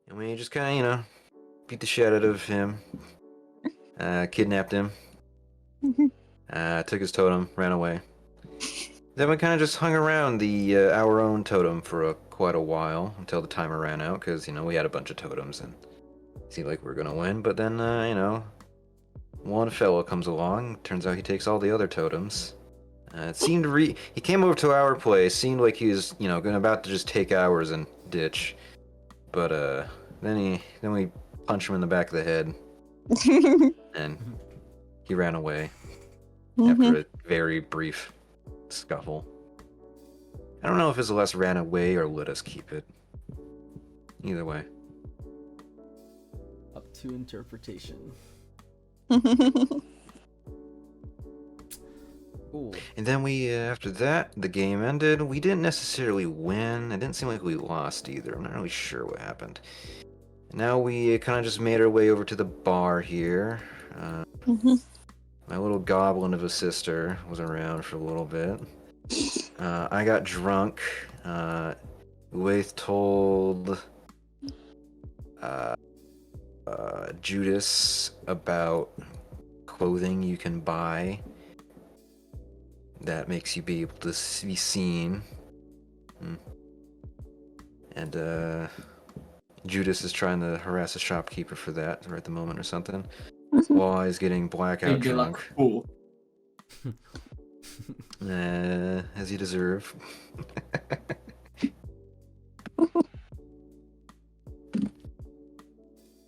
And we just kind of, beat the shit out of him, kidnapped him, took his totem, ran away. Then we kind of just hung around our own totem for quite a while until the timer ran out, because, we had a bunch of totems and it seemed like we were going to win. But then, one fellow comes along. Turns out he takes all the other totems. It seemed he came over to our place. Seemed like he was, about to just take ours and ditch. But then we punch him in the back of the head, and he ran away after a very brief scuffle. I don't know if his less ran away or let us keep it. Either way. Up to interpretation. Cool. And then after that, the game ended. We didn't necessarily win. It didn't seem like we lost either. I'm not really sure what happened. Now we kind of just made our way over to the bar here. My little goblin of a sister was around for a little bit. I got drunk. Waith told Judas about clothing you can buy that makes you be able to be seen. And Judas is trying to harass a shopkeeper for that right at the moment or something. While he's getting blackout drunk. Cool. As you deserve.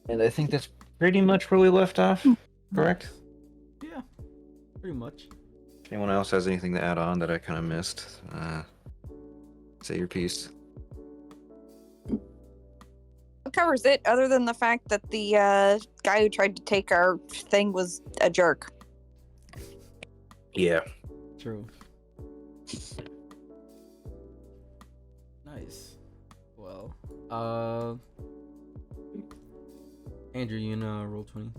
And I think that's pretty much where we left off, correct? Yeah, pretty much. If anyone else has anything to add on that I kind of missed, say your piece. What covers it, other than the fact that the guy who tried to take our thing was a jerk? Yeah. True. Nice. Well, Andrew, you know, roll 20.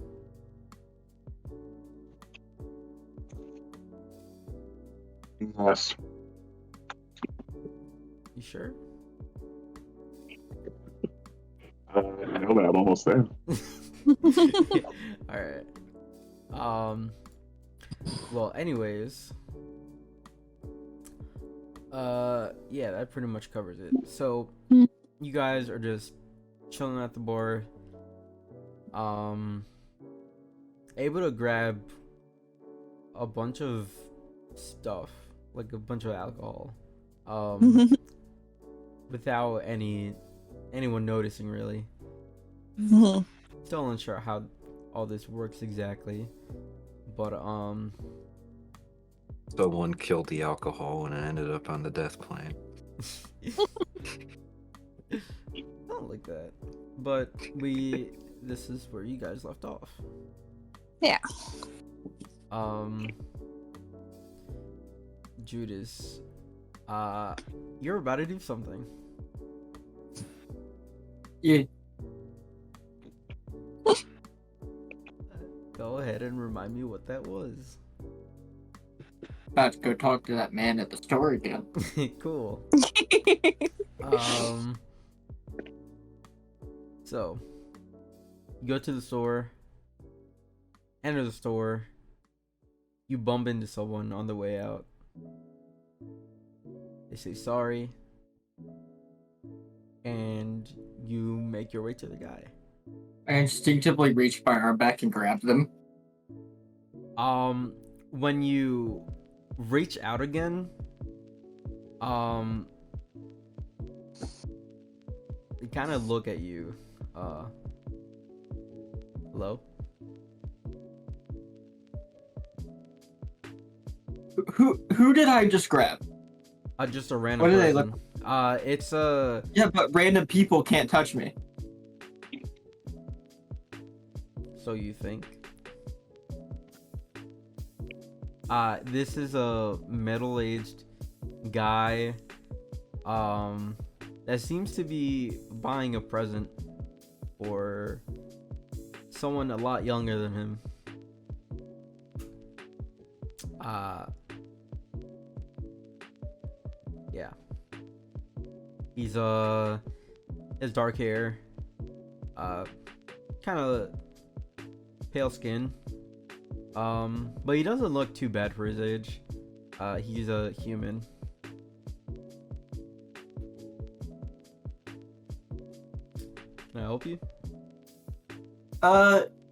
Yes. You sure? I know that I'm almost there. All right. Well, anyways. Yeah, that pretty much covers it. So, you guys are just chilling at the bar. Able to grab a bunch of stuff, like a bunch of alcohol, without anyone noticing, really. Still unsure how all this works exactly, but Someone killed the alcohol and it ended up on the death plane. not like that. But this is where you guys left off. Yeah. Judas, you're about to do something. Yeah. Go ahead and remind me what that was. About to go talk to that man at the store again. Cool. So, you go to the store, enter the store, you bump into someone on the way out. They say sorry, and you make your way to the guy. I instinctively reach my arm back and grab them. When you reach out again, they kind of look at you. Hello? Who did I just grab? Just a random What do they person. It's a... Yeah, but random people can't touch me. So you think? This is a middle-aged guy, that seems to be buying a present for someone a lot younger than him. Yeah. He's has dark hair, Kind of pale skin. But he doesn't look too bad for his age. He's a human. Can I help you?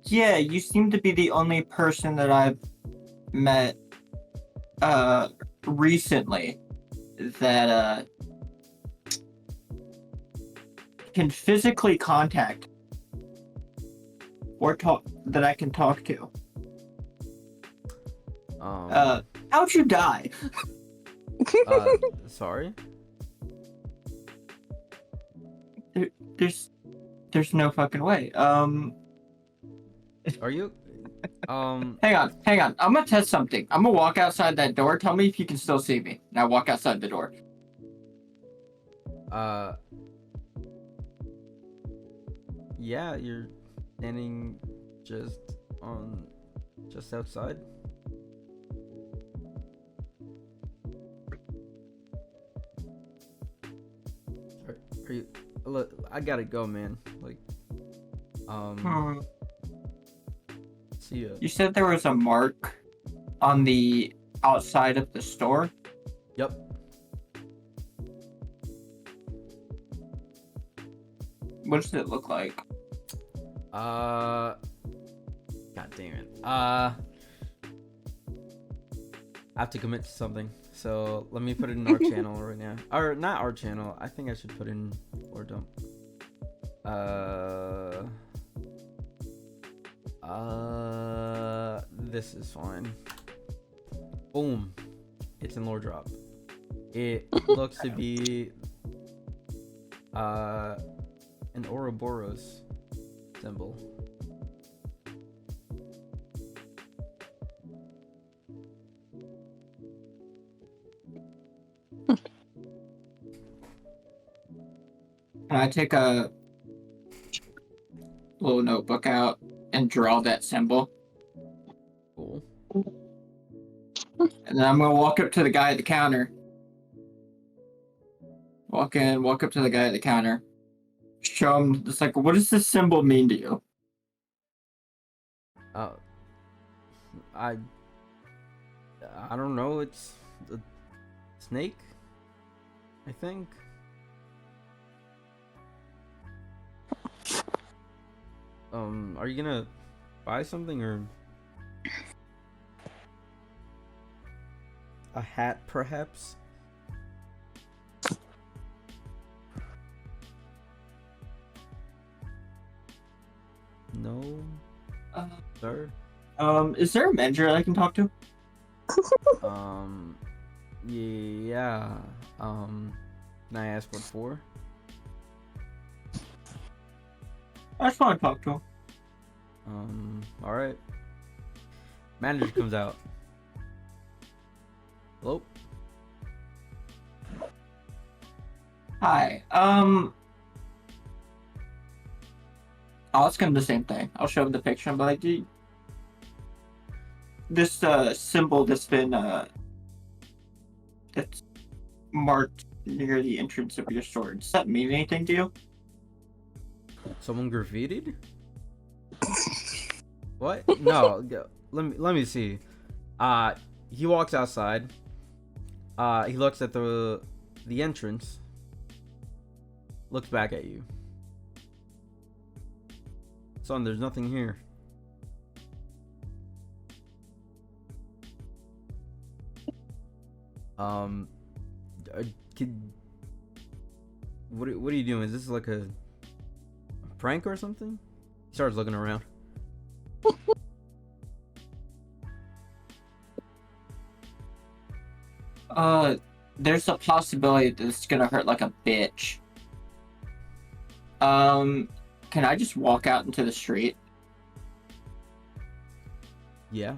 Yeah, you seem to be the only person that I've met, recently that, can physically contact or talk, that I can talk to. How'd you die? Sorry. There's no fucking way. Are you? Hang on. I'm gonna test something. I'm gonna walk outside that door. Tell me if you can still see me. Now walk outside the door. Yeah, you're standing just outside. Are you? Look, I gotta go, man. Like, see ya. You said there was a mark on the outside of the store. Yep. What does it look like? God damn it. I have to commit to something. So let me put it in our channel right now. Or not our channel. I think I should put in or dump. This is fine. Boom. It's in lore drop. It looks to be an Ouroboros symbol. Can I take a little notebook out and draw that symbol? Cool. And then I'm gonna walk up to the guy at the counter. Walk up to the guy at the counter. Show him, it's like, what does this symbol mean to you? I don't know. It's a snake, I think. Are you gonna buy something or a hat, perhaps? No, sir. Is there a manager I can talk to? Yeah. Can I ask what for? I just want to talk to him. All right. Manager comes out. Hello. Hi. I'll ask him the same thing. I'll show him the picture and be like, this symbol that's been that's marked near the entrance of your store, does that mean anything to you? Someone graffitied? What? No. Let me see. He walks outside. He looks at the entrance. Looks back at you. Son, there's nothing here. What are you doing? Is this like a prank or something? He starts looking around. There's a possibility that it's gonna hurt like a bitch. Can I just walk out into the street? Yeah.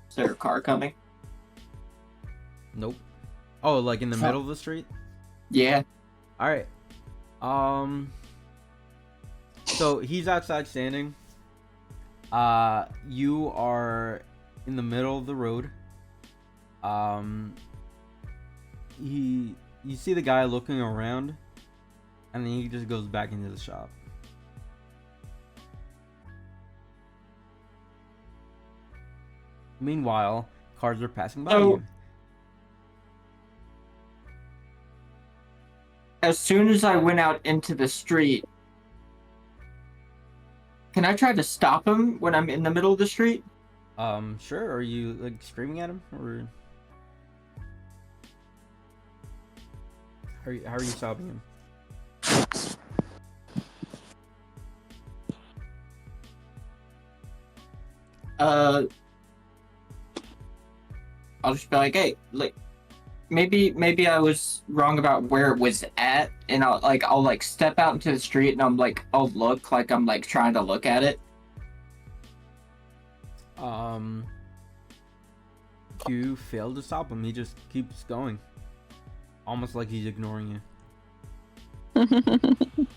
Is there a car coming? Nope. Oh, like in the middle of the street? Yeah. All right. So he's outside standing. You are in the middle of the road. You see the guy looking around, and then he just goes back into the shop. Meanwhile, cars are passing by So- you. As soon as I went out into the street, can I try to stop him when I'm in the middle of the street? Sure. Are you like screaming at him, or how are you stopping him? I'll just be like, hey, like, maybe I was wrong about where it was at, and I'll step out into the street, and I'll look like I'm like trying to look at it. You failed to stop him. He just keeps going, almost like he's ignoring you.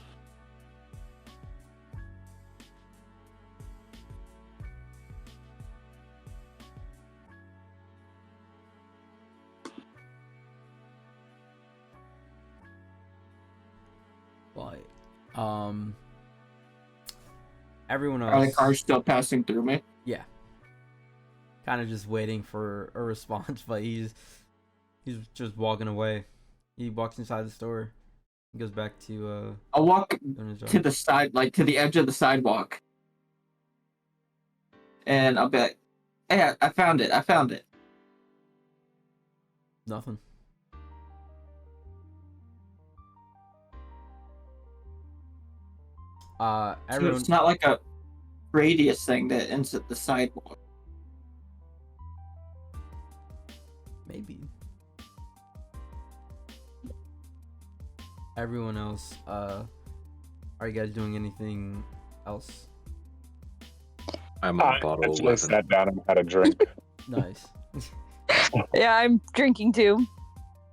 But everyone Are the else cars still passing through me? kind of just waiting for a response, but he's just walking away. He walks inside the store. He goes back to I'll walk doing his job. to the side, like to the edge of the sidewalk, and I'll be like, hey, I found it. I found it. Nothing. So Everyone. it's not like a radius thing that ends at the sidewalk. Maybe. Everyone else, are you guys doing anything else? I'm a I bottle of actually weapon. sat down and had a drink. Nice. Yeah, I'm drinking too.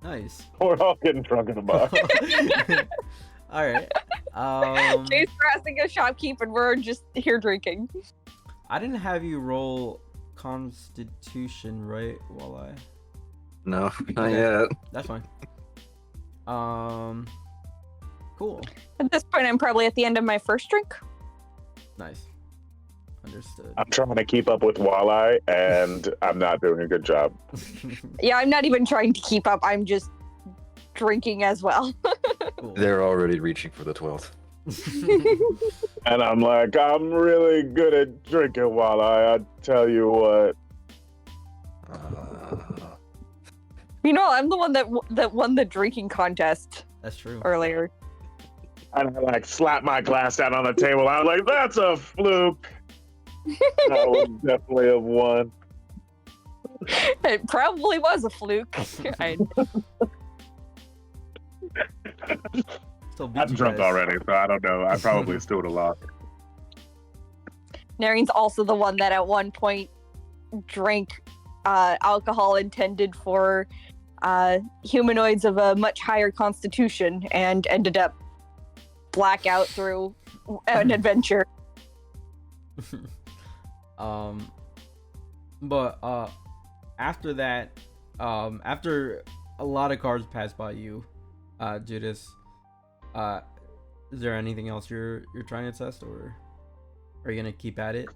Nice. We're all getting drunk in the bar. All right. Jay's harassing a shopkeep and we're just here drinking. I didn't have you roll Constitution, right? While I. No, not Okay. yet. That's fine. Cool. At this point, I'm probably at the end of my first drink. Nice. Understood. I'm trying to keep up with Walleye, and I'm not doing a good job. Yeah, I'm not even trying to keep up. I'm just drinking as well. Cool. They're already reaching for the 12th. And I'm like, I'm really good at drinking, Walleye. I tell you what. You know, I'm the one that won the drinking contest That's true. earlier. And I like slap my glass down on the table. I was like, that's a fluke. I would definitely have won. It probably was a fluke. I- Still beat I'm you drunk guys. already, so I don't know. I probably still would have lost. Narine's also the one that at one point drank alcohol intended for humanoids of a much higher constitution and ended up blackout through an adventure. But after that, after a lot of cars pass by you, Judas, is there anything else you're trying to test, or are you gonna keep at it?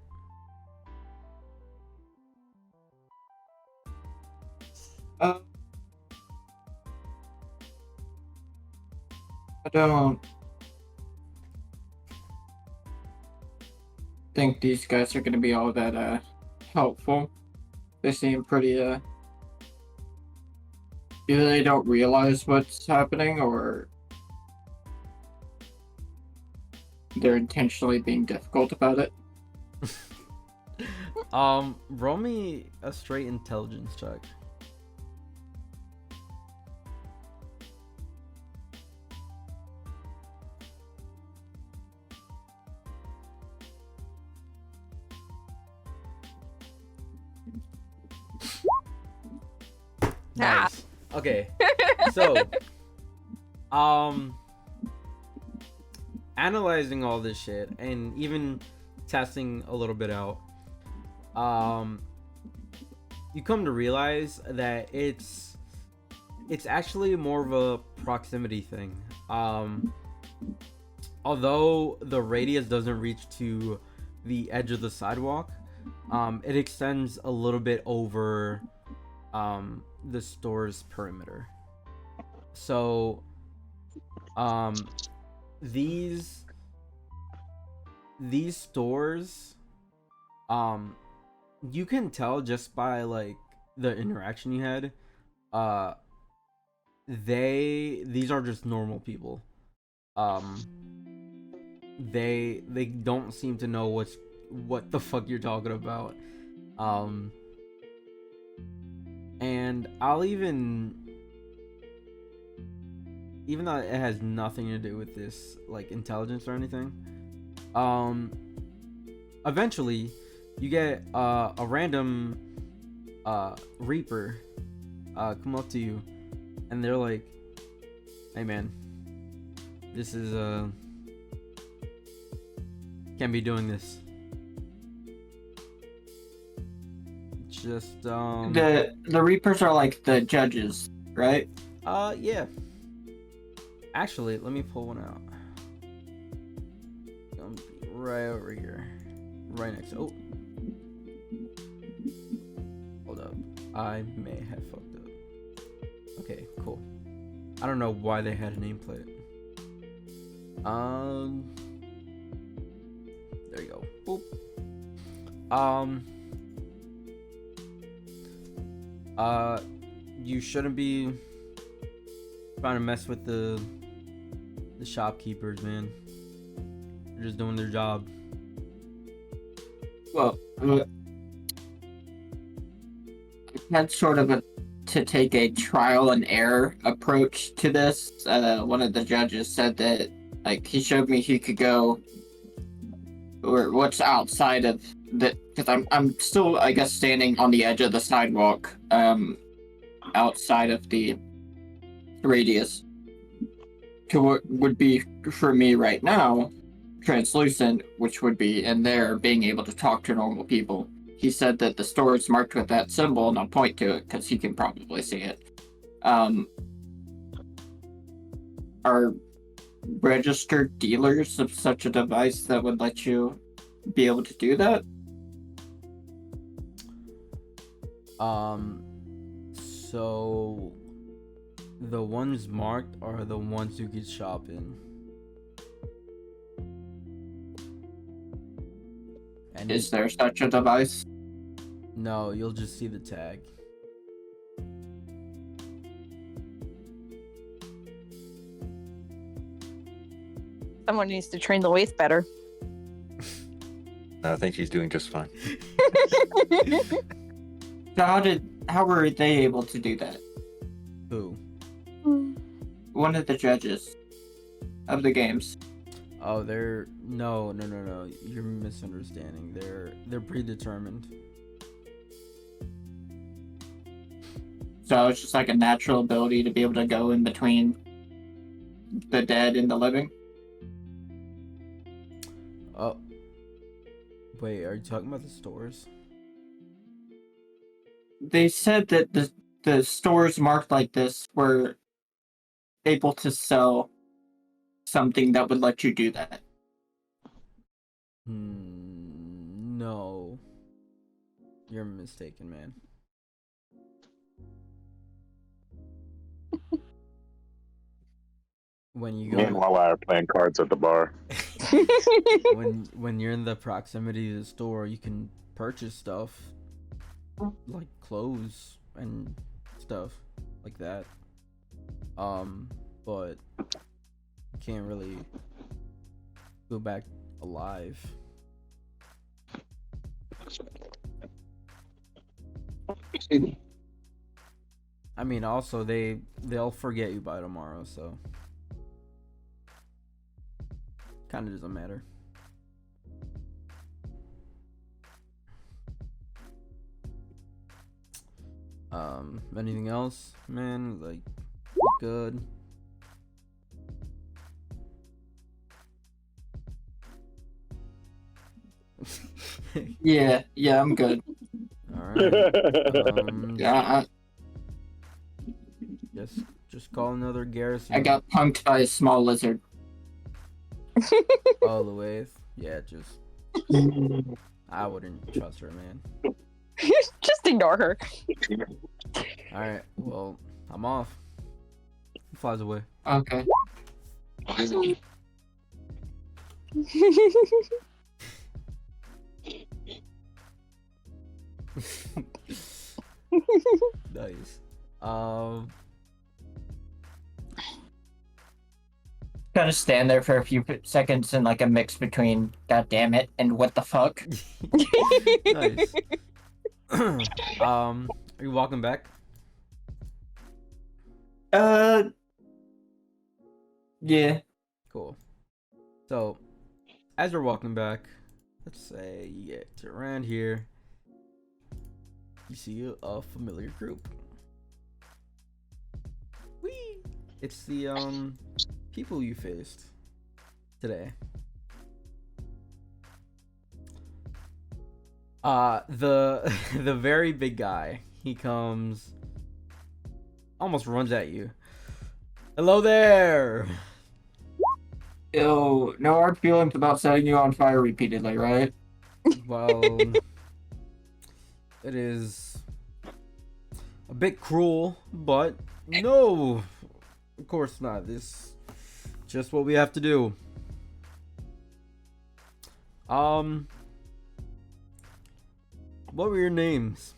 I don't think these guys are going to be all that helpful. They seem pretty either they don't realize what's happening, or they're intentionally being difficult about it. Roll me a straight intelligence check. Nice. Okay. So, analyzing all this shit and even testing a little bit out, you come to realize that it's actually more of a proximity thing. Although the radius doesn't reach to the edge of the sidewalk, It extends a little bit over the store's perimeter. So these stores, you can tell just by like the interaction you had, these are just normal people. They don't seem to know what the fuck you're talking about. And I'll even though it has nothing to do with this like intelligence or anything, eventually you get a random reaper come up to you, and they're like, hey man, this is can't be doing this. Just The Reapers are like the judges, right? yeah. Actually, let me pull one out. Gonna be right over here. Right next. Oh. Hold up. I may have fucked up. Okay, cool. I don't know why they had a nameplate. There you go. Boop. You shouldn't be trying to mess with the shopkeepers, man. They're just doing their job. Well, I had sort of to take a trial and error approach to this. One of the judges said that, like, he showed me he could go, or what's outside of the, because I'm still, I guess, standing on the edge of the sidewalk, outside of the radius, to what would be for me right now translucent, which would be in there being able to talk to normal people. He said that the store is marked with that symbol, and I'll point to it because he can probably see it. Are registered dealers of such a device that would let you be able to do that? So the ones marked are the ones you could shop in. And Is there such a device? no, you'll just see the tag. Someone needs to train the waist better. I think she's doing just fine. So how were they able to do that? Who? One of the judges of the games. Oh, they're no. You're misunderstanding. They're predetermined. So it's just like a natural ability to be able to go in between the dead and the living. Oh, wait. Are you talking about the stores? They said that the stores marked like this were able to sell something that would let you do that. No. You're mistaken, man. When you go Meanwhile, I are playing cards at the bar. when you're in the proximity of the store, you can purchase stuff like clothes and stuff like that. But you can't really go back alive. I mean, also they'll forget you by tomorrow, so kind of doesn't matter. Anything else, man? Like, good. Yeah, I'm good. All right. Yeah, Just call another garrison. I got punked by a small lizard. all the way. Yeah, just I wouldn't trust her, man. Just ignore her. All right, well, I'm off. He flies away. Okay. Nice. Kind of stand there for a few seconds in like a mix between "God damn it" and "What the fuck." Nice. Are you walking back? Yeah. Cool. So, as you're walking back, let's say you get to around here, you see a familiar group. Whee! It's the people you faced today. The the very big guy. He comes, almost runs at you. Hello there. Ew, no hard feelings about setting you on fire repeatedly, right? Well, it is a bit cruel, but no, of course not. This just what we have to do. What were your names?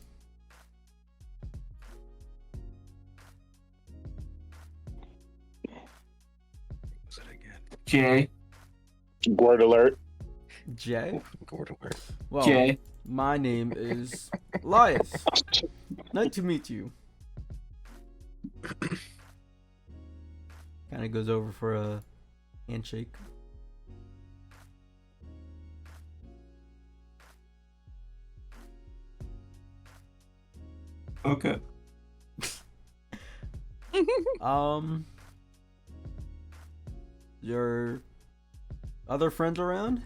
What's it again? Jay. Word alert. Jay? Gordon Ware. Well, Jay. my name is Elias. Nice to meet you. Kind of goes over for a handshake. Okay. Your other friends around?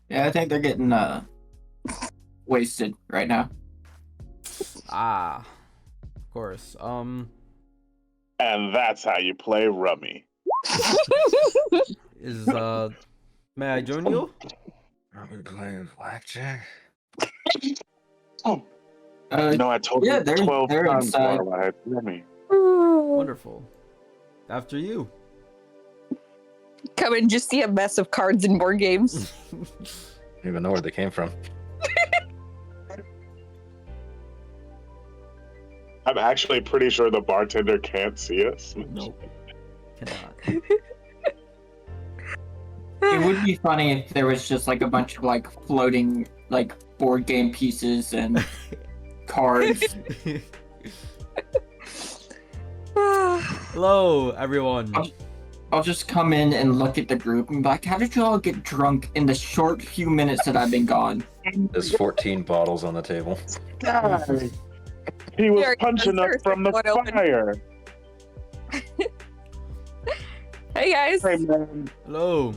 Yeah, I think they're getting wasted right now. Ah, of course. And that's how you play rummy. Is may I join you? Are we playing blackjack? Oh. No, I told yeah, you they're 12 times inside. while I had rummy. Wonderful. After you. Come and just see a mess of cards and board games. I don't even know where they came from. I'm actually pretty sure the bartender can't see us. Nope. Cannot. It would be funny if there was just like a bunch of like floating like board game pieces and cards. Hello, everyone. I'll just come in and look at the group and be like, how did you all get drunk in the short few minutes that I've been gone? There's 14 bottles on the table. God. He was Very punching us concerned from the what opened. fire. Hey guys. Hey man, Hello.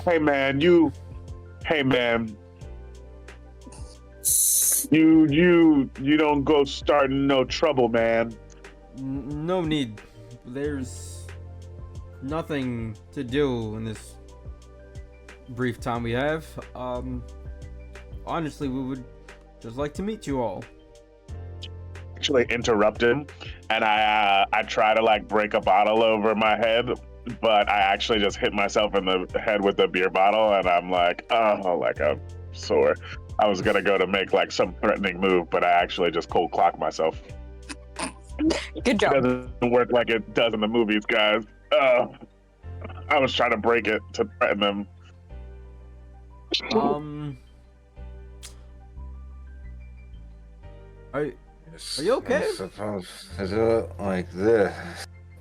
hey man, you don't go starting no trouble, man. No need. There's nothing to do in this brief time we have. Honestly, we would just like to meet you all. Actually interrupt him, and I try to like break a bottle over my head, but I actually just hit myself in the head with the beer bottle, and I'm like, oh, like I'm sore. I was gonna go to make like some threatening move, but I actually just cold clock myself. Good It job. doesn't work like it does in the movies, guys. I was trying to break it to threaten them. Are you okay? I'm supposed to do it like this.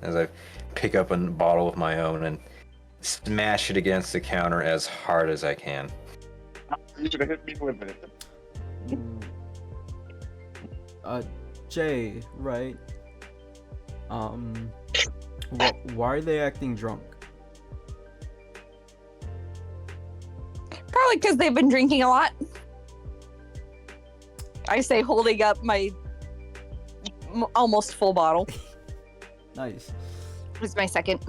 As I pick up a bottle of my own and smash it against the counter as hard as I can. You should have hit me with it. Jay, right? Why are they acting drunk? Probably because they've been drinking a lot. I say, holding up my almost full bottle. Nice. It's my second.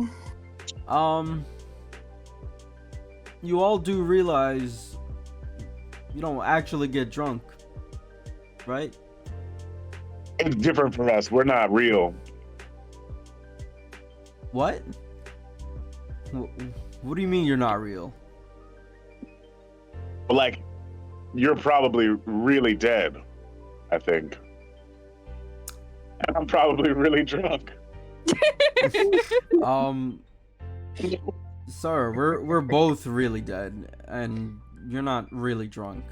you all do realize you don't actually get drunk, right? It's different for us. We're not real. What? What do you mean you're not real? But like, you're probably really dead, I think. And I'm probably really drunk. Sir, we're both really dead, and you're not really drunk.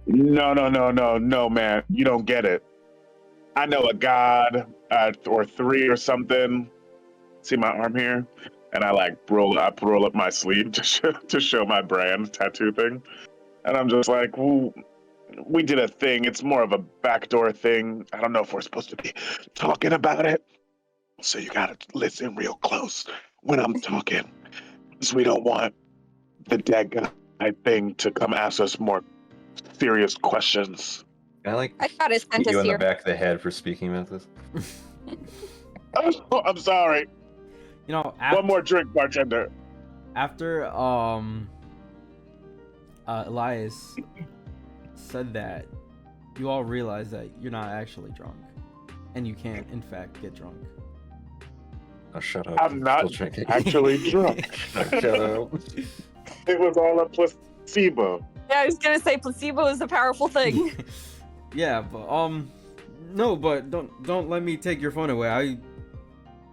No, man. You don't get it. I know a god or three or something. See my arm here? And I like roll up my sleeve to show my brand tattoo thing. And I'm just like, well, we did a thing. It's more of a backdoor thing. I don't know if we're supposed to be talking about it. So you gotta listen real close when I'm talking. Because we don't want the dead guy thing to come ask us more serious questions. Can I I got his hit you in the here. back of the head for speaking about this? Oh, I'm sorry. You know, One more drink, bartender. after Elias said that, you all realize that you're not actually drunk, and you can't, in fact, get drunk. Oh, shut up. I'm not still drinking. actually drunk. Shut up. It was all a placebo. Yeah, I was gonna say placebo is a powerful thing. Yeah, but no, but don't let me take your phone away. I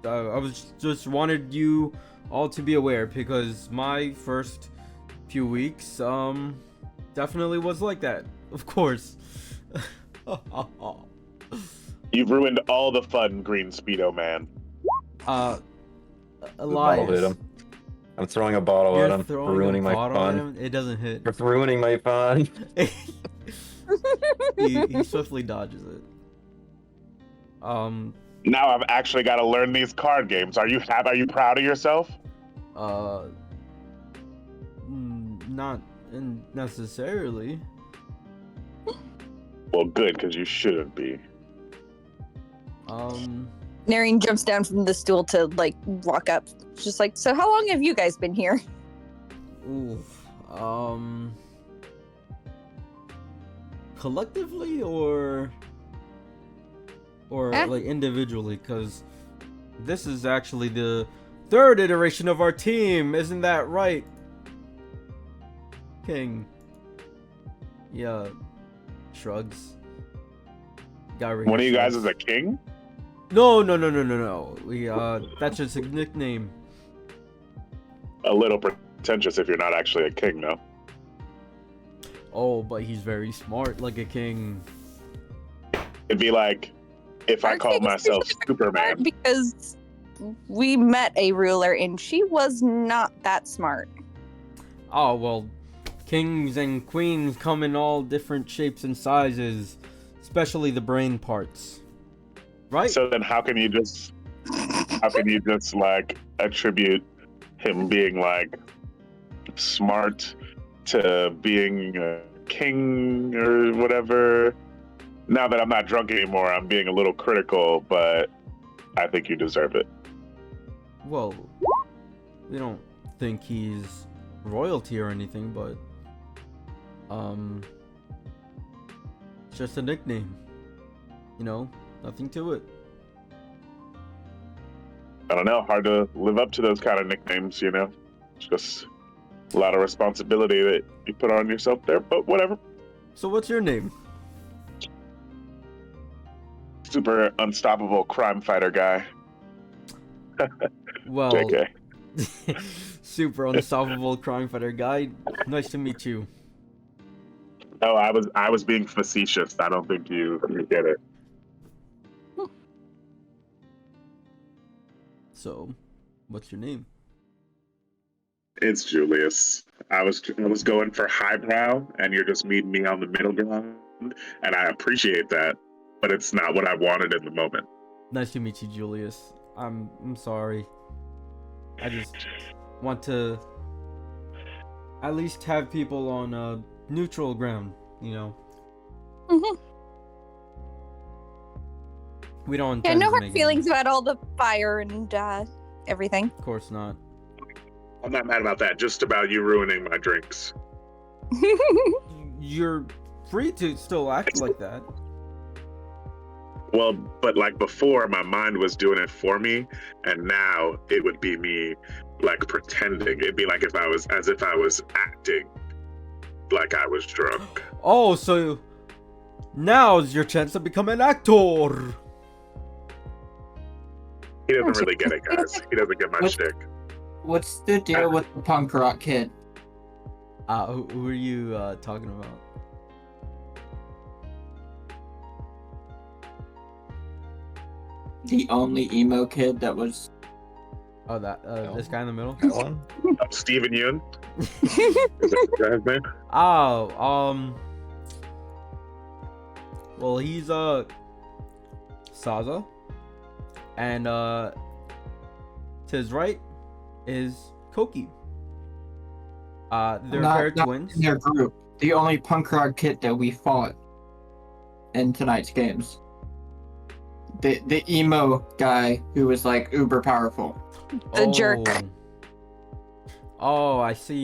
was just wanted you all to be aware, because my first few weeks definitely was like that, of course. You've ruined all the fun, Green Speedo Man. The bottle Elias, hit him. I'm throwing a bottle you're at him for throwing ruining a my bottle at fun. him? It doesn't hit. For ruining my fun. he swiftly dodges it. Now I've actually got to learn these card games. Are you proud of yourself? Not necessarily. Well, good, because you shouldn't be. Narian jumps down from the stool to like walk up. Just like, so how long have you guys been here? Oof. Collectively or like individually, because this is actually the third iteration of our team, isn't that right, King? Yeah, shrugs. One of you guys is a king? No. We that's just a nickname. A little pretentious if you're not actually a king, though. Oh, but he's very smart, like a king. It'd be like if I Our called king is myself usually Superman. Because we met a ruler and she was not that smart. Oh, well, kings and queens come in all different shapes and sizes, especially the brain parts. Right? So then how can you just like attribute him being like smart to being a king or whatever? Now that I'm not drunk anymore, I'm being a little critical, but I think you deserve it. Well, we don't think he's royalty or anything, but it's just a nickname. You know, nothing to it. I don't know, hard to live up to those kind of nicknames, you know? It's just a lot of responsibility that you put on yourself there, but whatever. So what's your name? Super unstoppable crime fighter guy. Well, JK. super unstoppable crime fighter guy. Nice to meet you. No, I was being facetious. I don't think you get it. So, what's your name? It's Julius. I was going for highbrow, and you're just meeting me on the middle ground, and I appreciate that, but it's not what I wanted in the moment. Nice to meet you, Julius. I'm sorry. I just want to at least have people on a neutral ground, you know. Mm-hmm. We don't. Yeah, intend no to hard make feelings about all the fire and everything. Of course not. I'm not mad about that. Just about you ruining my drinks. You're free to still act like that. Well, but like before, my mind was doing it for me, and now it would be me like pretending. It'd be like as if I was acting like I was drunk. Oh, so now's your chance to become an actor. He doesn't really get it, guys. He doesn't get my shtick. What's the deal with the punk rock kid? Who are you talking about? The only emo kid that was. Oh, that this guy in the middle. That one? Steven Yeun? Is that the guy's name? Oh, well, he's Saza, and to his right is Koki. They're Not- pair of not twins. in their group. The only punk rock kid that we fought in tonight's games. The emo guy who was like uber powerful. The jerk. Oh, I see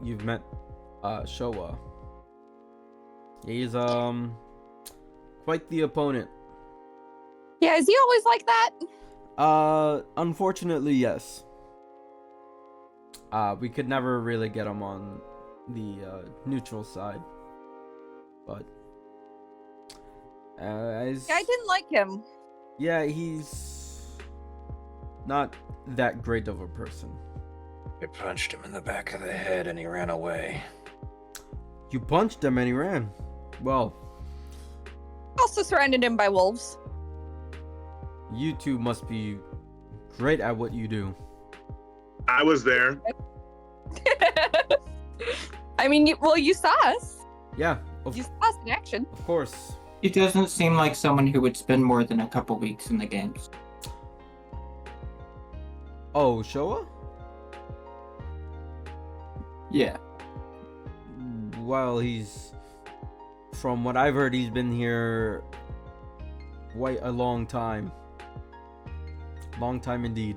you've met Showa. He's quite the opponent. Yeah, is he always like that? Unfortunately, yes. We could never really get him on the neutral side, but I didn't like him. yeah, he's not that great of a person. I punched him in the back of the head and he ran away. You punched him and he ran. Well, Also surrounded him by wolves. you two must be great at what you do. I was there. I mean, you saw us. Yeah, You saw us in action. of course. He doesn't seem like someone who would spend more than a couple weeks in the games. Oh, Showa? Yeah. Well, from what I've heard, he's been here quite a long time. Long time indeed.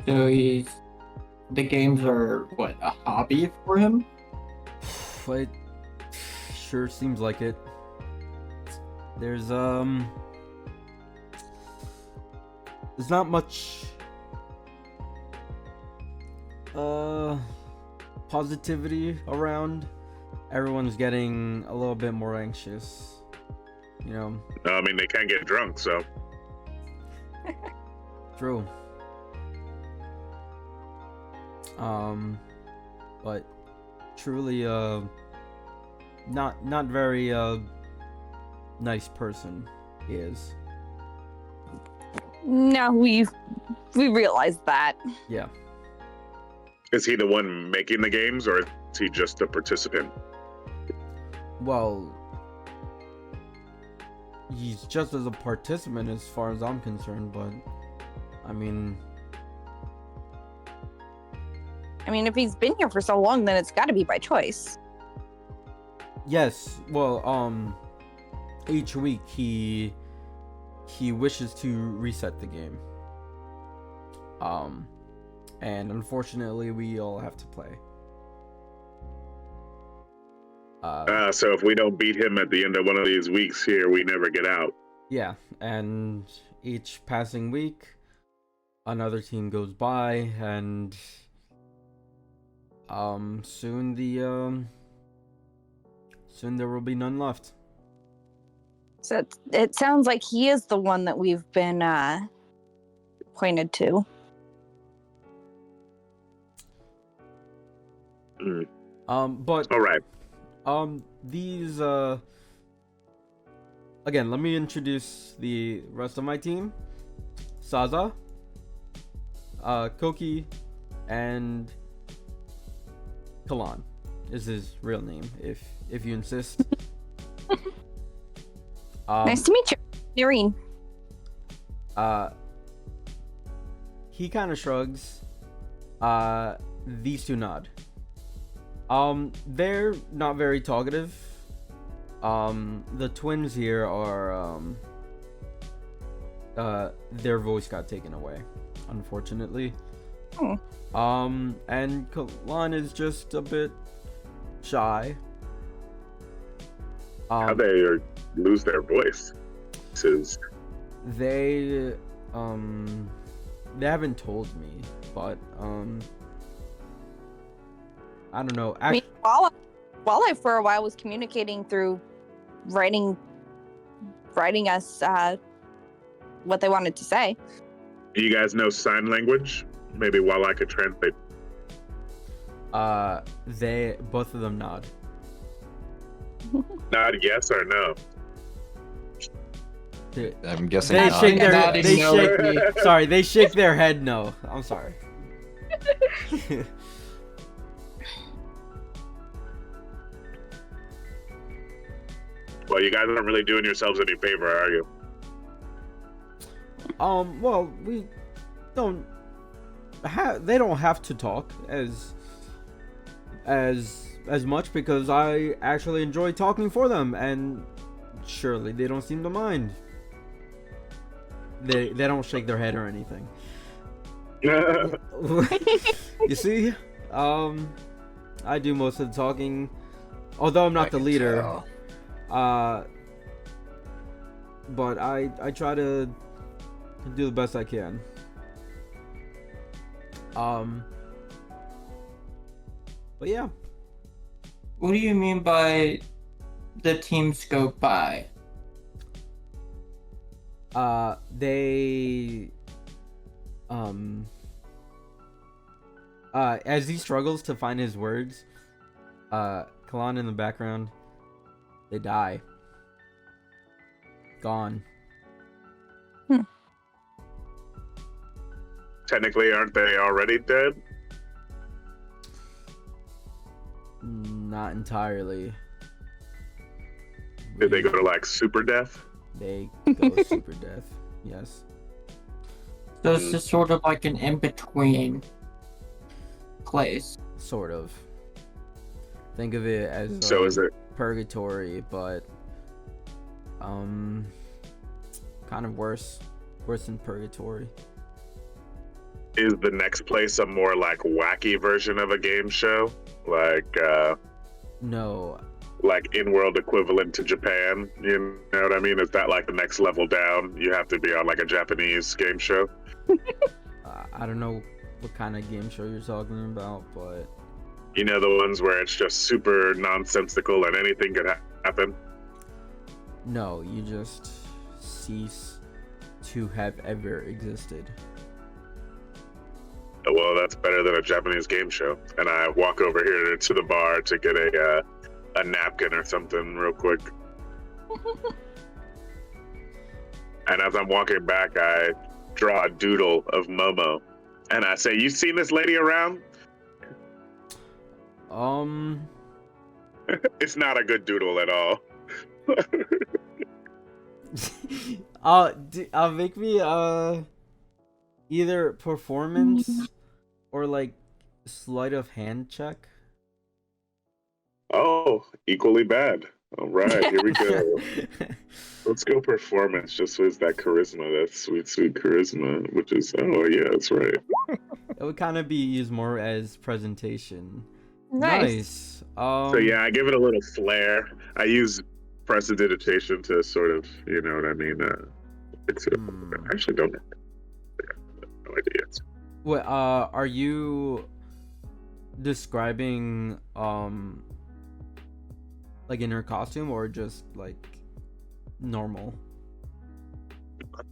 So the games are what, a hobby for him? It sure seems like it. There's not much positivity around. Everyone's getting a little bit more anxious, you know. I mean, they can't get drunk, so. True. But truly not very nice person he is. No, we realized that. Yeah. Is he the one making the games, or is he just a participant? Well, he's just as a participant as far as I'm concerned, but I mean, if he's been here for so long, then it's got to be by choice. yes, well, each week he wishes to reset the game. And unfortunately we all have to play. So if we don't beat him at the end of one of these weeks here, we never get out. Yeah, and each passing week another team goes by, and soon there will be none left. So it sounds like he is the one that we've been pointed to. But All right. these again, let me introduce the rest of my team. Saza, Koki, and Kalan is his real name, if you insist. Nice to meet you, Noreen. He kind of shrugs. These two nod. They're not very talkative. The twins here are their voice got taken away, unfortunately. And Kalan is just a bit shy. How they lose their voice? They haven't told me, but I don't know. I mean, Wildlife for a while was communicating through writing us what they wanted to say. Do you guys know sign language? Maybe while I could translate. They both of them nod. Nod yes or no? I'm guessing They not. shake their. Nodding They no shake. with me. Sorry, they shake their head. No, I'm sorry. Well, you guys aren't really doing yourselves any favor, are you? Well, we don't have. They don't have to talk as much because I actually enjoy talking for them, and surely they don't seem to mind. They don't shake their head or anything. You see, I do most of the talking, although I'm not the leader. But I try to do the best I can. But yeah. What do you mean by the teams go by? They as he struggles to find his words, Kalan in the background, they die. Gone. Technically, aren't they already dead? Not entirely. Did they go to like super death? They go super death. Yes. So it's just sort of like an in-between place. Sort of. Think of it as So is it? purgatory, but kind of worse than purgatory. Is the next place a more like wacky version of a game show, No, like in-world equivalent to Japan? You know what I mean? Is that like the next level down? You have to be on like a Japanese game show. I don't know what kind of game show you're talking about, but You know, the ones where it's just super nonsensical and anything could happen. no, you just cease to have ever existed. Well, that's better than a Japanese game show. And I walk over here to the bar to get a napkin or something real quick. And as I'm walking back, I draw a doodle of Momo. And I say, "You seen this lady around?" It's not a good doodle at all. Make me either performance or like sleight of hand check. Oh, equally bad. All right, here we go. Let's go performance, just with that charisma, that sweet, sweet charisma, which is, oh yeah, that's right. It would kind of be used more as presentation. Nice. Nice. So yeah, I give it a little flair. I use prestidigitation to sort of, you know what I mean, fix it. I actually don't know. No idea. What are you describing like in her costume or just like normal?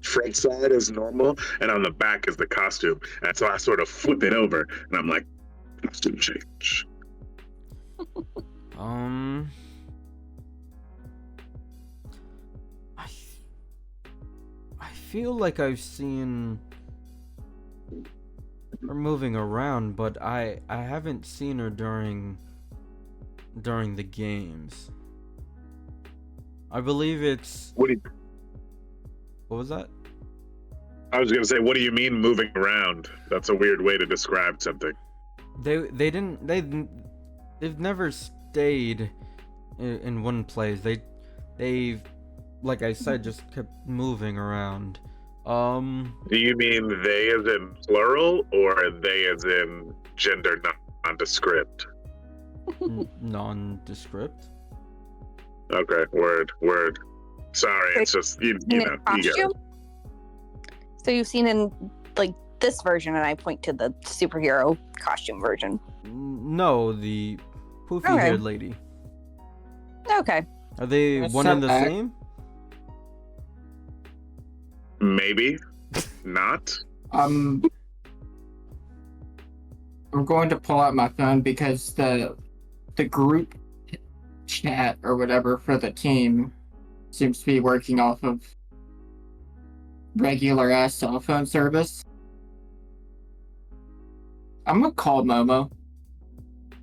Front side is normal, and on the back is the costume. And so I sort of flip it over, and I'm like, costume change. I feel like I've seen her moving around, but I haven't seen her during the games. I believe it's What was that? I was gonna say, what do you mean moving around? That's a weird way to describe something. They've never stayed in one place. They've like I said, just kept moving around. Do you mean they as in plural or they as in gender nondescript? Nondescript. Okay, word. Sorry, it's just you In know a you get costume? it. So you've seen in like this version, and I point to the superhero costume version. No, the poofy Okay. haired lady. Okay. Are they That's one and the not bad. same? Maybe not. I'm going to pull out my phone because the group chat or whatever for the team seems to be working off of regular ass cell phone service. I'm gonna call Momo.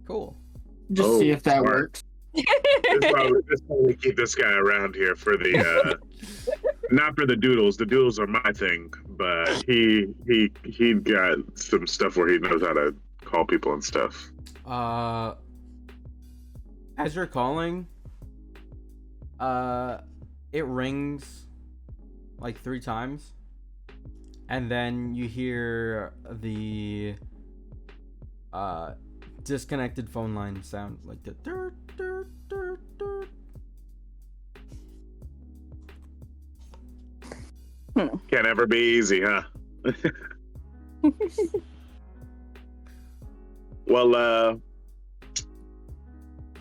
Cool. Just see if that smart. works. This why we keep this guy around here for the not for the doodles. The doodles are my thing, but he got some stuff where he knows how to call people and stuff. As you're calling, it rings like 3 times, and then you hear the disconnected phone line sound, like the dirt, dirt, dirt, dirt. Can't ever be easy, huh? Well,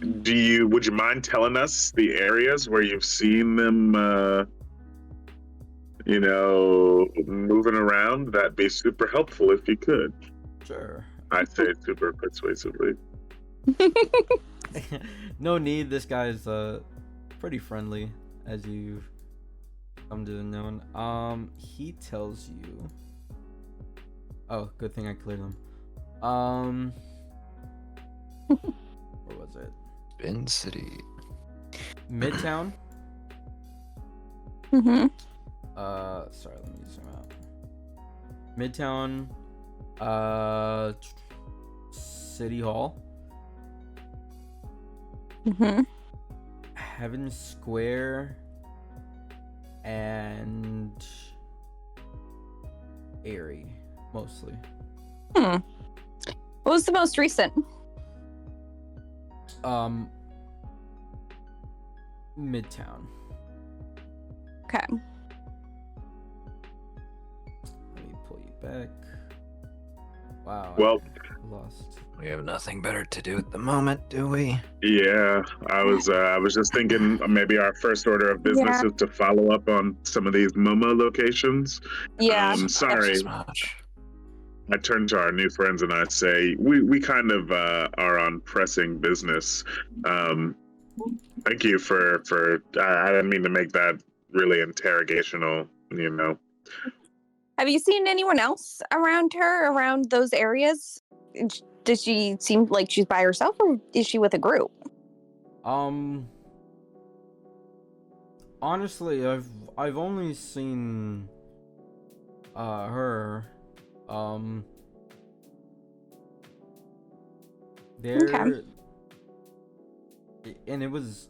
would you mind telling us the areas where you've seen them, moving around? That'd be super helpful if you could. Sure. I say it super persuasively. No need. This guy's pretty friendly, as you've come to know. He tells you. Oh, good thing I cleared him. Where was it? Spin City. Midtown. Mm-hmm. Sorry, let me zoom out. Midtown. City Hall. Mm-hmm. Heaven Square. And Erie, mostly. What was the most recent? Midtown. Okay. Let me pull you back. Wow. Well, I lost. We have nothing better to do at the moment, do we? yeah, I was just thinking maybe our first order of business Yeah. is to follow up on some of these Momo locations. Yeah. Sorry, As much. I turn to our new friends and I say, we kind of are on pressing business. Thank you for I didn't mean to make that really interrogational, Have you seen anyone else around her, around those areas? Does she seem like she's by herself, or is she with a group? Honestly, I've only seen her there. Okay. And it was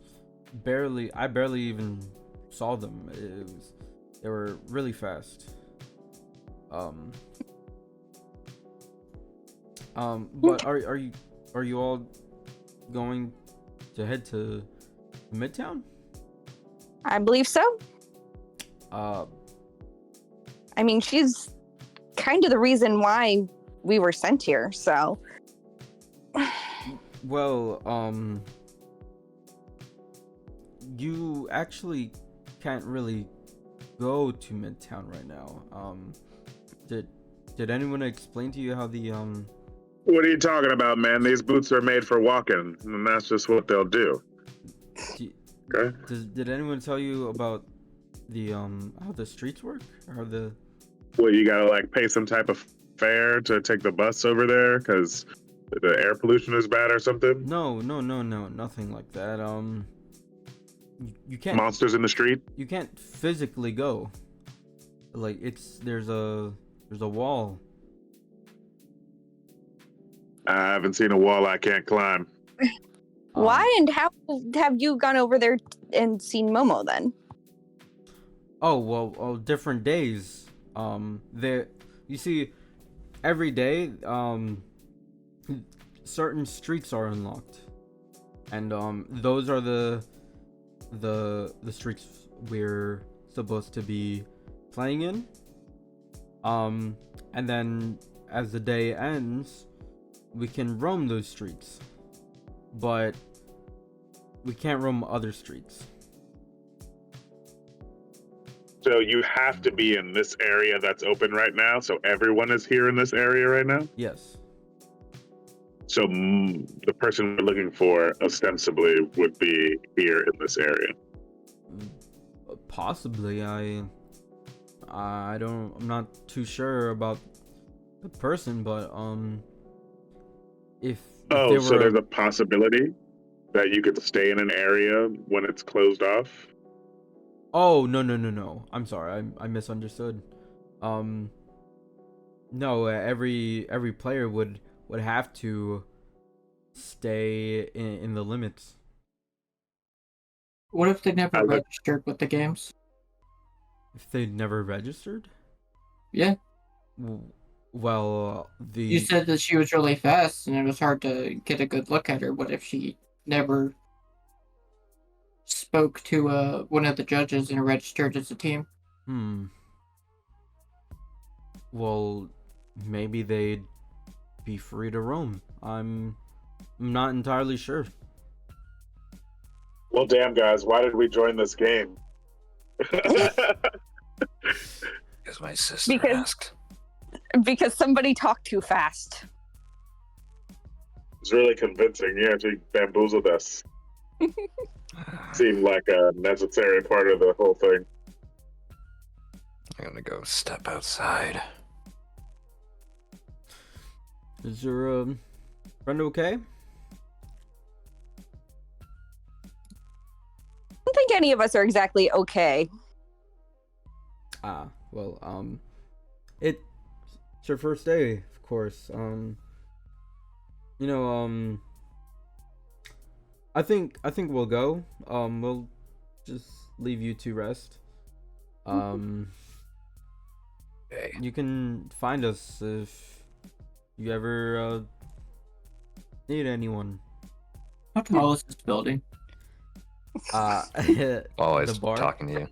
I barely even saw them. They were really fast. But are you all going to head to Midtown? I believe so. Uh, I mean, she's kind of the reason why we were sent here, so. well, you actually can't really go to Midtown right now. Did anyone explain to you how the What are you talking about, man? These boots are made for walking, and that's just what they'll do. Okay. Did anyone tell you about the how the streets work, or the? Well, you gotta like pay some type of fare to take the bus over there because the air pollution is bad or something. No, nothing like that. You can't. Monsters in the street. You can't physically go. Like there's a wall. I haven't seen a wall I can't climb. Why and how have you gone over there and seen Momo then? Oh well, different days. There, you see, every day, certain streets are unlocked, and those are the streets we're supposed to be playing in. And then as the day ends, we can roam those streets, but we can't roam other streets. So you have to be in this area that's open right now. So everyone is here in this area right now. Yes. So the person we're looking for ostensibly would be here in this area. Possibly. I'm not too sure about the person, but if Oh, they so were, there's a possibility that you could stay in an area when it's closed off? oh, no, I'm sorry, I misunderstood. No, every player would have to stay in the limits. What if they never would- registered with the games? If they never registered? Yeah. Well, You said that she was really fast and it was hard to get a good look at her. What if she never spoke to one of the judges and registered as a team? Well, maybe they'd be free to roam. I'm not entirely sure. Well, damn, guys, why did we join this game? Because my sister Because- asked. Because somebody talked too fast. It's really convincing. Yeah, she bamboozled us. Seemed like a necessary part of the whole thing. I'm gonna go step outside. Is your friend okay? I don't think any of us are exactly okay. Well, it's your first day, of course. I think we'll go. We'll just leave you to rest. Okay. You can find us if you ever need anyone. How tall is this building? Always The bar? talking to you.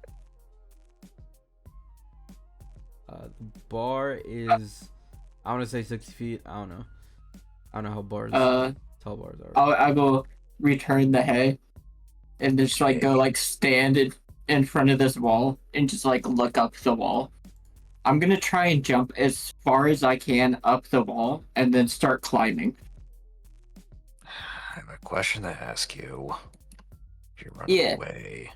The bar is, I want to say 60 feet. I don't know how tall bars are. I will return the hay and just go stand in front of this wall and just look up the wall. I'm gonna try and jump as far as I can up the wall and then start climbing. I have a question to ask you. If you're running Yeah. away,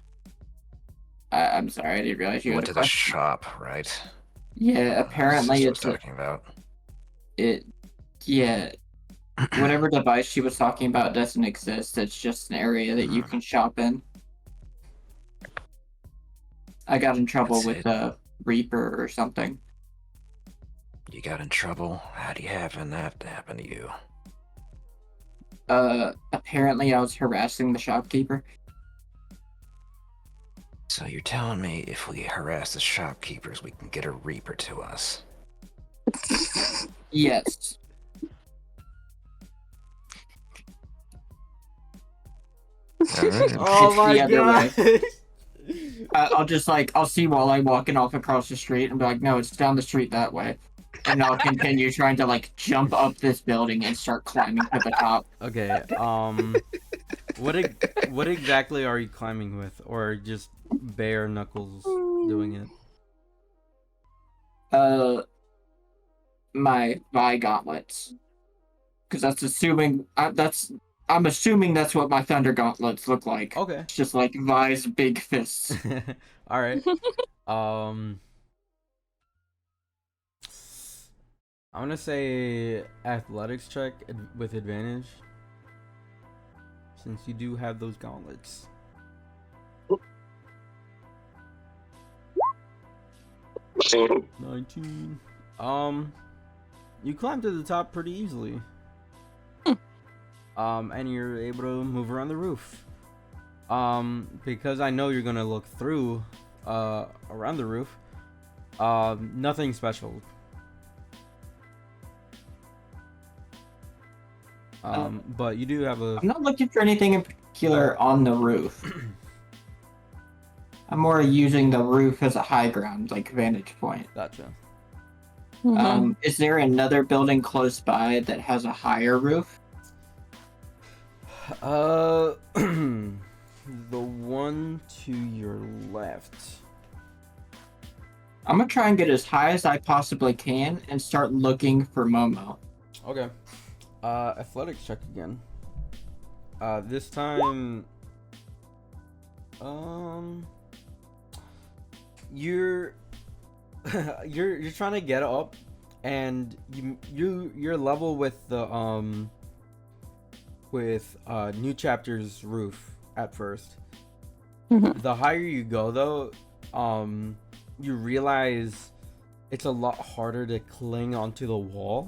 I'm sorry, I didn't realize you you had went a to the question. shop, right? Yeah, apparently Sister was it's talking about. yeah. Whatever device she was talking about doesn't exist. It's just an area that you can shop in. I got in trouble That's with it. the Reaper or something. You got in trouble? How do you happen that to happen to you? Apparently I was harassing the shopkeeper. So you're telling me if we harass the shopkeepers, we can get a Reaper to us? Yes. Alright. Oh It's my the other god! I'll see while I'm walking off across the street and be like, no, it's down the street that way. And I'll continue trying to jump up this building and start climbing to the top. Okay. What exactly are you climbing with, or just bare knuckles doing it? My Vi gauntlets. Because I'm assuming that's what my thunder gauntlets look like. Okay. It's just Vi's big fists. All right. I'm gonna say athletics check with advantage, since you do have those gauntlets. 19. You climb to the top pretty easily. And you're able to move around the roof. Because I know you're gonna look through, around the roof. Nothing special. But you do have a. I'm not looking for anything in particular on the roof. I'm more using the roof as a high ground, like vantage point. Gotcha. Is there another building close by that has a higher roof? The one to your left. I'm gonna try and get as high as I possibly can and start looking for Momo. Okay. Athletics check again. This time, you're you're trying to get up, and you're level with the new chapter's roof at first. The higher you go, though, you realize it's a lot harder to cling onto the wall.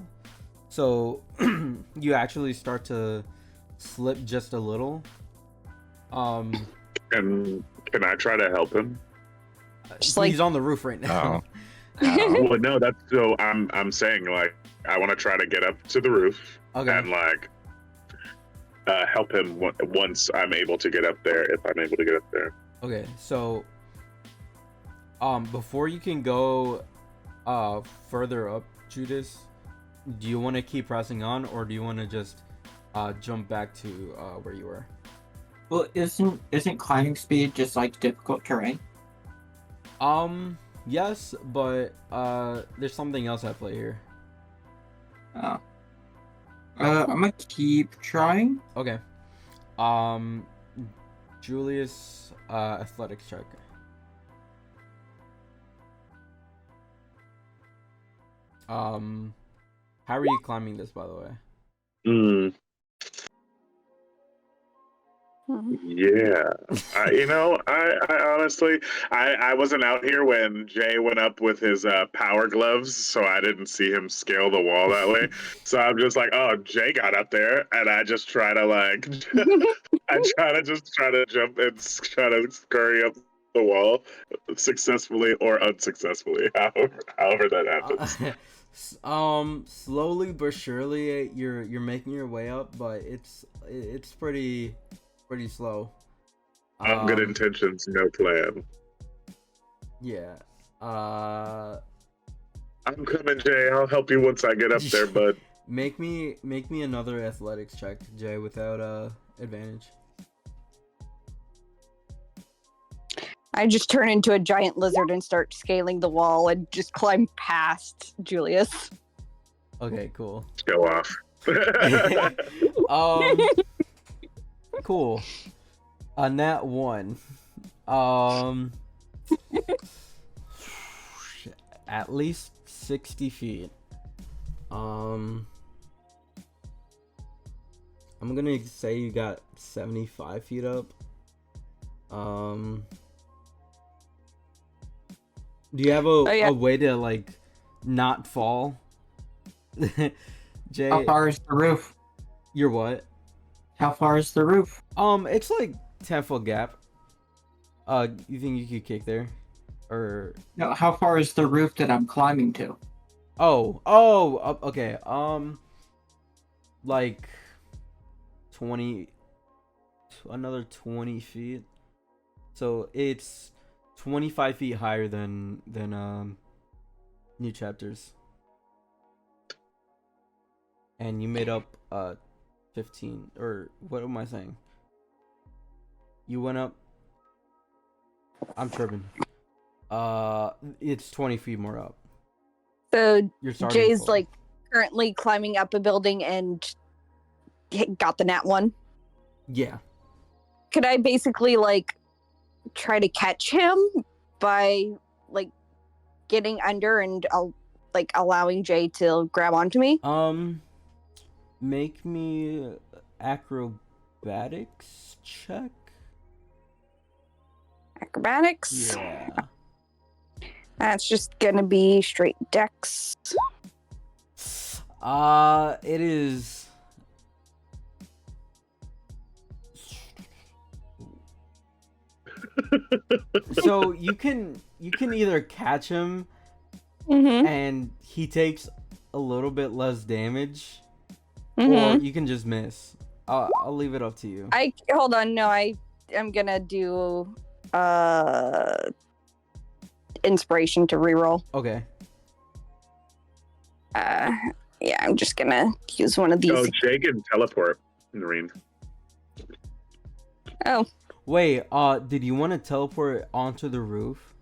So you actually start to slip just a little. And can I try to help him? Just like- He's on the roof right now. Well, no, that's so. I'm saying like I want to try to get up to the roof Okay. and like help him once I'm able to get up there. If I'm able to get up there. Okay. So before you can go further up, Judas, do you want to keep pressing on, or do you want to just jump back to where you were? Well, isn't climbing speed just like difficult terrain? Yes, but there's something else at play here. Oh. I'm gonna keep trying. Okay. Julius, athletics check. How are you climbing this, by the way? Yeah, I honestly, I wasn't out here when Jay went up with his power gloves, so I didn't see him scale the wall that way. So I'm just like, oh, Jay got up there, and I just try to like, I try to jump and try to scurry up the wall, successfully or unsuccessfully, however that happens. Slowly but surely, you're making your way up, but it's pretty slow. Good intentions, no plan. Yeah. I'm coming, Jay. I'll help you once I get up there, bud. Make me another athletics check, Jay, without advantage. I just turn into a giant lizard and start scaling the wall and just climb past Julius. Okay, cool. Go off. Cool. On that one, at least 60 feet. I'm gonna say you got 75 feet up. Do you have a way to like not fall? Jay, How far is the roof? you're what? How far is the roof? It's like 10-foot gap. You think you could kick there? Or No, how far is the roof that I'm climbing to? okay. Like 20, another 20 feet. So it's 25 feet higher than new chapters. And you made up 15, or what am I saying? You went up. I'm tripping. It's 20 feet more up. So You're starting Jay's full. like currently climbing up a building and got the nat one. Yeah. Could I basically like try to catch him by like getting under and like allowing Jay to grab onto me? Make me acrobatics check. Acrobatics? Yeah. That's just gonna be straight dex. It is. So you can either catch him Mm-hmm. and he takes a little bit less damage, or Mm-hmm. you can just miss. I'll leave it up to you. Hold on. No, I'm gonna do inspiration to reroll. Okay. Yeah, I'm just gonna use one of these. Oh, Jay can teleport, Noreen. Oh, Wait, did you want to teleport onto the roof?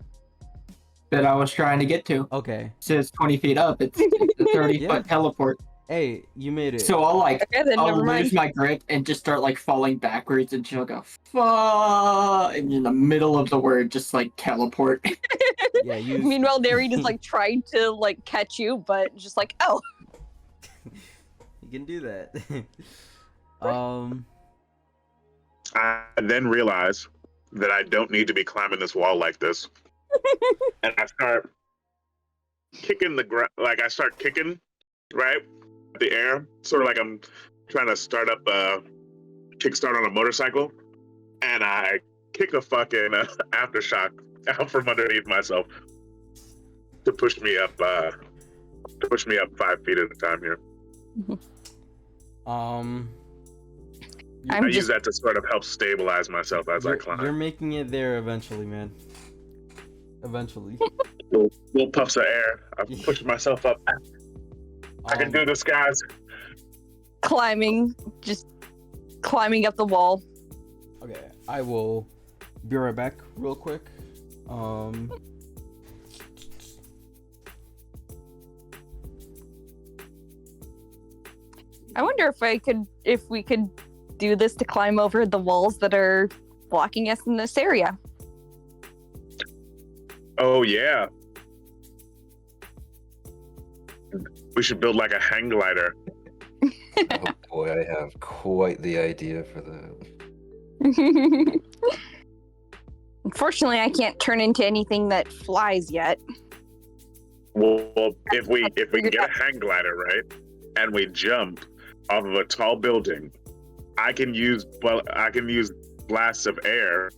That I was trying to get to. Okay. It says 20 feet up. It's a 30 Yeah. foot teleport. Hey, you made it. So I'll okay, then I'll never mind. lose my grip and just start like falling backwards, and she'll go fuck, and in the middle of the word, just like teleport. Yeah, you. Meanwhile, Darien is like trying to like catch you, but just like, oh. You can do that. I then realize that I don't need to be climbing this wall like this, and I start kicking the ground. Like I start kicking, right, the air, sort of like I'm trying to start up a kickstart on a motorcycle, and I kick a fucking aftershock out from underneath myself to push me up 5 feet at a time here. I I'm use just that to sort of help stabilize myself as I You're climb. making it there eventually, man. Eventually. Little puffs of air. I'm pushing myself up. I can do this, guys. just climbing up the wall. Okay, I will be right back real quick. I wonder if we could do this to climb over the walls that are blocking us in this area. Oh, yeah. We should build like a hang glider. Oh boy, I have quite the idea for that. Unfortunately, I can't turn into anything that flies yet. Well, if we can get a hang glider, right, and we jump off of a tall building, I can use blasts of air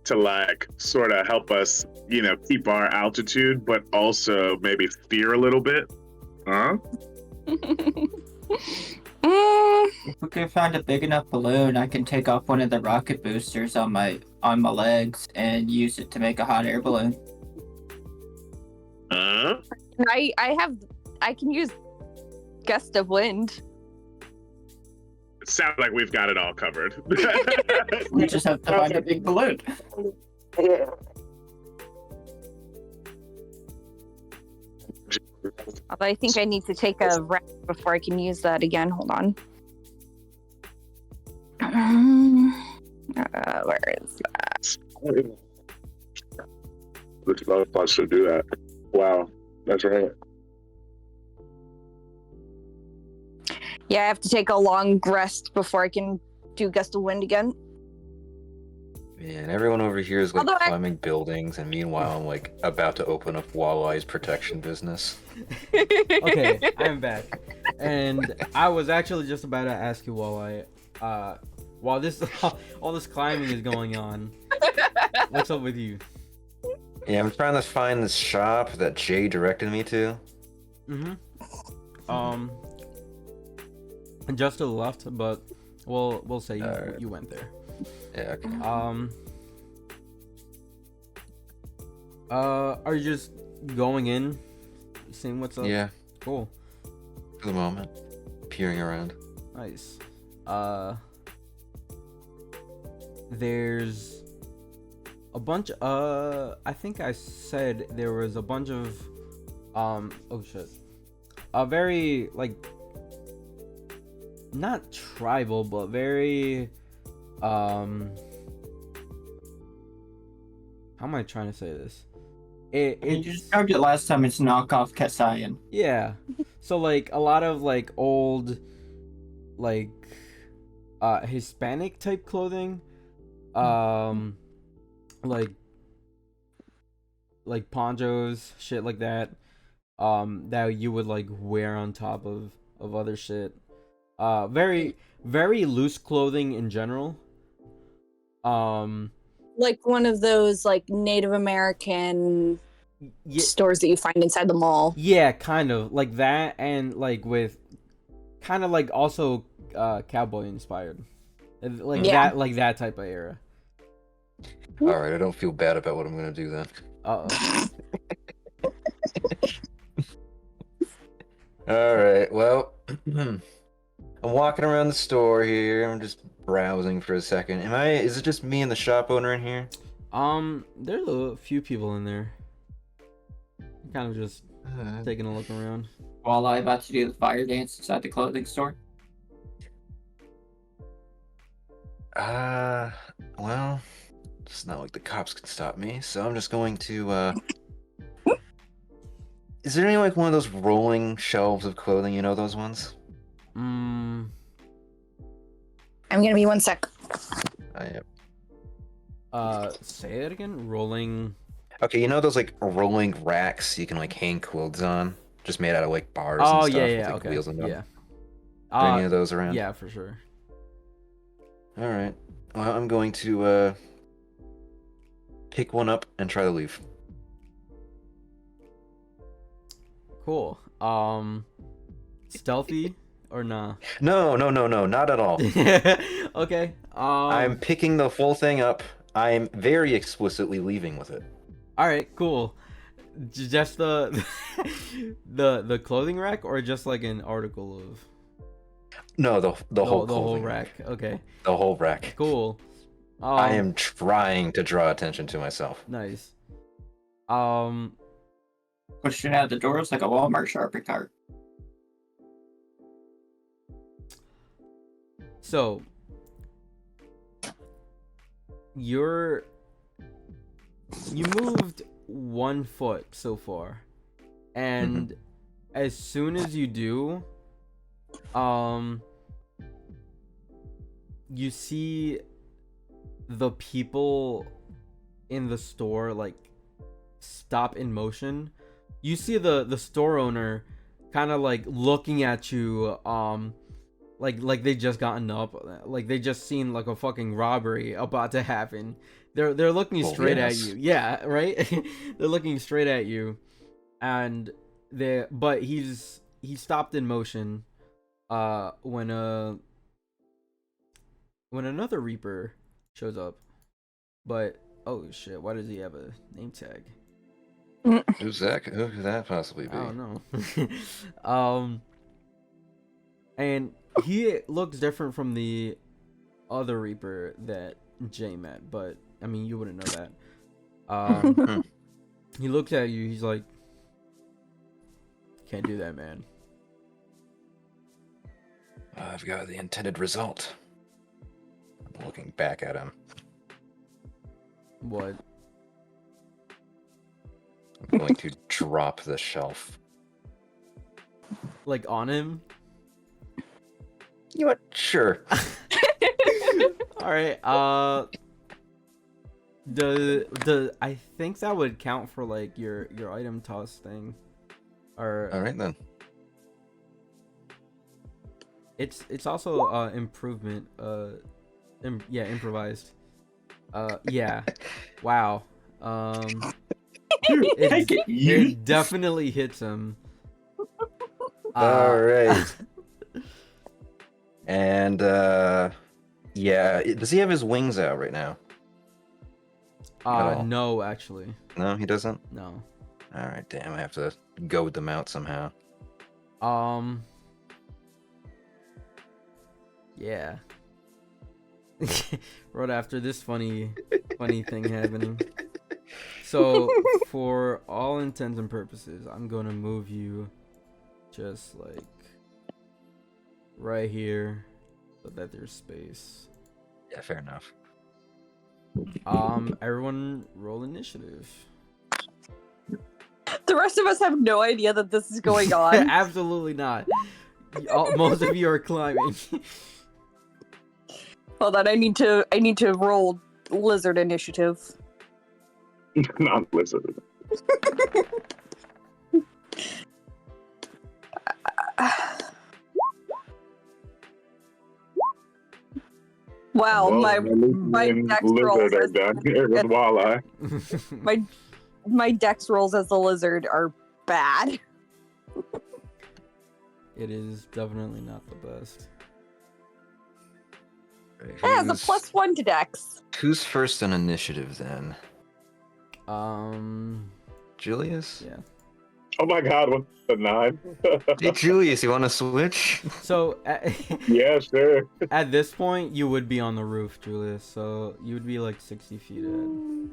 to like sort of help us, keep our altitude, but also maybe steer a little bit. Huh? If we can find a big enough balloon, I can take off one of the rocket boosters on my legs and use it to make a hot air balloon. Huh? I can use gust of wind. It sounds like we've got it all covered. We just have to find a big balloon. Although I think I need to take a rest before I can use that again. Hold on. Where is that? There's a lot of us to do that. Wow, that's right. Yeah, I have to take a long rest before I can do gust of wind again. Man, everyone over here is like Although climbing buildings, and meanwhile I'm like about to open up Walleye's protection business. Okay, I'm back. And I was actually just about to ask you, Walleye, while all this climbing is going on, what's up with you? Yeah, I'm trying to find this shop that Jay directed me to. Just to the left, but we'll say Alright. you went there. Yeah, okay. Are you just going in, seeing what's up? Yeah, Cool. for the moment. Peering around. Nice. There's a bunch. I think I said there was a bunch of. Oh shit. A very not tribal, but very. How am I trying to say this? You described it last time. It's knockoff Kasayan. Yeah. So a lot of old Hispanic type clothing. Like ponchos, shit like that. That you would wear on top of other shit. Very very loose clothing in general. Like one of those Native American Yeah, stores that you find inside the mall. yeah, kind of like that, and like with kind of like also cowboy inspired, like Yeah. that type of era. All right, I don't feel bad about what I'm gonna do then. Uh-oh. All right, well, I'm walking around the store here. I'm just browsing for a second. Is it just me and the shop owner in here? There's a few people in there. Kind of just taking a look around. Walleye about to do the fire dance inside the clothing store. Well, it's not like the cops can stop me, so I'm just going to, Is there any, like, one of those rolling shelves of clothing, you know those ones? I'm gonna be 1 sec. I Say it again. Rolling. Okay, you know those, like, rolling racks you can, like, hang clothes on? Just made out of, like, bars Oh and stuff yeah, with, like, okay, wheels on them? yeah. Are any of those around? Yeah, for sure. Alright. Well, I'm going to, pick one up and try to leave. Cool. Stealthy or nah? No, not at all. Okay. I'm picking the full thing up. I'm very explicitly leaving with it. All right. Cool. Just the the clothing rack, or just like an article of No, the whole the whole clothing rack. Okay. The whole rack. Cool. I am trying to draw attention to myself. Nice. Pushing out the doors like a Walmart shopping cart. So you moved 1 foot so far, and as soon as you do, you see the people in the store like stop in motion. You see the store owner kind of like looking at you, like they just gotten up, like they just seen like a fucking robbery about to happen. They're looking straight at you. Yeah, right. They're looking straight at you, and but he stopped in motion when another Reaper shows up. But oh shit, why does he have a name tag? Who's that? Who could that possibly be? I don't know. And he looks different from the other Reaper that Jay met, but I mean, you wouldn't know that. He looks at you. He's like, "Can't do that, man." I've got the intended result. I'm looking back at him. What? I'm going to drop the shelf. Like on him? You know what? Sure. All right. I think that would count for like your item toss thing, or All right then. it's also improvement. Yeah, improvised. Yeah. Wow. It definitely hits him. All right. And yeah, does he have his wings out right now? all? No, actually, No, he doesn't. no. All right, damn. I have to goad them out somehow. Yeah. Right after this funny thing happening. So, for all intents and purposes, I'm gonna move you just like right here so that there's space. Yeah, fair enough. Everyone roll initiative. The rest of us have no idea that this is going on. Absolutely not. Most of you are climbing. Hold on, I need to roll lizard initiative. Not lizard. Wow, Well, my at least me and dex rolls lizard are is down here with walleye. my dex rolls as the lizard are bad. It is definitely not the best. It has a +1 to dex. Who's first on initiative then? Julius? Yeah. Oh my god, what's the 9? Hey, Julius, you want to switch? So Yeah, sure. at this point, you would be on the roof, Julius. So you would be like 60 feet ahead.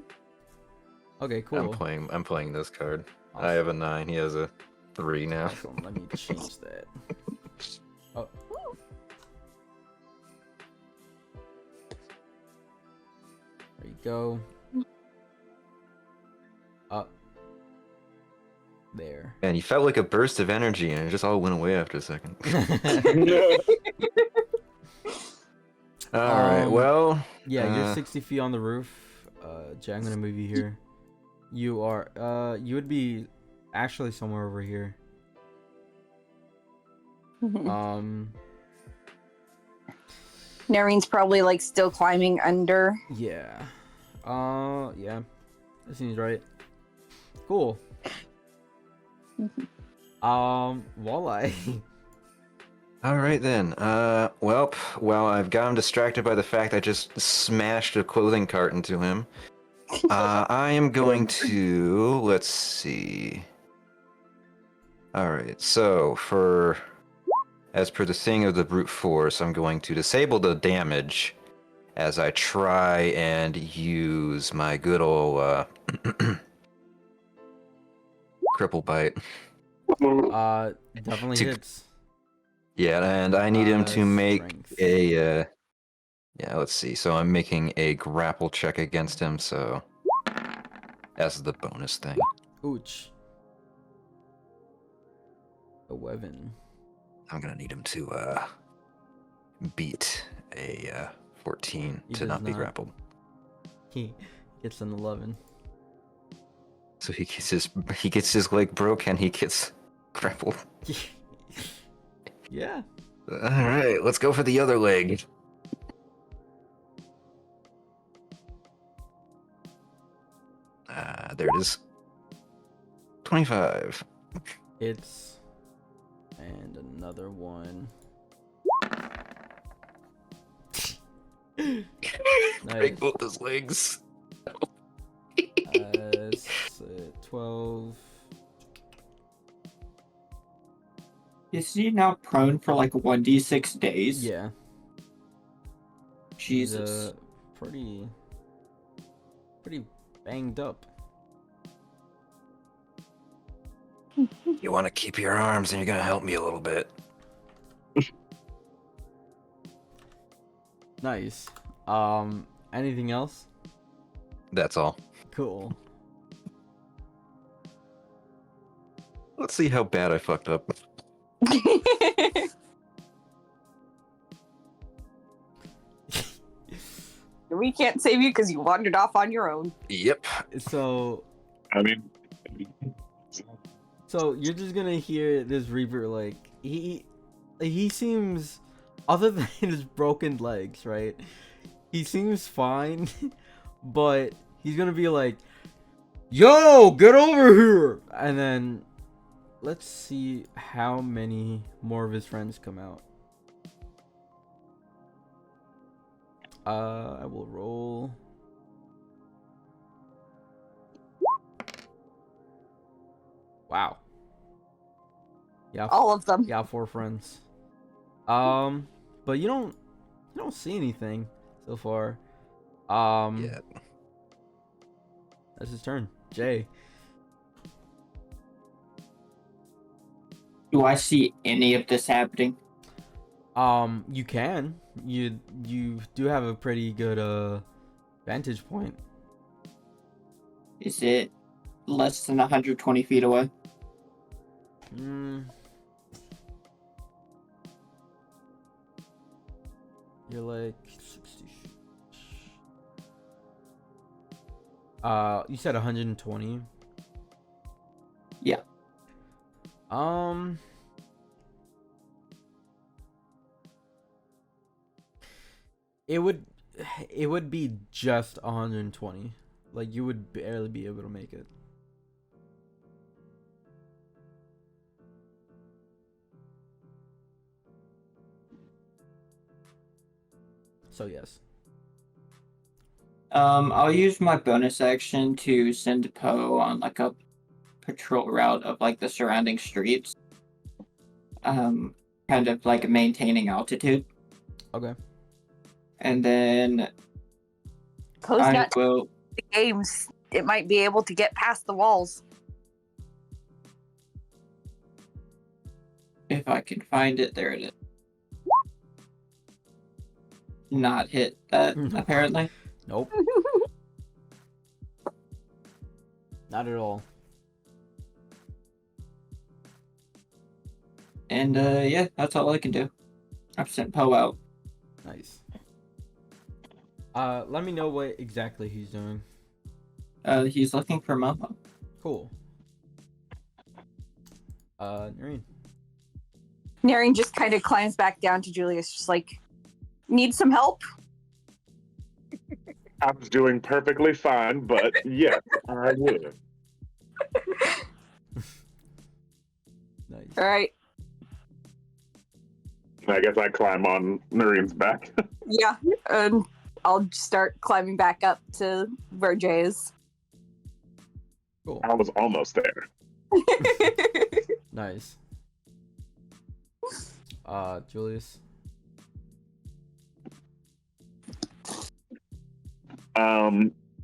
Okay, cool. I'm playing this card. Awesome. I have a 9. He has a 3 now. Awesome. Let me change that. Oh. There you go. Up. There. And he felt like a burst of energy, and it just all went away after a second. All right. Well. Yeah, you're 60 feet on the roof. Jay, I'm gonna move you here. You are. You would be actually somewhere over here. Narene's probably like still climbing under. Yeah. Yeah. That seems right. Cool. Walleye. All right then. Well, I've got him distracted by the fact I just smashed a clothing cart into him. I am going to, let's see. All right. So as per the thing of the brute force, I'm going to disable the damage as I try and use my good old cripple bite. Definitely To- hits. Yeah, and I need him to make Strength. a yeah, let's see. So I'm making a grapple check against him, so as the bonus thing. Ouch. 11. I'm gonna need him to beat a 14 He to does not be not. grappled. He gets an 11. So he gets his leg broke and he gets grappled. Yeah. All right, let's go for the other leg. There it is. 25. It's and another one. Break both his legs. 12. Is he now prone for like 1d6 days? Yeah. Jesus. He's, pretty banged up. You want to keep your arms and you're gonna help me a little bit. Nice. Anything else? That's all. Cool. Let's see how bad I fucked up. We can't save you because you wandered off on your own. Yep. So I mean, you're just gonna hear this Reaper like he seems, other than his broken legs, right? He seems fine, but he's gonna be like, "Yo, get over here!" And then let's see how many more of his friends come out. I will roll. Wow. Yeah. All of them. Yeah, 4 friends. But you don't see anything so far. Yeah. That's his turn. Jay. Do I see any of this happening? You can. You do have a pretty good vantage point. Is it less than 120 feet away? You're like 60 feet. You said 120? Yeah. It would be just 120. Like you would barely be able to make it. So yes. I'll use my bonus action to send Poe on like a patrol route of like the surrounding streets. Kind of like maintaining altitude. Okay. And then Poe's I not will. the games. It might be able to get past the walls. If I can find it, there it is. Not hit that, apparently. Nope. Not at all. And yeah, that's all I can do. I've sent Poe out. Nice. Let me know what exactly he's doing. He's looking for Momo. Cool. Noreen. Naren just kind of climbs back down to Julius, just like, need some help? I was doing perfectly fine, but yes, I would. Nice. All right. I guess I climb on Noreen's back. Yeah. I'll start climbing back up to where Jay is. Cool. I was almost there. Nice. Julius.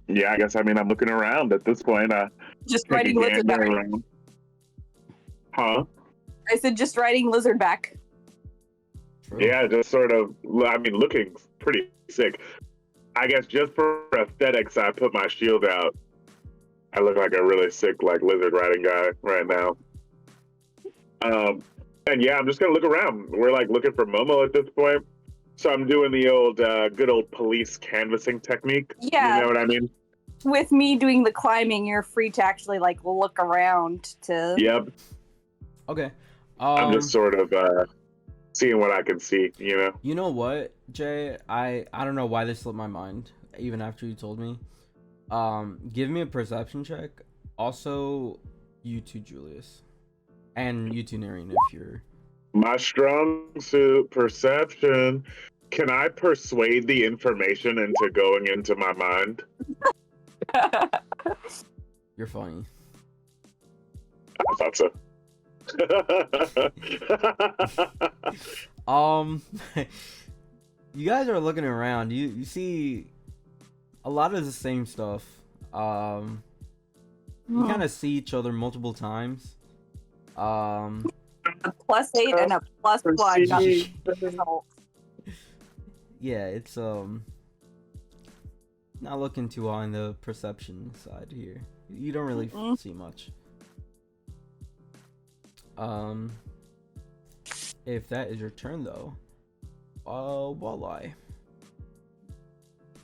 Yeah, I guess I'm looking around at this point. Just Take a riding gander lizardback. around. Huh? I said just riding lizardback. True. Yeah, just sort of. Looking pretty sick. I guess just for aesthetics, I put my shield out. I look like a really sick, like lizard riding guy right now. And yeah, I'm just gonna look around. We're like looking for Momo at this point, so I'm doing the old, good old police canvassing technique. Yeah. You know what I mean? With me doing the climbing, you're free to actually like look around to. Yep. Okay. I'm just sort of seeing what I can see. You know. You know what, Jay? I don't know why this slipped my mind, even after you told me. Give me a perception check. Also, you too, Julius. And you too, Noreen, if you're... My strong suit, perception. Can I persuade the information into going into my mind? You're funny. I thought so. You guys are looking around. You see a lot of the same stuff. You kind of see each other multiple times. A +8 and a +1 got the result. Yeah, it's not looking too on the perception side here. You don't really see much. If that is your turn though, Walleye.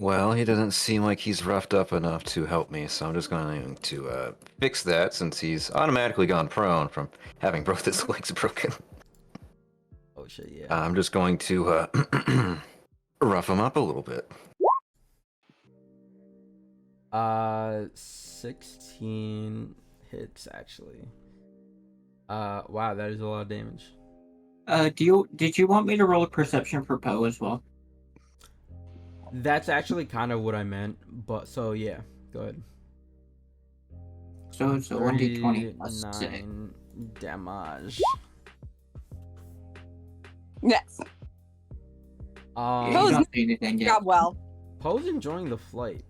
Well, he doesn't seem like he's roughed up enough to help me, so I'm just going to fix that since he's automatically gone prone from having both his legs broken. Oh shit, yeah. I'm just going to rough him up a little bit. 16 hits actually. Wow, that is a lot of damage. Did you want me to roll a perception for Poe as well? That's actually kind of what I meant, but so yeah, go ahead. So it's a 1d20 plus 6. 9 damage. Yes. Yeah, you Poe's don't see anything yet. job well. Poe's enjoying the flight.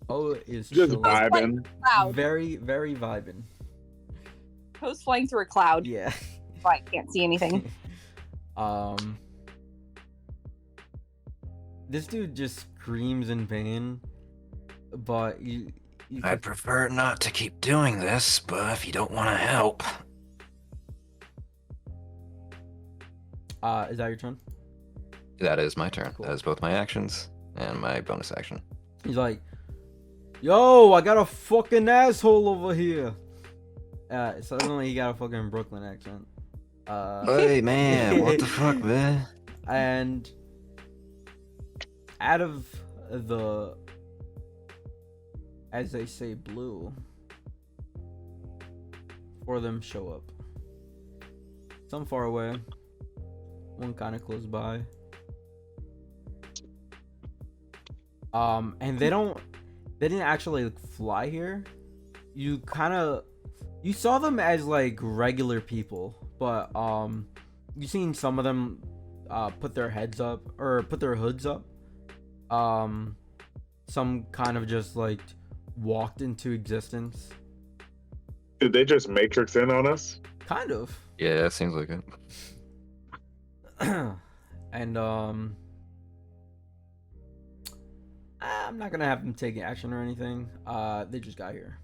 Poe is Just chilling. vibing. Cloud. Very, very vibing. Poe's flying through a cloud. Yeah. So I can't see anything. This dude just screams in pain, but you I'd prefer not to keep doing this, but if you don't want to help... is that your turn? That is my turn. Cool. That is both my actions and my bonus action. He's like, yo, I got a fucking asshole over here. Suddenly he got a fucking Brooklyn accent. Hey man, what the fuck, man? And out of the, as they say, blue, 4 of them show up. Some far away, one kind of close by. And they didn't actually like, fly here. You saw them as like regular people, but you seen some of them put their heads up or put their hoods up. Some kind of just like walked into existence. Did they just matrix in on us? Kind of. Yeah, it seems like it. And I'm not gonna have them take action or anything. They just got here.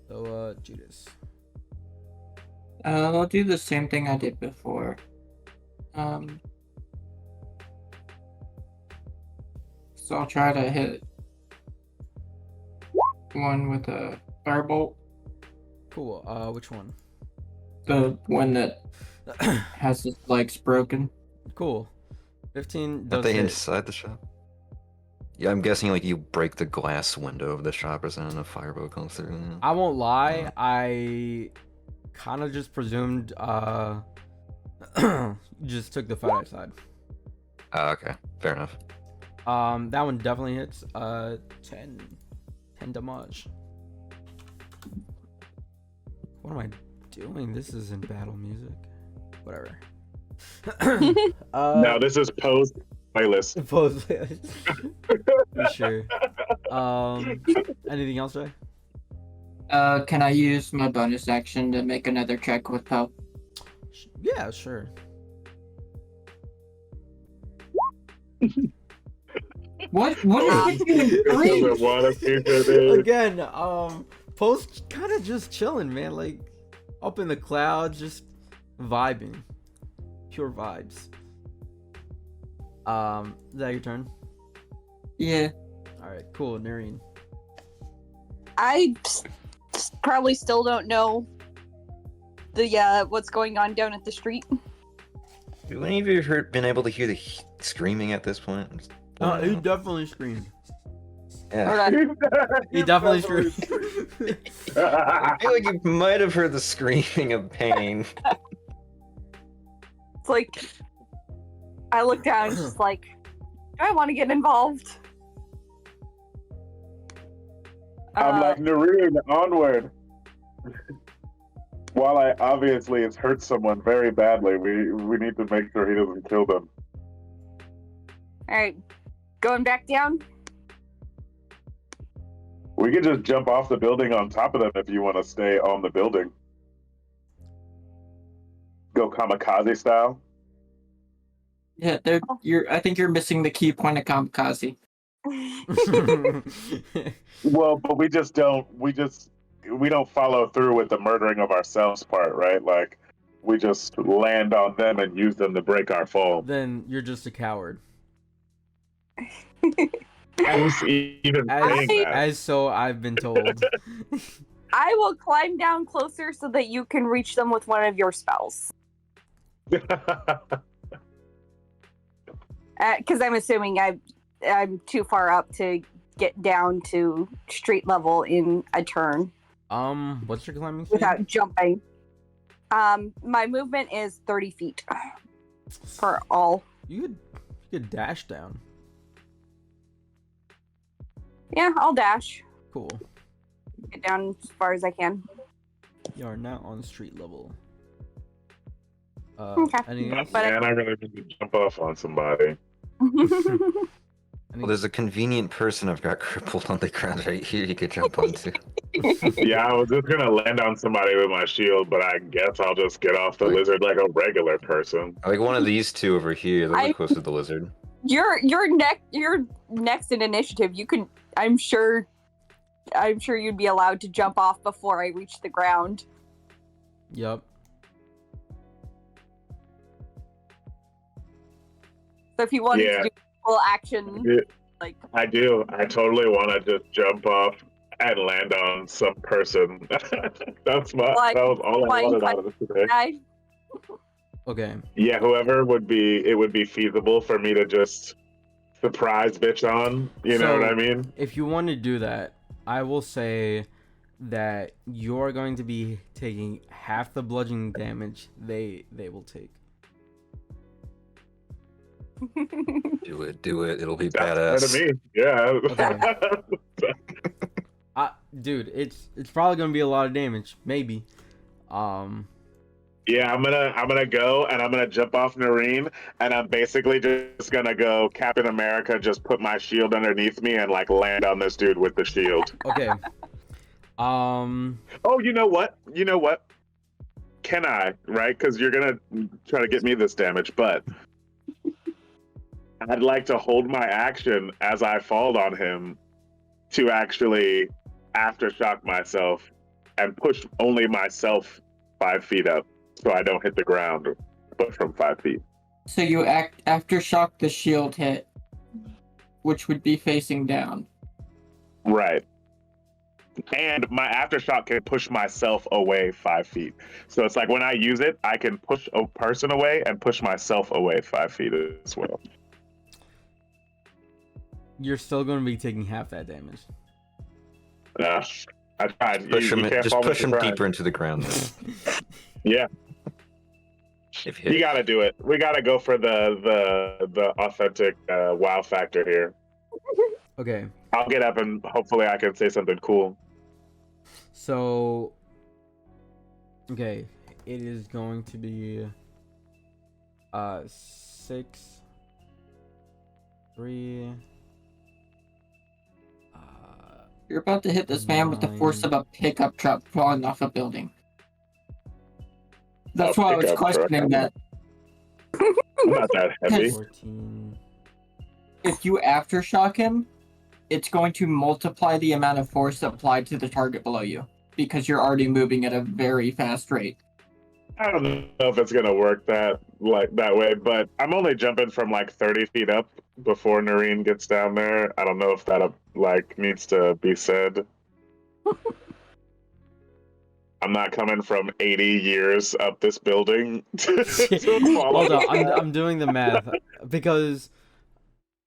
So Judas. I'll do the same thing I did before. So I'll try to hit one with a firebolt. Cool. Which one? The one that has his legs broken. Cool. 15 Are does they hit. inside the shop? Yeah, I'm guessing like you break the glass window of the shop or something, and a firebolt comes through. Yeah. I won't lie, I kind of just presumed you just took the fight outside. Okay, fair enough. That one definitely hits 10 damage. What am I doing? This isn't battle music. Whatever. No, this is post playlist. Pose. For sure. Anything else, Jay? Can I use my bonus action to make another check with Poe? Yeah, sure. What is he doing? Doesn't want to do this. Again, Post kind of just chilling, man. Like up in the clouds, just vibing, pure vibes. Is that your turn? Yeah. All right, cool, Nareen. I probably still don't know the what's going on down at the street. Do any of you been able to hear the screaming at this point? He definitely screamed. Yeah. He definitely screamed. I feel like you might have heard the screaming of pain. It's like I look down, and just like, do I want to get involved? I'm like, Nareen, onward. While I obviously has hurt someone very badly, we need to make sure he doesn't kill them. All right, going back down. We could just jump off the building on top of them if you want to stay on the building. Go kamikaze style. Yeah, I think you're missing the key point of kamikaze. Well, but we don't follow through with the murdering of ourselves part, right? Like, we just land on them and use them to break our fall. Then you're just a coward. Who's even saying that? As so I've been told. I will climb down closer so that you can reach them with one of your spells. Because I'm assuming I'm too far up to get down to street level in a turn. What's your climbing speed? Without jumping. My movement is 30 feet for all. You could dash down. Yeah, I'll dash. Cool. Get down as far as I can. You are now on street level. Okay. Anything else? But Man, I really need to jump off on somebody. Well, there's a convenient person I've got crippled on the ground right here you could jump onto. Yeah, I was just gonna land on somebody with my shield, but I guess I'll just get off the lizard like a regular person. Like one of these two over here, they're I- close to the lizard. You're next in initiative. You can. I'm sure you'd be allowed to jump off before I reach the ground. Yep. So if you wanted Yeah. to do full action, Yeah. like I do. I totally want to just jump off and land on some person. That was all I wanted out of this today. I, Okay. Yeah, whoever it would be feasible for me to just surprise bitch on. You know what I mean? If you want to do that, I will say that you're going to be taking half the bludgeoning damage they will take. Do it. It'll be That's fair to badass. me. Yeah. Okay. Dude, it's probably gonna be a lot of damage, maybe. Yeah, I'm gonna go and I'm gonna jump off Noreen and I'm basically just gonna go Captain America, just put my shield underneath me and like land on this dude with the shield. Okay. Oh, you know what? You know what? Can I, right? Because you're gonna try to get me this damage, but I'd like to hold my action as I fall on him to actually aftershock myself and push only myself 5 feet up so I don't hit the ground, but from 5 feet. So you aftershock the shield hit, which would be facing down. Right. And my aftershock can push myself away 5 feet. So it's like when I use it, I can push a person away and push myself away 5 feet as well. You're still gonna be taking half that damage. I tried. Push You him. can't Just fall push with him your pride. deeper into the ground. Then. Yeah, If you got to do it. We got to go for the authentic wow factor here. Okay. I'll get up and hopefully I can say something cool. So, okay, it is going to be 6, 3. You're about to hit this man with the force of a pickup truck falling off a building. That's why I was questioning that. I'm not that heavy. 14. If you aftershock him, it's going to multiply the amount of force applied to the target below you because you're already moving at a very fast rate. I don't know if it's gonna work that way, but I'm only jumping from like 30 feet up before Noreen gets down there. I don't know if that like needs to be said. I'm not coming from 80 years up this building to fall Hold off. on, I'm doing the math because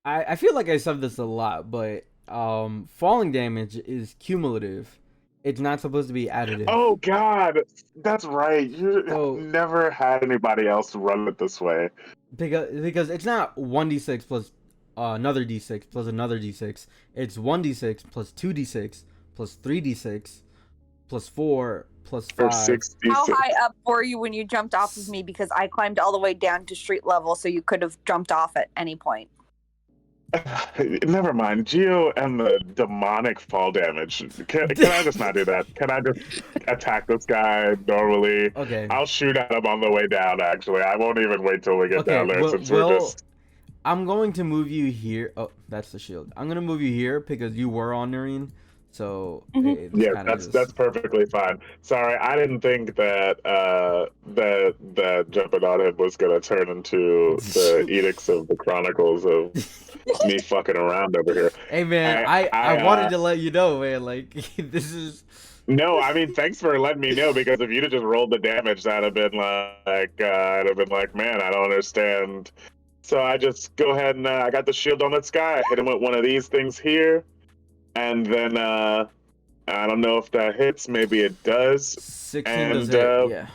I feel like I said this a lot, but falling damage is cumulative. It's not supposed to be additive. Oh God, that's right. You So- never had anybody else run it this way. Because it's not 1d6 plus another d6 plus another d6. It's 1d6 plus 2d6 plus 3d6 plus 4 plus For 5. 60. How high up were you when you jumped off of me? Because I climbed all the way down to street level, so you could have jumped off at any point. Never mind. Geo and the demonic fall damage. Can I just not do that? Can I just attack this guy normally? Okay. I'll shoot at him on the way down, actually. I won't even wait till we get down there since we're just... I'm going to move you here. Oh, that's the shield. I'm going to move you here because you were on Noreen. So it's Yeah, that's perfectly fine. Sorry, I didn't think that that jumping on him was gonna turn into the edicts of the chronicles of me fucking around over here. Hey man, I wanted to let you know, man. Like this is. No, I mean, thanks for letting me know, because if you'd have just rolled the damage, that'd have been like, I'd have been like, man, I don't understand. So I just go ahead and I got the shield on this guy. I hit him with one of these things here. And then I don't know if that hits. Maybe it does. 16 does hit. Yeah.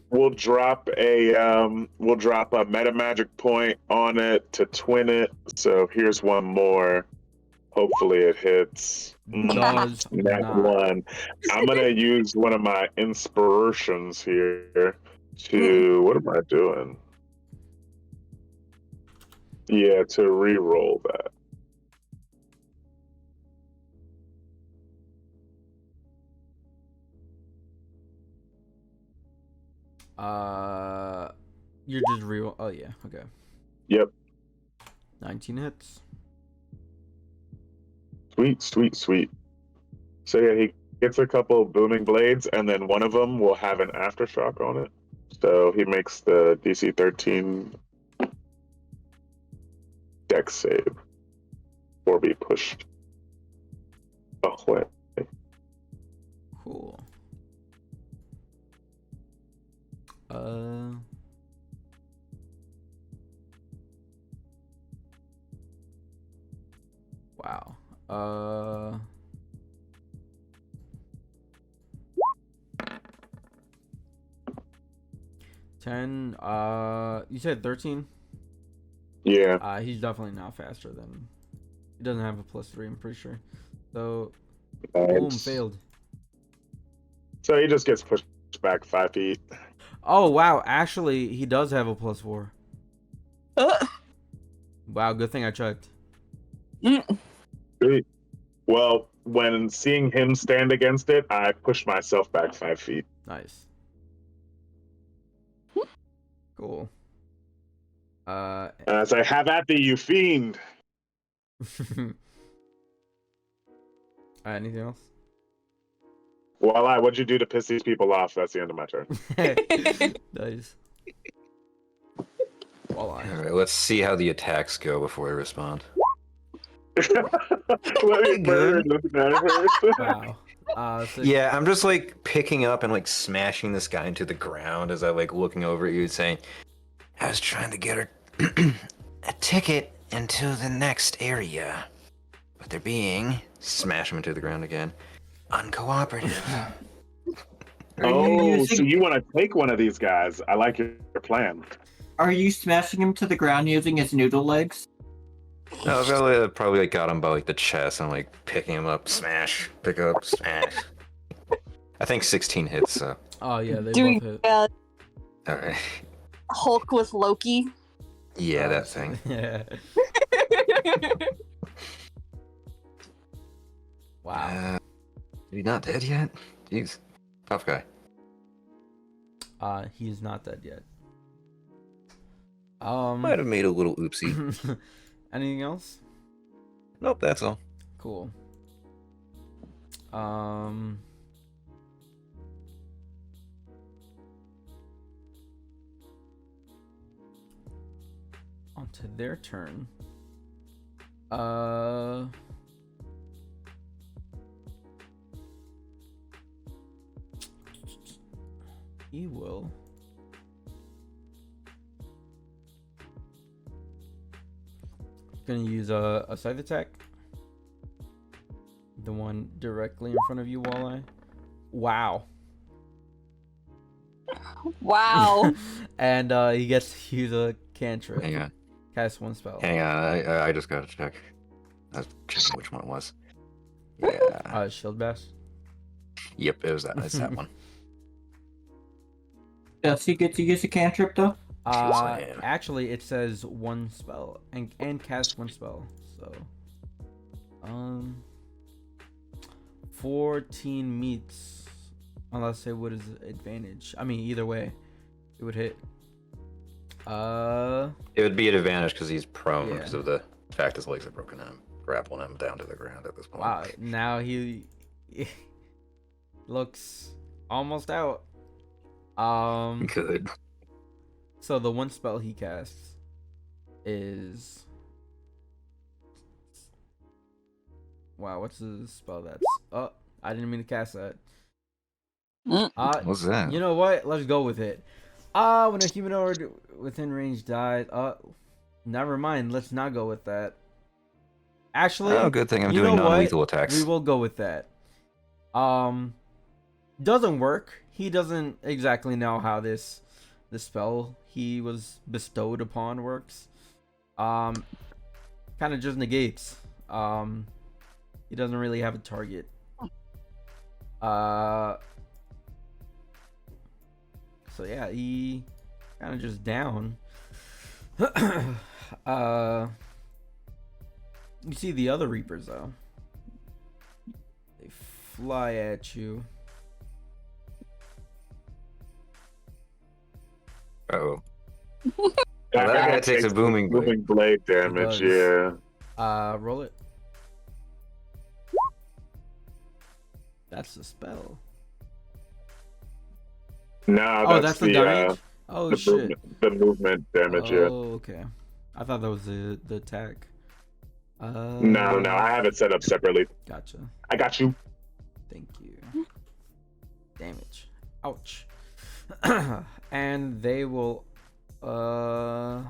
We'll drop a meta magic point on it to twin it. So here's one more. Hopefully it hits. Does That not. one. I'm gonna use one of my inspirations here to. What am I doing? Yeah, to re-roll that. You're just real. Oh yeah. Okay. Yep. 19 hits. Sweet. So yeah, he gets a couple booming blades, and then one of them will have an aftershock on it. So he makes the DC 13 dex save or be pushed away. Cool. Wow. 10. You said 13? Yeah. He's definitely not faster than. He doesn't have a +3, I'm pretty sure. So, boom, Nice. failed. So he just gets pushed back 5 feet. Oh wow, actually, he does have a +4. Wow, good thing I checked. Great. Well, when seeing him stand against it, I pushed myself back 5 feet. Nice. Cool. And I say, "Have at thee, you fiend!" Anything else? Well, what'd you do to piss these people off? That's the end of my turn. Nice. Voila. Alright, let's see how the attacks go before I respond. Let me murder Good. this guy first. Wow. So Yeah, I'm just like picking up and like smashing this guy into the ground as I like looking over at you and saying, I was trying to get her a ticket into the next area. But they're being, smash him into the ground again, uncooperative. Oh, so you want to take one of these guys? I like your plan. Are you smashing him to the ground using his noodle legs? No, probably like got him by like the chest and like picking him up, smash, pick up, smash. I think 16 hits, so. oh yeah, they Doing both hit. Alright. Hulk with Loki. Yeah, Oh, that so- thing. Yeah. Wow. He's not dead yet? Jeez. Tough guy. He's not dead yet. Might have made a little oopsie. Anything else? Nope, that's all. Cool. Onto their turn. He will. Gonna use a scythe attack. The one directly in front of you, Walleye. Wow. Wow. And he gets to use a cantrip. Hang on. Cast one spell. Hang on, I just gotta check. I was checking which one it was. Yeah. Shield bash. Yep, it was that. It's that one. Does he get to use a cantrip though? Slam. Actually, it says one spell and cast one spell. So, 14 meets, unless it would is advantage. I mean, either way, it would hit. It would be an advantage because he's prone Yeah. because of the fact his legs are broken and I'm grappling him down to the ground at this point. Wow. Now he looks almost out. Good. So the one spell he casts is, wow, what's the spell that's, oh, I didn't mean to cast that. What's that? You know what? Let's go with it. When a humanoid within range dies, never mind. Let's not go with that. Actually, Oh, good thing I'm you doing know what? non-lethal attacks. We will go with that. Doesn't work. He doesn't exactly know how this spell he was bestowed upon works. Kind of just negates. He doesn't really have a target. So yeah, he kind of just down. You see the other Reapers though. They fly at you. Uh-oh. Well, that guy takes a booming blade. blade damage. does. Yeah. Roll it. That's the spell. No, Oh, that's the damage. Oh the shit. movement damage. Oh, okay. I thought that was the attack. No, I have it set up separately. Gotcha. I got you. Thank you. Damage. Ouch. And they will. Oh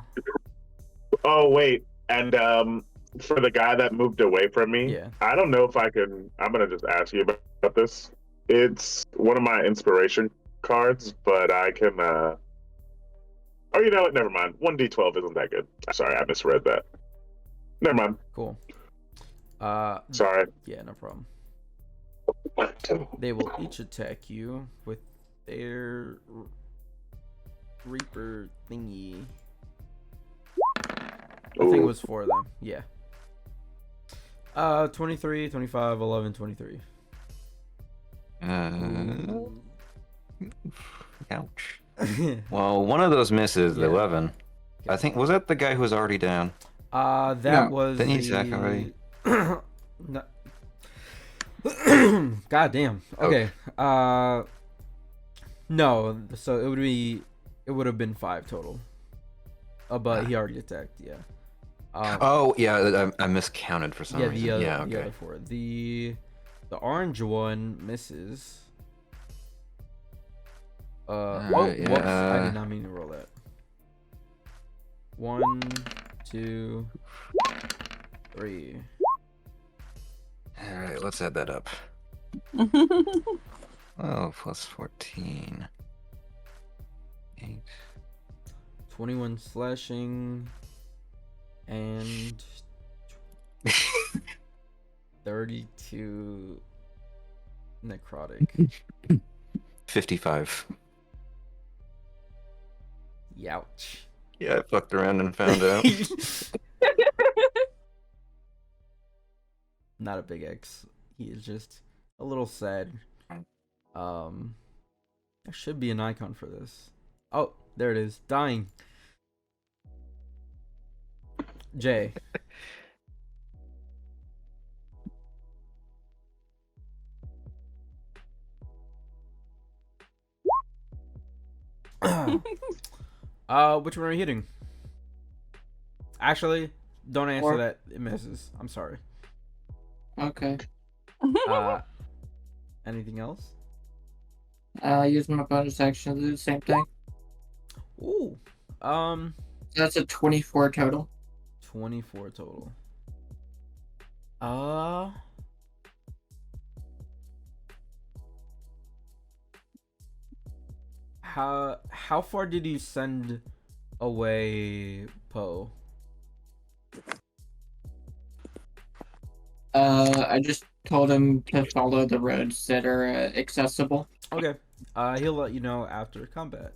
wait, and for the guy that moved away from me, Yeah. I don't know if I can. I'm gonna just ask you about this. It's one of my inspiration cards, but I can Oh, you know what? Never mind. 1d12 isn't that good. Sorry, I misread that. Never mind. Cool. Sorry. Yeah, no problem. They will each attack you with their Reaper thingy. I think it was 4 of them. Yeah. 23, 25, 11, 23. Ouch. Well, one of those misses, Yeah. 11. I think, was that the guy who was already down? That No, was didn't he attack already? No. God damn. Okay. No. So it would have been 5 total. But he already attacked. Yeah. Oh, yeah, I miscounted for some yeah. reason. The Yeah, okay. other 4. The orange one misses. Whoops! I did not mean to roll that. 1, 2, 3. Alright, let's add that up. Oh, plus 14. 8. 21 slashing and 32 necrotic. 55. Youch. Yeah, I fucked around and found out. Not a big X. He is just a little sad. There should be an icon for this. Oh, there it is. Dying. Jay. Which one are you hitting? Actually, don't answer that. It misses. I'm sorry. Okay. Anything else? Use my bonus action to do the same thing. Ooh. That's a 24 total. 24 total. How far did you send away Poe? I just told him to follow the roads that are accessible. Okay. He'll let you know after combat.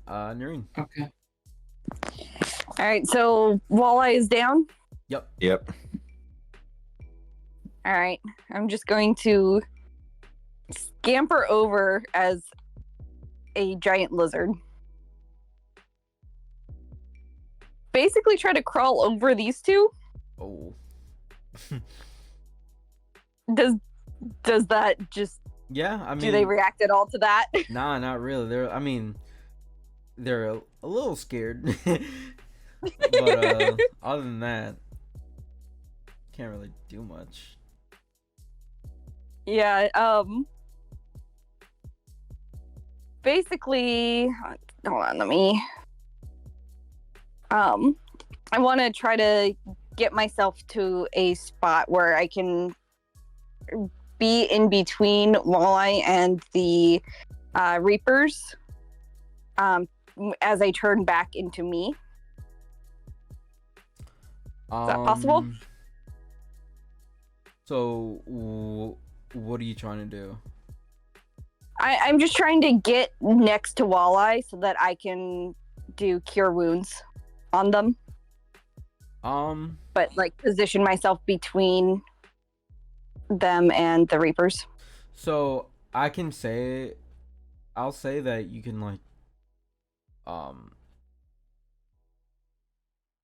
Noreen. Okay. All right, so Walleye is down. Yep. All right, I'm just going to scamper over as a giant lizard. Basically, try to crawl over these two. Oh. Does that just Yeah, I mean, do they react at all to that? Nah, not really. They're a little scared. But other than that, can't really do much. Yeah, basically, hold on, let me I want to try to get myself to a spot where I can be in between Walleye and the Reapers as I turn back into me. Is that possible? So, what are you trying to do? I'm just trying to get next to Walleye so that I can do cure wounds on them. But like position myself between them and the Reapers. So I'll say that you can like,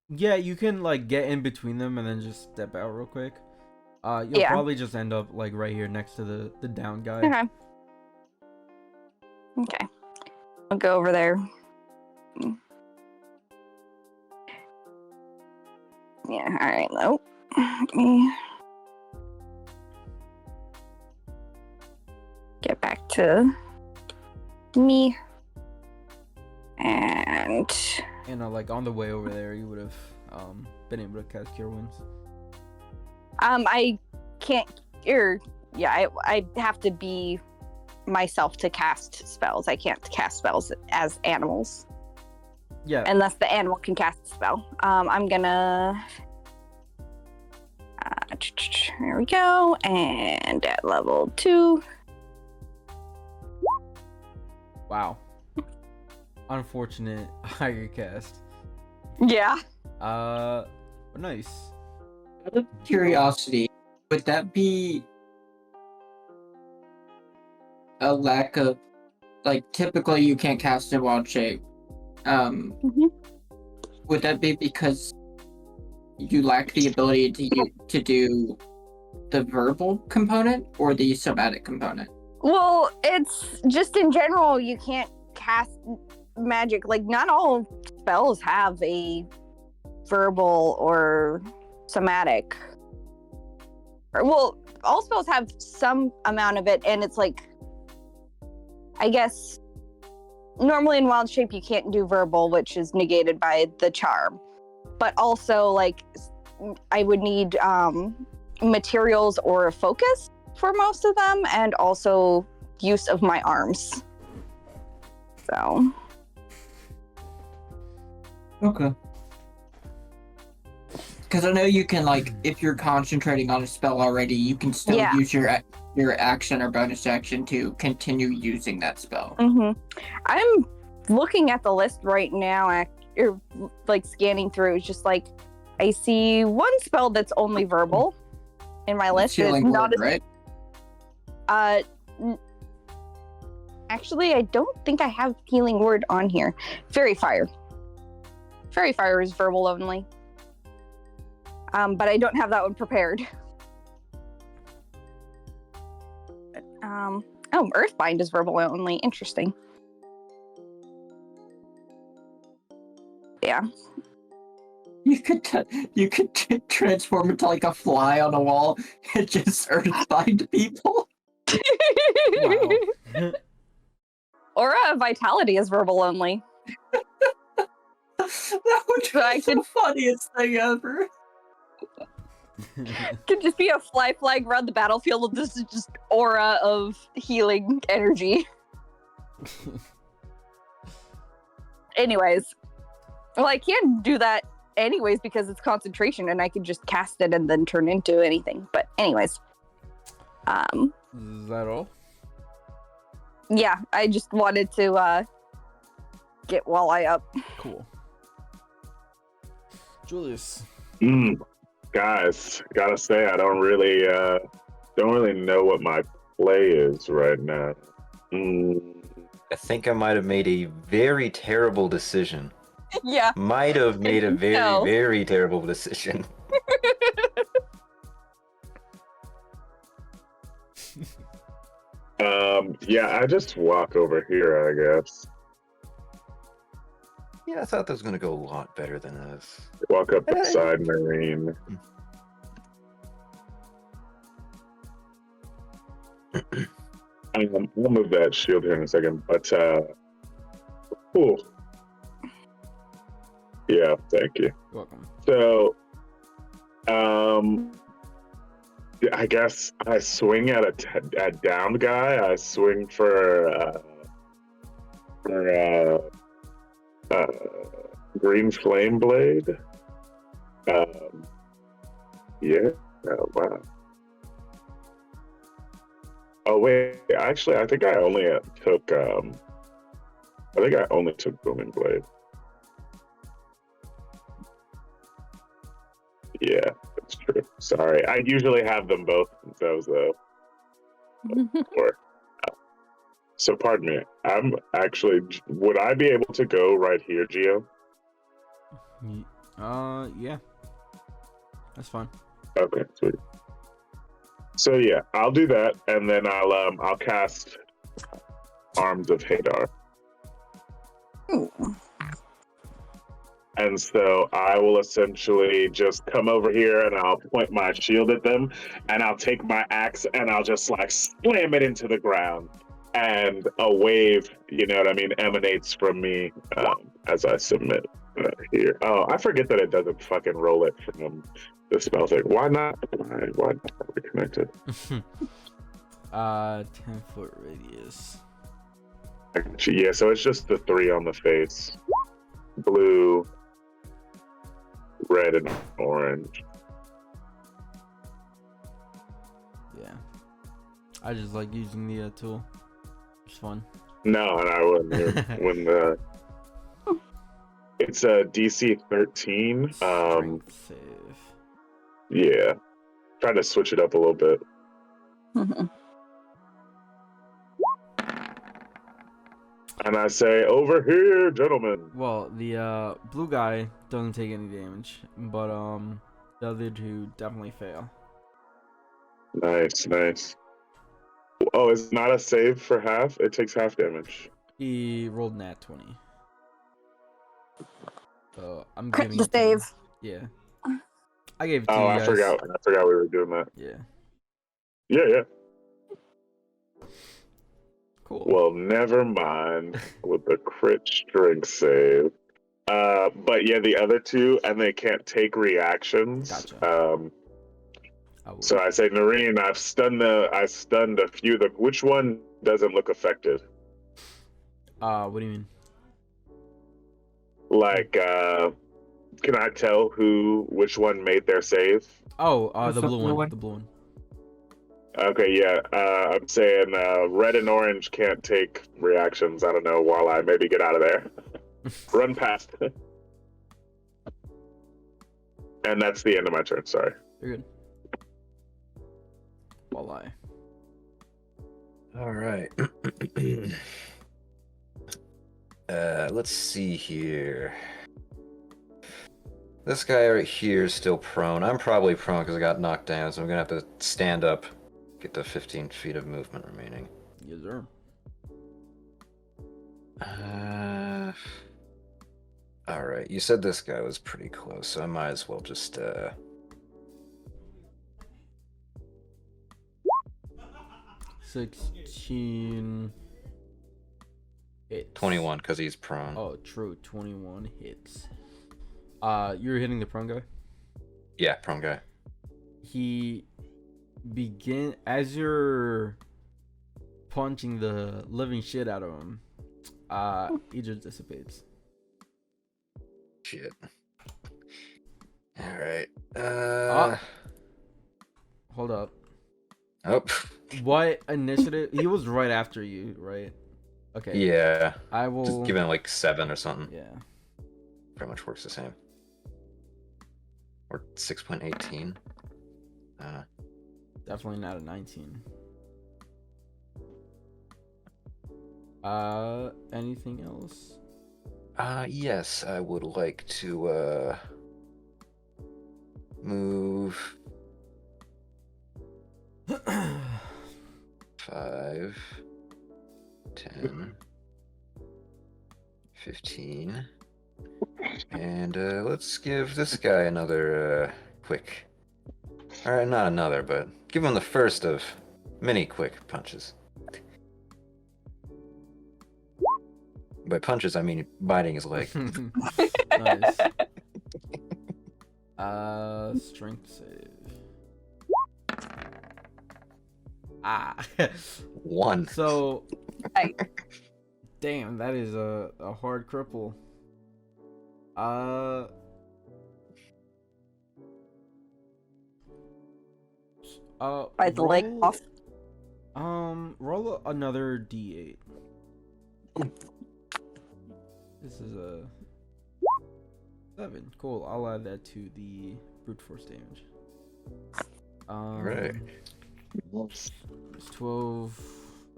yeah, you can like get in between them and then just step out real quick. You'll probably just end up like right here next to the down guy. Okay. I'll go over there. Yeah, alright, nope. Let me get back to me. And like on the way over there, you would have been able to cast cure wounds. I can't cure. Yeah, I have to be myself to cast spells. I can't cast spells as animals Yeah. unless the animal can cast a spell. I'm gonna. There we go. And at level 2. Wow. Unfortunate higher cast. Yeah. Nice. Out of curiosity, would that be a lack of, like, typically you can't cast in wild shape? Mhm. Would that be because you lack the ability to do the verbal component or the somatic component? Well, it's just in general, you can't cast magic. Like, not all spells have a verbal or somatic. Well, all spells have some amount of it, and it's like, I guess, normally in wild shape, you can't do verbal, which is negated by the charm. But also, like, I would need materials or a focus for most of them, and also use of my arms. So. Okay. Because I know you can, like, if you're concentrating on a spell already, you can still Yeah. use your action or bonus action to continue using that spell. I'm looking at the list right now, like scanning through. It's just like I see one spell that's only verbal in my list. It's healing not word, right? Actually, I don't think I have healing word on here. Fairy fire. Fairy fire is verbal only. But I don't have that one prepared. Oh, Earthbind is verbal only. Interesting. Yeah. You could transform into like a fly on a wall and just earthbind people. Wow. Aura of vitality is verbal only. That would be So I the funniest thing ever. Could just be a fly flying around the battlefield. This is just aura of healing energy. Anyways, well, I can do that anyways because it's concentration, and I can just cast it and then turn into anything. But anyways, Is that all? yeah, I just wanted to get Walleye up. Cool. Julius. Guys, gotta say I don't really know what my play is right now. I think I might have made a very terrible decision. Yeah. Might have made a very, No. very terrible decision. Yeah, I just walk over here, I guess. Yeah, I thought that was gonna go a lot better than this. Walk up beside Marine. I'll move that shield here in a second, but cool. Yeah, thank you. You're welcome. So, I guess I swing at a downed guy. I swing for green flame blade. Yeah. Oh, wow. Oh wait, actually, I think I only took booming blade. Yeah, that's true. Sorry, I usually have them both in those though. So pardon me. I'm actually. Would I be able to go right here, Gio? Yeah. That's fine. Okay, sweet. So yeah, I'll do that, and then I'll cast Arms of Hadar. And so I will essentially just come over here and I'll point my shield at them, and I'll take my axe and I'll just like slam it into the ground, and a wave, you know what I mean, emanates from me as I submit here. Oh, I forget that it doesn't fucking roll it from the spell thing. Why not? Why not? Are we connected? 10-foot radius. Yeah, so it's just the 3 on the face. Blue, red, and orange. Yeah. I just like using the tool. It's fun. No, and I wouldn't. When it's a DC 13. Strength save. Yeah. Try to switch it up a little bit. And I say, over here, gentlemen. Well, the blue guy doesn't take any damage, but the other two definitely fail. Nice, nice. Oh, it's not a save for half? It takes half damage. He rolled nat 20. So I'm Crit giving the it to him. save. Yeah. I gave it to Oh, you I guys. forgot. I forgot we were doing that. Yeah. Yeah. Cool. Well, never mind with the crit strength save. But yeah, the other two, and they can't take reactions. Gotcha. So I say, Noreen, I stunned a few. Which one doesn't look affected? What do you mean? Like, can I tell which one made their save? Oh, the the blue blue one. one? The blue one. Okay, yeah. I'm saying red and orange can't take reactions. I don't know, while I maybe get out of there. Run past. And that's the end of my turn, sorry. You're good. Walleye. All right. Let's see here. This guy right here is still prone. I'm probably prone because I got knocked down, so I'm gonna have to stand up, get to 15 feet of movement remaining. Yes, sir. All right. You said this guy was pretty close, so I might as well just 16 hits. 21 because he's prone. Oh, true. 21 hits. You're hitting the prone guy? Yeah, prone guy. He as you're punching the living shit out of him, he just dissipates. Shit. All right. Hold up. Oh. What initiative? He was right after you, right? Okay. Yeah. I will Just give him like 7 or something. Yeah. Pretty much works the same. Or 6.18. Definitely not a 19. Anything else? Yes, I would like to move 5, 10, 15, and let's give this guy another quick. Alright, not another, but give him the first of many quick punches. By punches, I mean biting his leg. Nice. Strength save. 1. So, Right. damn, that is a hard cripple. By the leg roll- off. Roll another D8. This is a 7. Cool. I'll add that to the brute force damage. Right. It's 12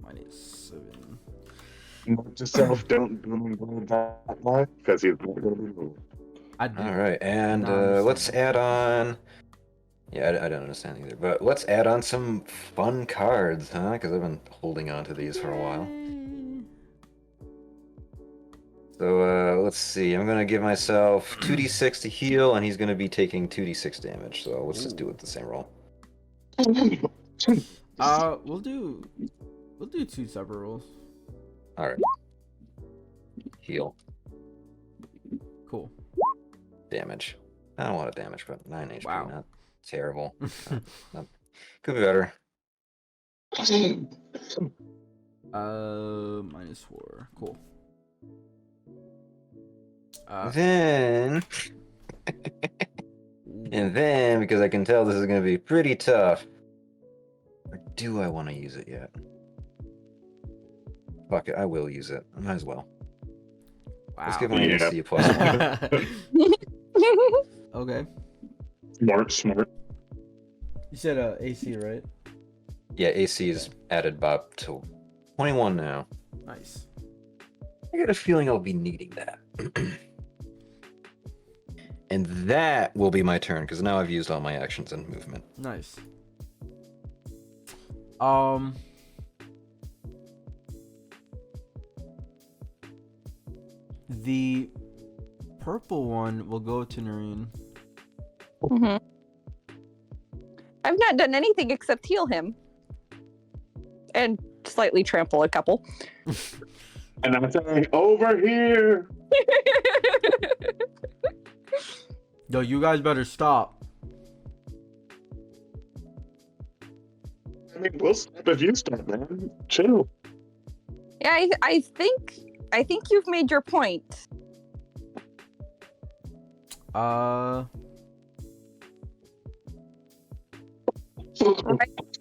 minus 7. Note to self, don't do that life, because he's not going to be moved. I do. All right, and not understand. let's add on. Yeah, I don't understand either, but let's add on some fun cards, huh? Because I've been holding on to these for a while. Yay. So let's see. I'm gonna give myself 2d6 to heal, and he's gonna be taking 2d6 damage. So let's just do it the same roll. We'll do 2 separate rolls. All right. Heal. Cool. Damage. Not a lot of damage, but 9 HP. Wow. Not terrible. Could be better. -4. Cool. Then, and then, because I can tell this is going to be pretty tough, or do I want to use it yet? Fuck it, I will use it. I might as well. Let's Wow. give my Yeah. AC a +1. Okay. Smart. You said AC, right? Yeah, AC is added up to 21 now. Nice. I got a feeling I'll be needing that. And that will be my turn, because now I've used all my actions and movement. Nice. The purple one will go to Noreen. Mhm. I've not done anything except heal him. And slightly trample a couple. And I'm saying, over here. Yo, you guys better stop. I mean, we'll stop if you stop, man. Chill. Yeah, I think you've made your point.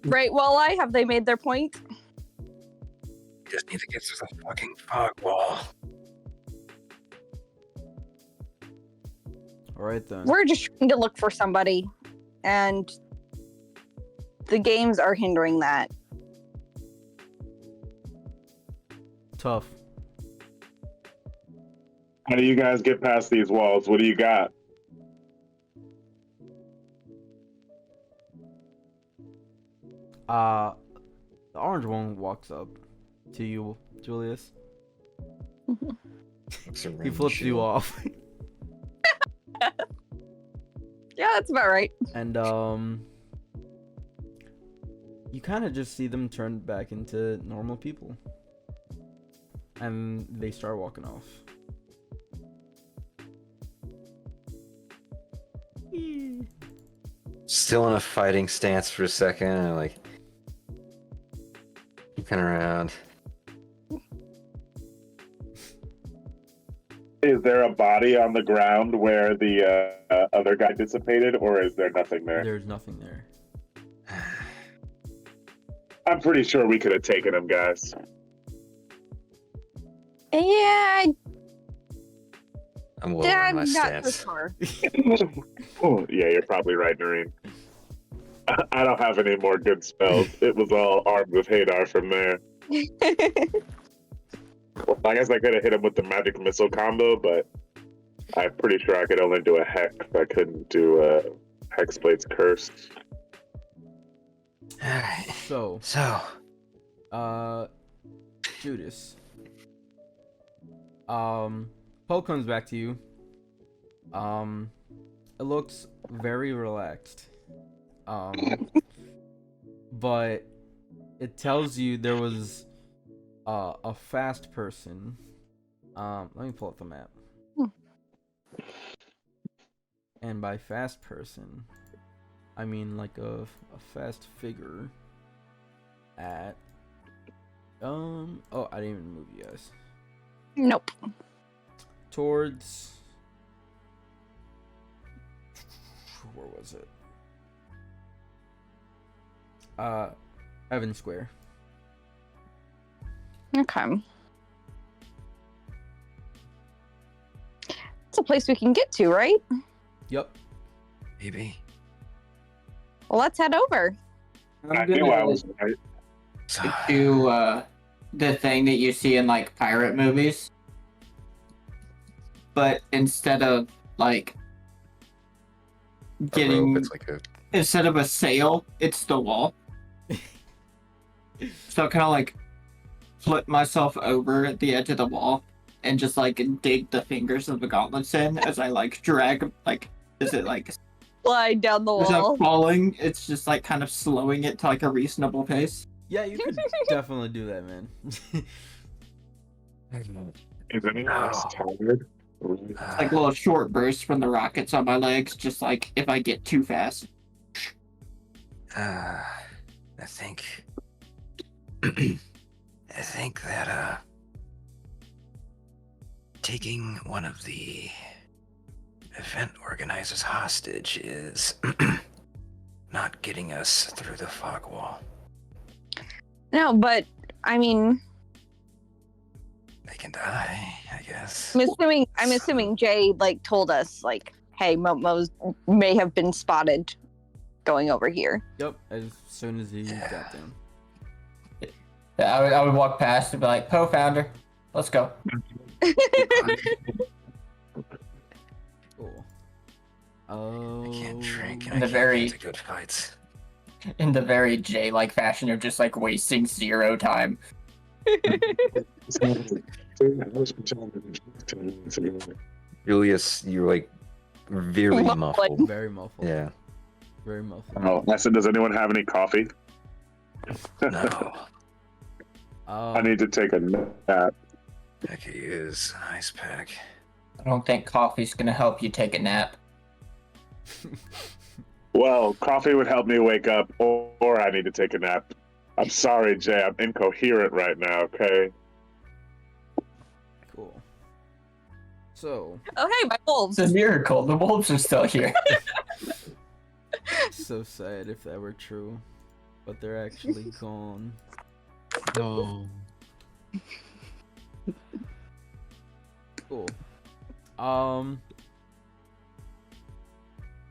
Right, Walleye, have they made their point? Just need to get through the fucking fog wall. Alright then. We're just trying to look for somebody, and the games are hindering that. Tough. How do you guys get past these walls? What do you got? The orange one walks up to you, Julius. He flips you off. Yeah, that's about right. And you kind of just see them turn back into normal people. And they start walking off. Still in a fighting stance for a second, and like looking around. Is there a body on the ground where the other guy dissipated, or is there nothing there? There's nothing there. I'm pretty sure we could have taken him, guys. Yeah, I'm lowering my I'm not so stance. sure. Oh, yeah, you're probably right, Noreen. I don't have any more good spells. It was all armed with Hadar from there. Well, I guess I could have hit him with the magic missile combo, but I'm pretty sure I could only do a hex. I couldn't do Hexblade's Curse. Alright. So, Judas. Poe comes back to you. It looks very relaxed. But it tells you there was a fast person. Let me pull up the map. And by fast person, I mean like a fast figure at oh, I didn't even move you guys. Nope. Towards where was it? Evan Square. Okay. It's a place we can get to, right? Yep. Maybe. Well, let's head over. I I'm knew I gonna was right. do the thing that you see in like pirate movies, but instead of like getting It's like a instead of a sail, it's the wall. So kind of like flip myself over at the edge of the wall and just like dig the fingers of the gauntlets in as I like drag like is it like Slide down the is wall. it falling? It's just like kind of slowing it to like a reasonable pace. Yeah, you could definitely do that, man. Is anyone else tired? It's like little short bursts from the rockets on my legs, just like if I get too fast. I think I think that taking one of the event organizers hostage is not getting us through the fog wall. No, but I mean, They can die, I guess. I'm assuming Jay like told us like, hey, Momo's may have been spotted going over here. Yep, as soon as he got down. Yeah, I would walk past and be like, Poe founder, let's go. Cool. Oh. I can't drink. In And the I can't very- get into good fights. In the very J-like fashion of just like wasting 0 time. Julius, you're like very Muffled. muffled. Very muffled. Yeah. Very muffled. Oh, I said, does anyone have any coffee? No. I need to take a nap. I could use an ice pack. I don't think coffee's gonna help you take a nap. Well, coffee would help me wake up, or I need to take a nap. I'm sorry, Jay. I'm incoherent right now, okay? Cool. So, Oh, hey, my wolves. It's a miracle. The wolves are still here. so sad if that were true. But they're actually gone. No. Cool.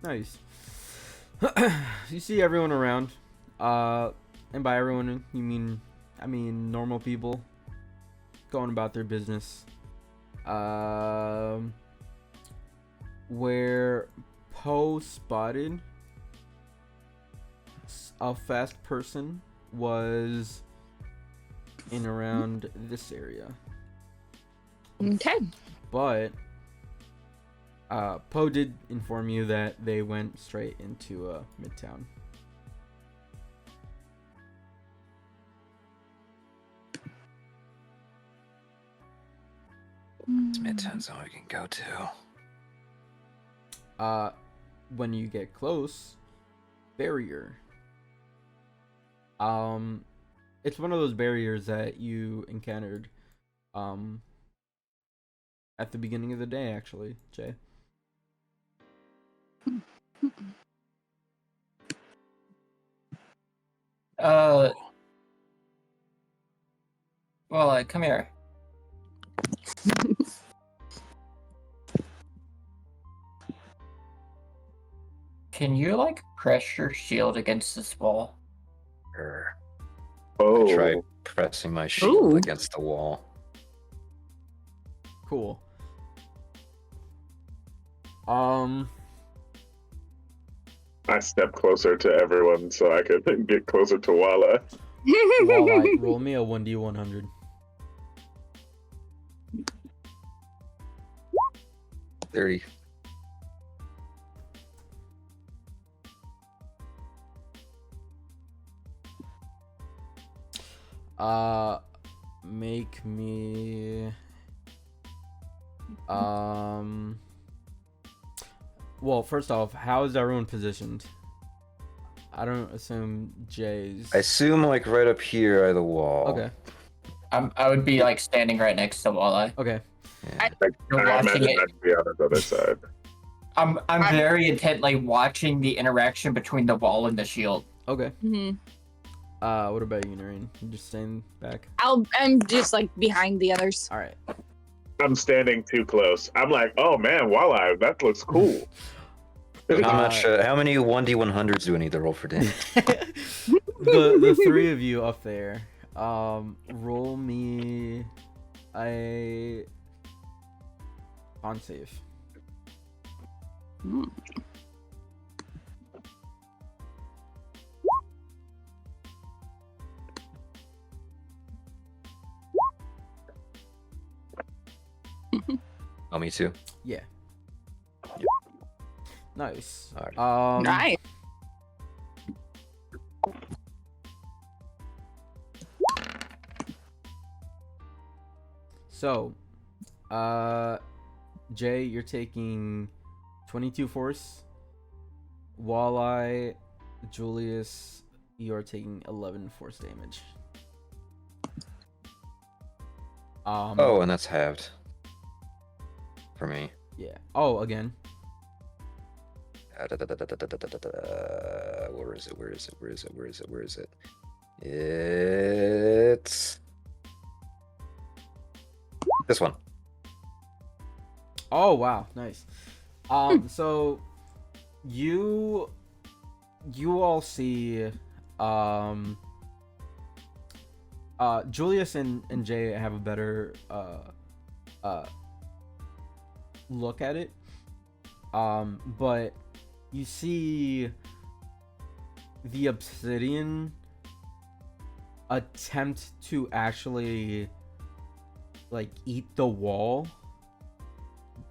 Nice. You see everyone around. And by everyone you mean normal people going about their business. Where Poe spotted a fast person was in around this area. Okay. But Poe did inform you that they went straight into Midtown. Midtown's all we can go to. When you get close, barrier. It's one of those barriers that you encountered at the beginning of the day, actually, Jay. Well, come here. Can you like press your shield against this wall? Or Oh, I tried pressing my shield Ooh. against the wall. Cool. I stepped closer to everyone so I could get closer to Walla. Walleye, roll me a 1d100. 30. Make me well, first off, how is everyone positioned? I don't assume Jay's. I assume like right up here by the wall. Okay. I would be like standing right next to Walleye. Okay. Yeah. You're I watching imagine it. I'd be on the other side. I'm very intently watching the interaction between the wall and the shield. Okay. Mhm. What about you, Noreen? You just staying back? I'm just like behind the others. All right. I'm standing too close. I'm like, oh man, Walla, that looks cool. How many 1d100s do I need to roll for damage? the three of you up there, roll me a con save. Oh, me too. Yeah. Nice. Alright. Nice. So, Jay, you're taking 22 force. Walleye, Julius, you're taking 11 force damage. Oh, and that's halved for me. Yeah. Oh, again. Where is it? Where is it? Where is it? Where is it? Where is it? It's this one. Oh wow, nice. So you all see Julius and Jay have a better look at it. But you see the obsidian attempt to actually like eat the wall,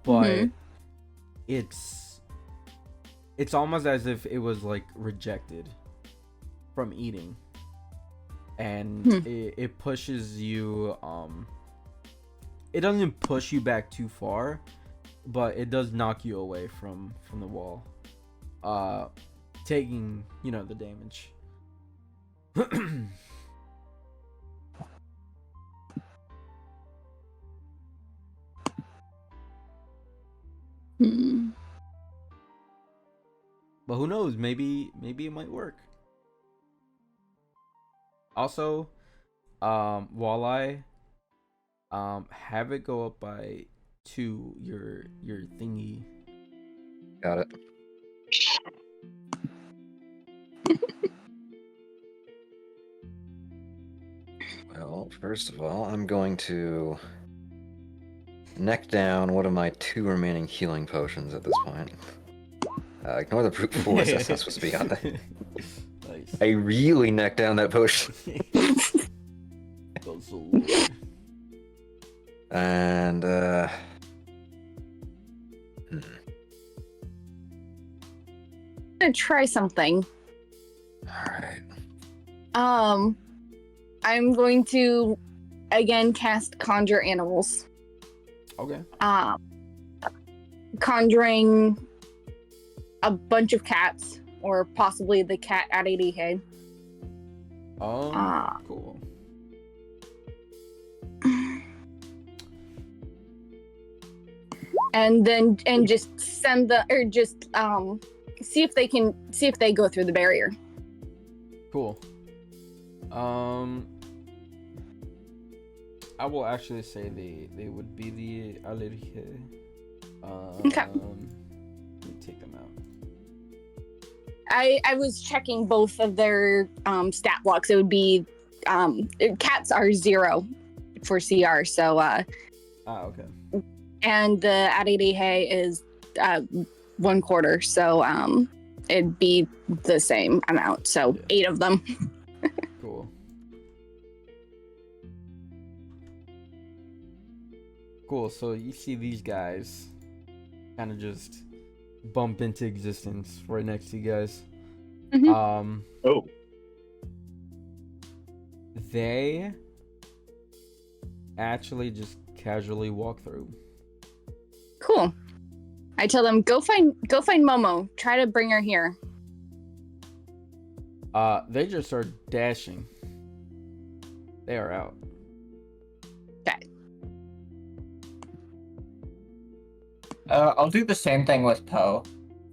but it's almost as if it was like rejected from eating, and it pushes you. It doesn't push you back too far, but it does knock you away from the wall, taking the damage. Hmm. But who knows? Maybe it might work. Also, Walleye, have it go up by 2 your thingy. Got it. Well, first of all, I'm going to neck down one of my 2 remaining healing potions at this point. Ignore the brute force. That's not supposed to be on there. Nice. I really neck down that potion. Goes so And I'm gonna try something. alright. I'm going to again cast Conjure Animals. Okay. Conjuring a bunch of cats, or possibly the cat at ADK. Cool. And just send the or just see if they go through the barrier. Cool. I will actually say they would be the allergie. Okay. Let me take them out. I was checking both of their stat blocks. It would be cats are 0 for CR, so Okay. and the ADH is 1/4, so it'd be the same amount. So Yeah. 8 of them. Cool. Cool. So you see these guys kind of just bump into existence right next to you guys. Mhm. Oh, They actually just casually walk through. Cool. I tell them go find Momo. Try to bring her here. They just start dashing. They are out. Okay. I'll do the same thing with Poe.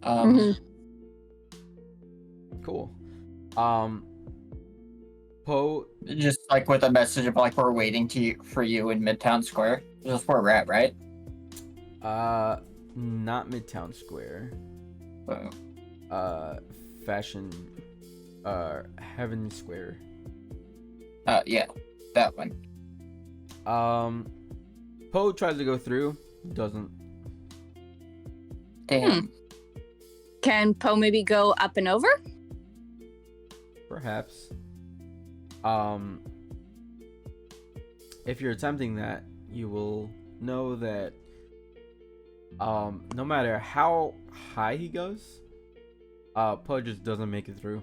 Mhm. Cool. Poe, Just like with a message of like we're waiting for you in Midtown Square. That's where we're at, right? not Midtown Square. Oh. Fashion, Heaven Square. Yeah, that one. Poe tries to go through, doesn't. Damn. Can Poe maybe go up and over? Perhaps. If you're attempting that, you will know that no matter how high he goes, Poe just doesn't make it through.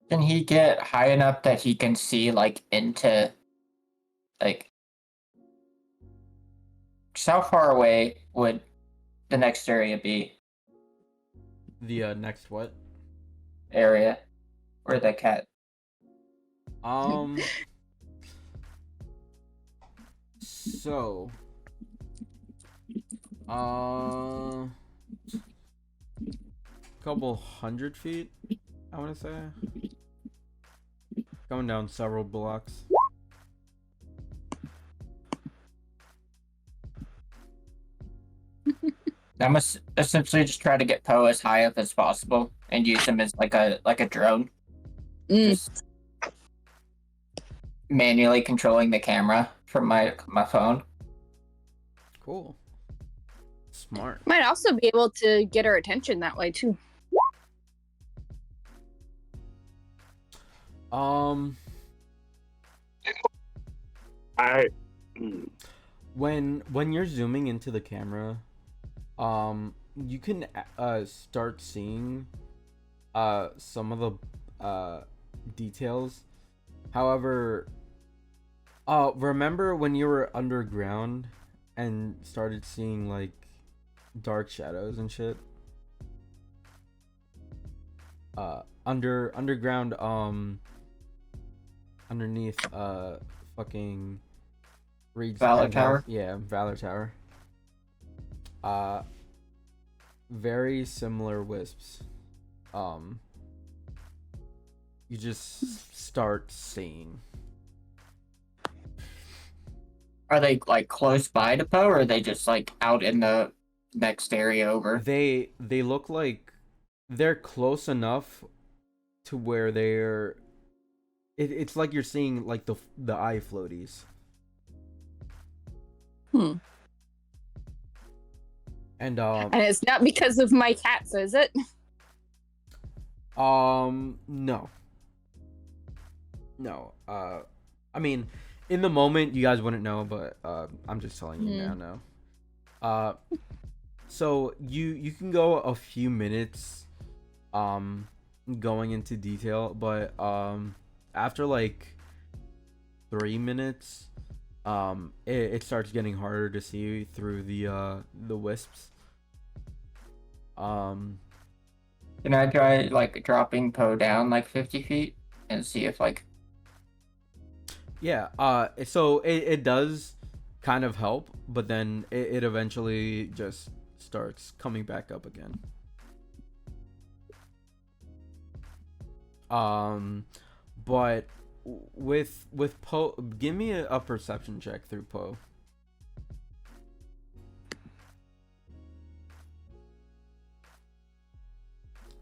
Can he get high enough that he can see like into like? 'Cause how far away would the next area be? The next what? Area. Where the cat? So, couple 100 feet, I want to say. Going down several blocks. I must essentially just try to get Poe as high up as possible and use him as like a drone. Just manually controlling the camera from my phone. Cool. Smart. Might also be able to get her attention that way too. I When you're zooming into the camera, you can start seeing some of the details. However, remember when you were underground and started seeing like dark shadows and shit? Underground, underneath fucking Reed's Valor penthouse. Tower? Yeah, Valor Tower. Very similar wisps. You just start seeing. Are they like close by to Poe, or are they just like out in the next area over? They look like they're close enough to where they're. It's like you're seeing like the eye floaties. And And it's not because of my cats, is it? no. I mean, in the moment you guys wouldn't know, but I'm just telling you now. So you can go a few minutes going into detail, but after like 3 minutes, it starts getting harder to see through the wisps. Can I try like dropping Poe down like 50 feet and see if like Yeah, so it does kind of help, but then it eventually just starts coming back up again. But with Poe, give me a perception check through Poe.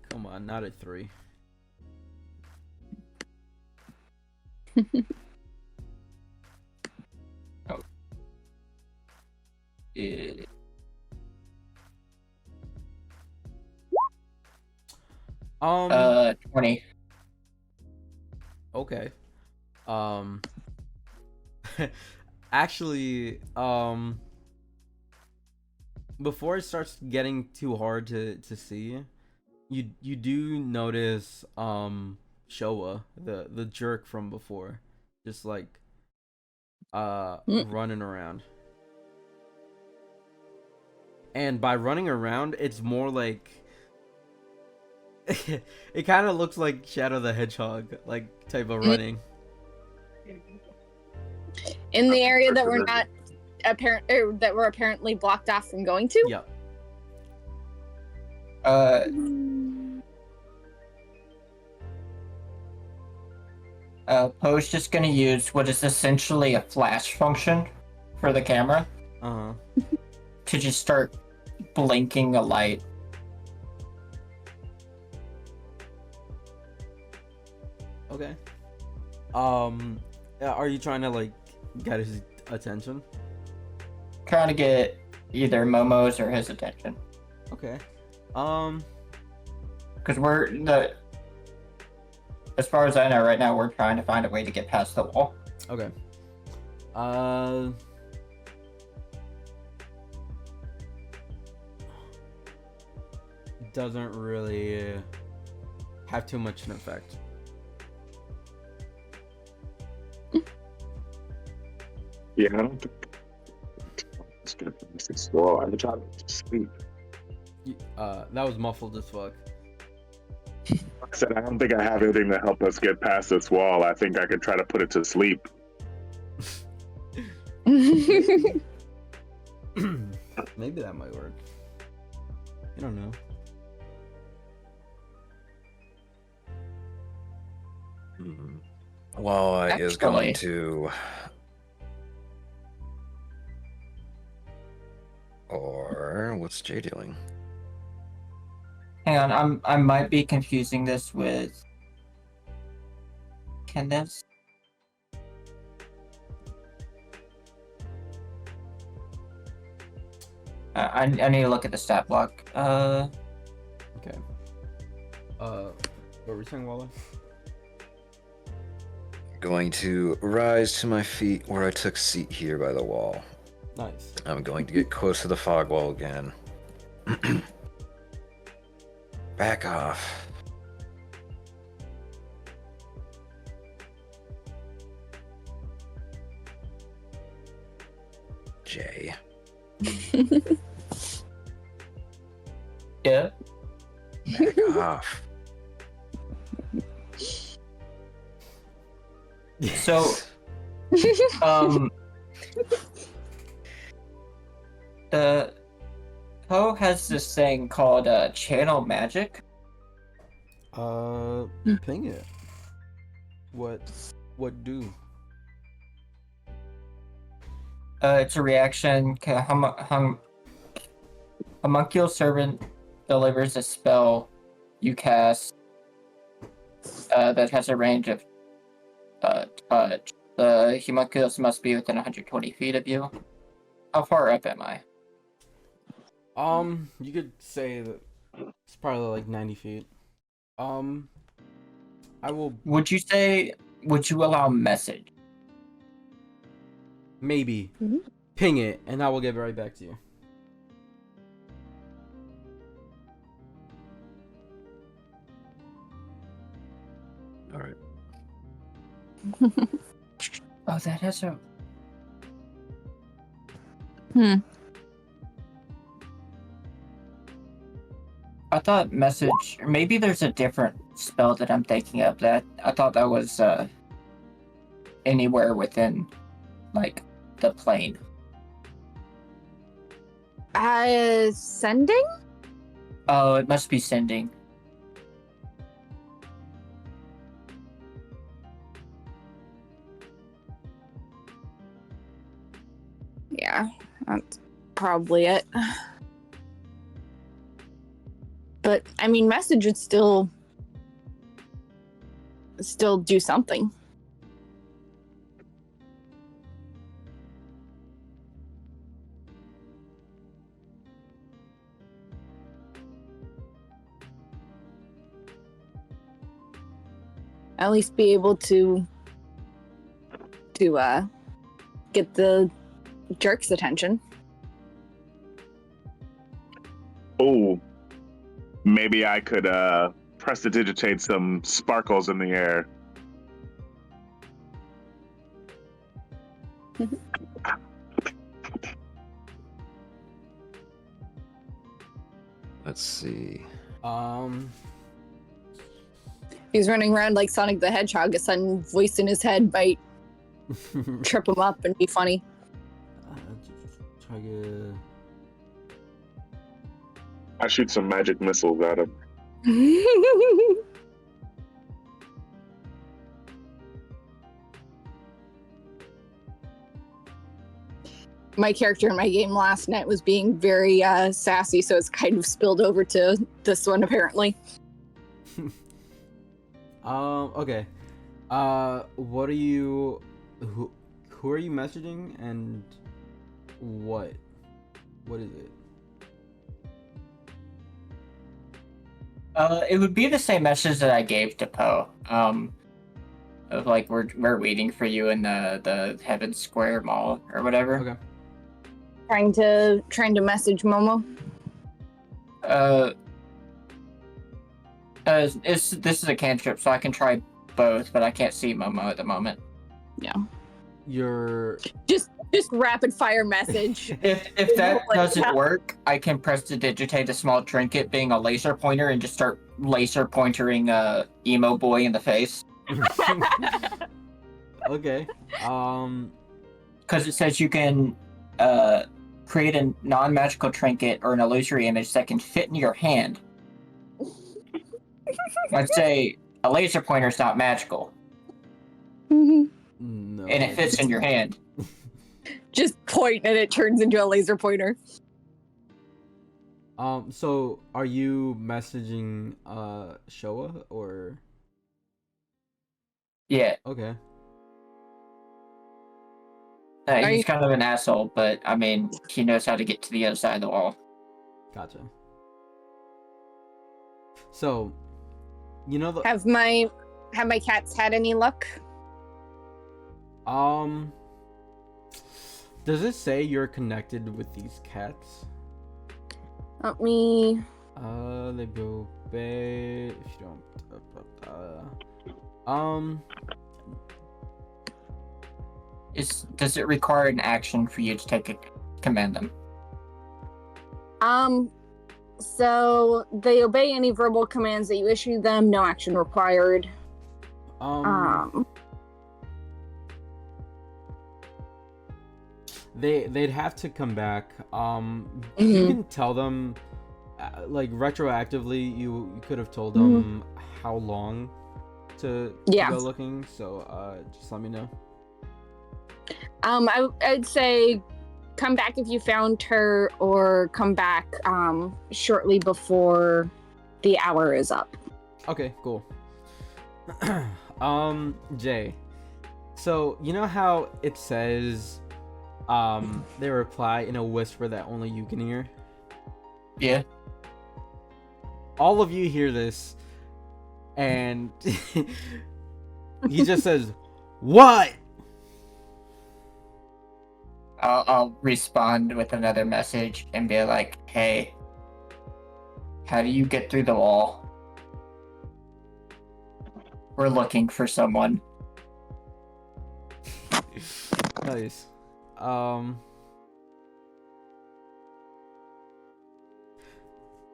Come on, not a 3. it, 20. Okay. Actually, before it starts getting too hard to see, you do notice Showa, the jerk from before, just like running around. And by running around, it's more like it kind of looks like Shadow the Hedgehog, like type of running. In the area that we're not that we're apparently blocked off from going to. Yep. Poe's just gonna use what is essentially a flash function for the camera to just start blinking a light. Okay. Are you trying to like get his attention? Trying to get either Momo's or his attention. Okay. Because as far as I know right now, we're trying to find a way to get past the wall. Okay. Doesn't really have too much an effect. Yeah, I don't think it's good for this explore. I'm trying to sleep. That was muffled as fuck. I said I don't think I have anything to help us get past this wall. I think I could try to put it to sleep. Maybe that might work. I don't know. Walla is going Actually- to. Or what's Jay doing? Hang on, I might be confusing this with. Can this? I need to look at the stat block. Okay. What were we saying, Walla? Going to rise to my feet where I took seat here by the wall. Nice. I'm going to get close to the fog wall again. Back off. Jay. Yeah. Back off. So, the Poe has this thing called channel magic. Ping it. What do? It's a reaction. Homunculus servant delivers a spell you cast that has a range of touch. The homunculus must be within 120 feet of you. How far up am I? You could say that it's probably like 90 feet. I will Would you allow message? maybe Mhm. ping it, and I will get right back to you. All right. Oh, that has a. I thought message, or maybe there's a different spell that I'm thinking of. That I thought that was anywhere within, like, the plane. Sending? Oh, it must be sending. Yeah, that's probably it. But I mean, message would still do something. At least be able to get the jerk's attention. Oh, maybe I could prestidigitate some sparkles in the air. Let's see. He's running around like Sonic the Hedgehog. A sudden voice in his head might trip him up and be funny. Try to. I shoot some magic missiles at him. My character in my game last night was being very sassy, so it's kind of spilled over to this one apparently. Okay. What are you? Who are you messaging, and what? What is it? It would be the same message that I gave to Poe. Of like we're waiting for you in the Heaven Square Mall or whatever. Okay. Trying to message Momo. This is a cantrip, so I can try both, but I can't see Momo at the moment. Yeah. You're Just rapid fire message. If that Like, doesn't work, I can prestidigitate a small trinket being a laser pointer and just start laser pointering emo boy in the face. Okay. Because it says you can create a non-magical trinket or an illusory image that can fit in your hand. I'd say a laser pointer is not magical, Mhm. No. and it fits in your hand. Just point and it turns into a laser pointer. So are you messaging Showa or? Yeah, Okay. Are he's you- kind of an asshole, but I mean, he knows how to get to the other side of the wall. Gotcha. So, you know the Have my cats had any luck? does it say you're connected with these cats? Let me. They go bay. If you don't. Does it require an action for you to command them? So they obey any verbal commands that you issue them. No action required. They'd have to come back. You Mhm. can tell them, like retroactively, you could have told them how long to Yeah. go looking. So just let me know. I'd say come back if you found her, or come back shortly before the hour is up. Okay, cool. Jay. So you know how it says, they reply in a whisper that only you can hear. Yeah. All of you hear this, and he just says, "What?" I'll respond with another message and be like, "Hey, how do you get through the wall? We're looking for someone." Nice.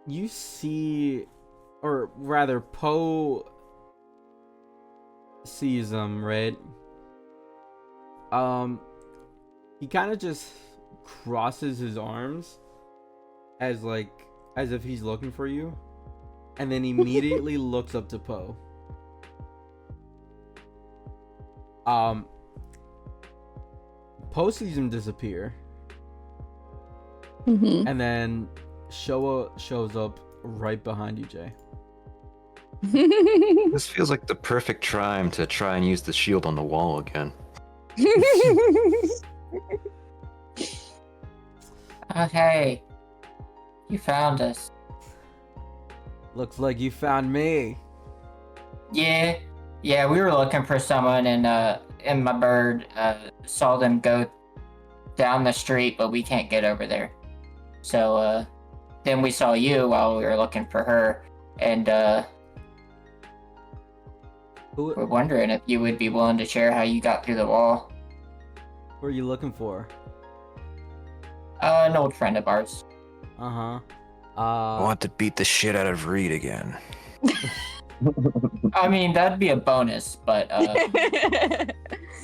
You see, or rather, Poe sees them, right? He kind of just crosses his arms as if he's looking for you, and then immediately looks up to Poe. Poe sees him disappear, Mm-hmm. and then Showa shows up right behind you, Jay. This feels like the perfect time to try and use the shield on the wall again. Okay, you found us. Looks like you found me. Yeah, we were looking for someone, and my bird saw them go down the street, but we can't get over there. So then we saw you while we were looking for her, and Who we're wondering if you would be willing to share how you got through the wall. are you looking for? An old friend of ours. Uh-huh. I want to beat the shit out of Reed again. I mean, that'd be a bonus, but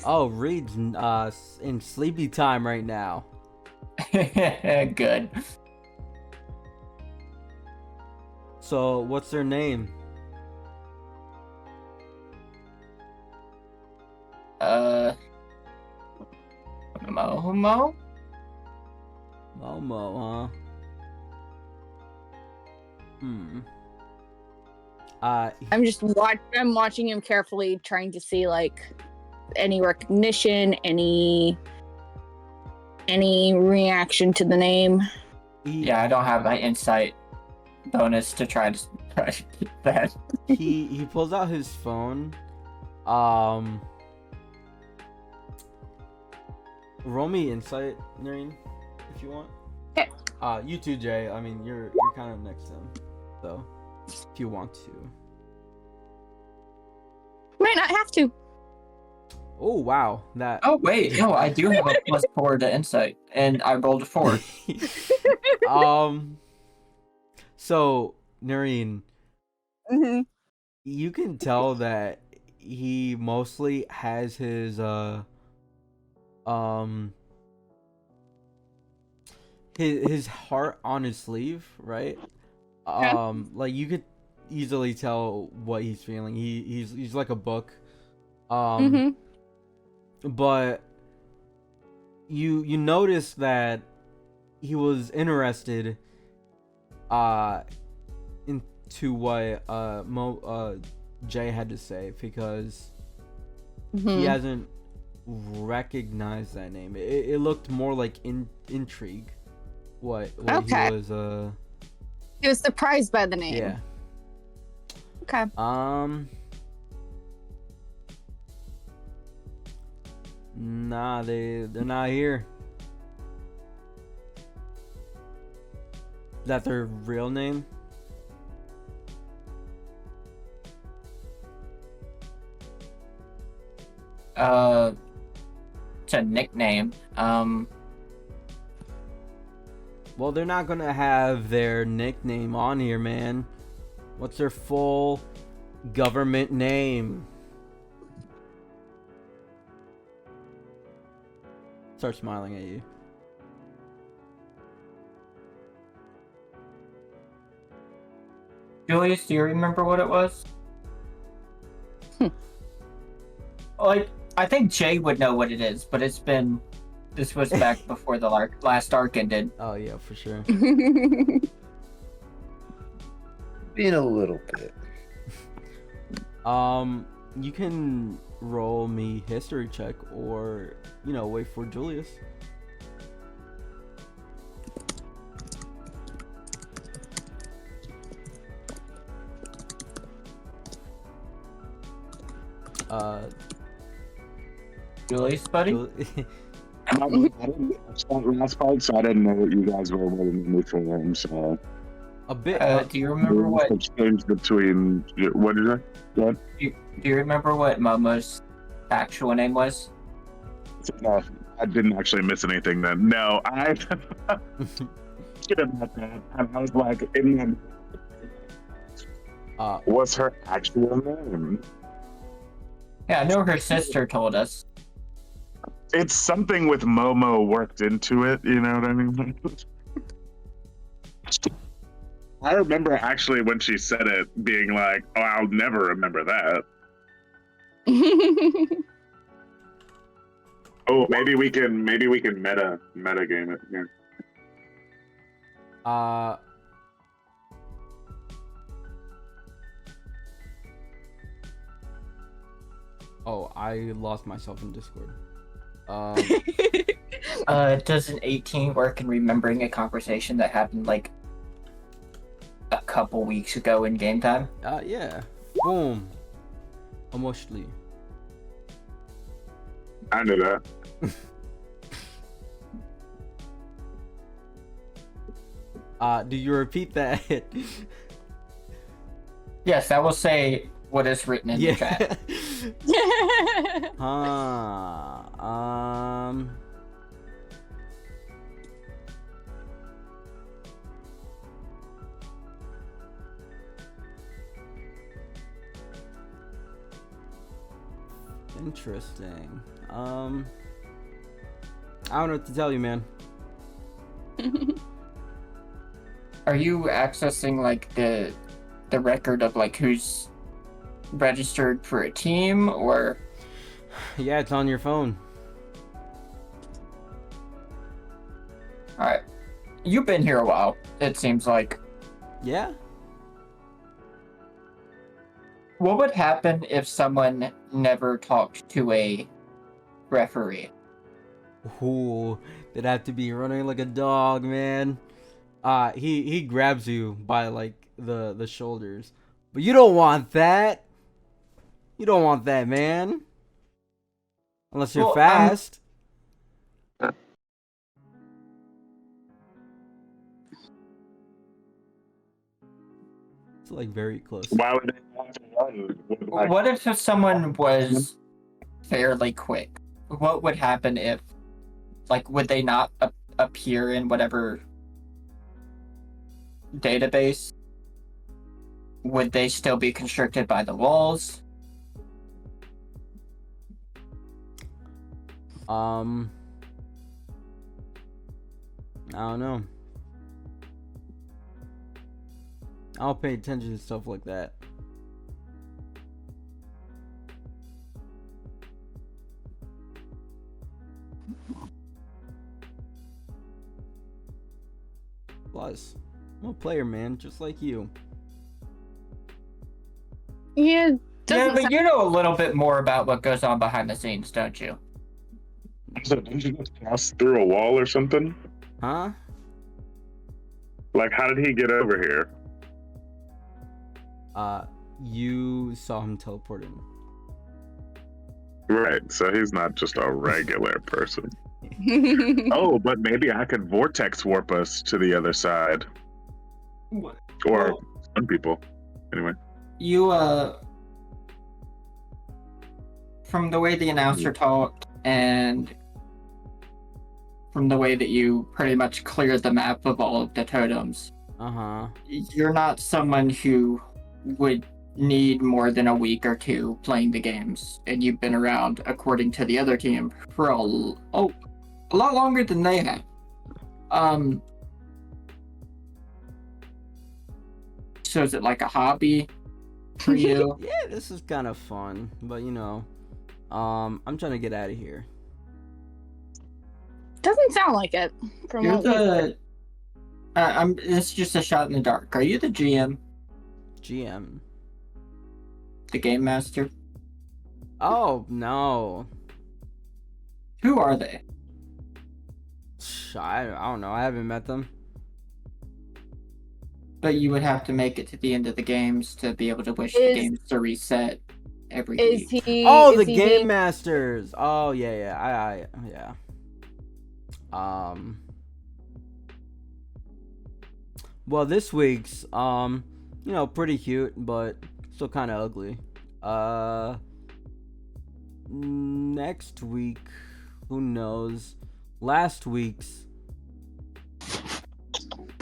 Oh, Reed's in sleepy time right now. good. So, what's their name? Momo? Momo, huh? I'm watching him carefully, trying to see like any recognition, any reaction to the name. Yeah, I don't have my insight bonus to try to get that. He pulls out his phone. Roll me insight, Noreen, if you want. Okay. You too, Jay. I mean, you're kind of next to him, so if you want to. Might not have to. Oh wow, that. Oh wait, no, I do have a +4 to insight, and I rolled a 4. So Noreen, hmm you can tell that he mostly has um his heart on his sleeve, right? Okay. Like you could easily tell what he's feeling. He's like a book. Um, Mm-hmm. but you notice that he was interested uh into what Jay had to say because he Mm-hmm. hasn't recognized that name. It looked more like intrigue. What Okay. he was He was surprised by the name. yeah. Okay. Nah, they're not here. Is that their real name? It's a nickname. Well, they're not gonna have their nickname on here, man. What's their full government name? Start smiling at you. Julius, do you remember what it was? Like, I think Jay would know what it is, but this was back before the last arc ended. Oh yeah, for sure. In a little bit. You can roll me history check, or wait for Julius. Julius, buddy? I didn't watch that last part, so I didn't know what you guys were rolling me for them. So A bit. Do you remember what? Exchange between what is it? What? Do you remember what Momo's actual name was? No, I didn't actually miss anything then. No, I shit about that, and I was like, in my, what's her actual name? Yeah, I know her sister told us. It's something with Momo worked into it. You know what I mean? I remember actually when she said it, being like, "Oh, I'll never remember that." Oh, maybe we can meta game it here. Oh, I lost myself in Discord. Does an 18 work in remembering a conversation that happened like a couple weeks ago in game time? Yeah. Boom. Emotionally. I knew that. Do you repeat that? Yes, I will say what is written in the chat. Interesting. I don't know what to tell you, man. Are you accessing like the record of like who's registered for a team, or? Yeah, it's on your phone. All right, you've been here a while. It seems like. Yeah. What would happen if someone never talked to a referee? Ooh, they'd have to be running like a dog, man. He grabs you by like the shoulders, but you don't want that. You don't want that, man. Unless you're fast. It's like very close. Why would they want to run? What if someone was fairly quick. What would happen if, like, would they not appear in whatever database? Would they still be constricted by the walls? I don't know. I'll pay attention to stuff like that. Plus, I'm a player, man, just like you. Yeah, Yeah, doesn't but sound- you know a little bit more about what goes on behind the scenes, don't you? So did you just pass through a wall or something? Huh? Like, how did he get over here? You saw him teleport in. Right, so he's not just a regular person. Oh, but maybe I could vortex warp us to the other side. What? Or Well, some people. Anyway. you, from the way the announcer talked and from the way that you pretty much cleared the map of all of the totems, Uh-huh. you're not someone who would need more than a week or two playing the games, and you've been around, according to the other team, for a lot longer than they have. So is it like a hobby for you? Yeah, this is kind of fun, but you know, I'm trying to get out of here. Doesn't sound like it. From You're what we- the. It's just a shot in the dark. Are you the GM, GM. the game master? Oh no. Who are they? I don't know. I haven't met them. But you would have to make it to the end of the games to be able to wish Is- the games to reset every Is week. he? Oh, is the he game the- masters. Oh yeah. I yeah. Well, this week's you know, pretty cute, but still kind of ugly. Next week, who knows? Last week's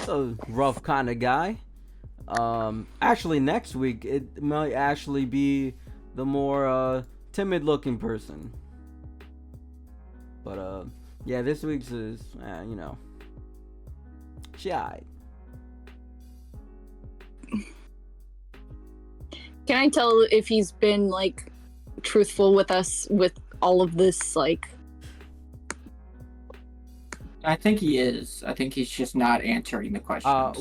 a rough kind of guy. Actually, next week it might actually be the more timid looking person. But yeah, this week's is you know, shy. Can I tell if he's been like truthful with us with all of this? Like, I think he is. I think he's just not answering the questions.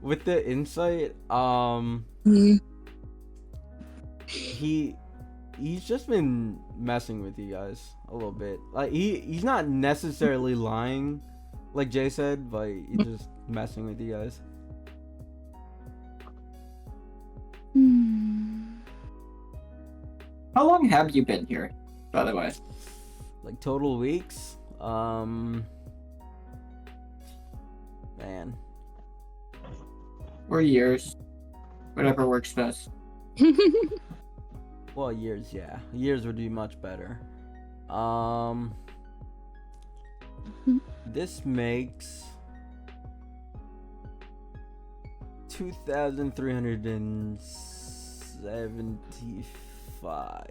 With the insight, he's just been messing with you guys a little bit. Like he's not necessarily lying, like Jay said, but he's just messing with you guys. How long have you been here, by the way? Like total weeks, man. Or years? Whatever works best. Well, years, yeah. Years would be much better. This makes 2,375.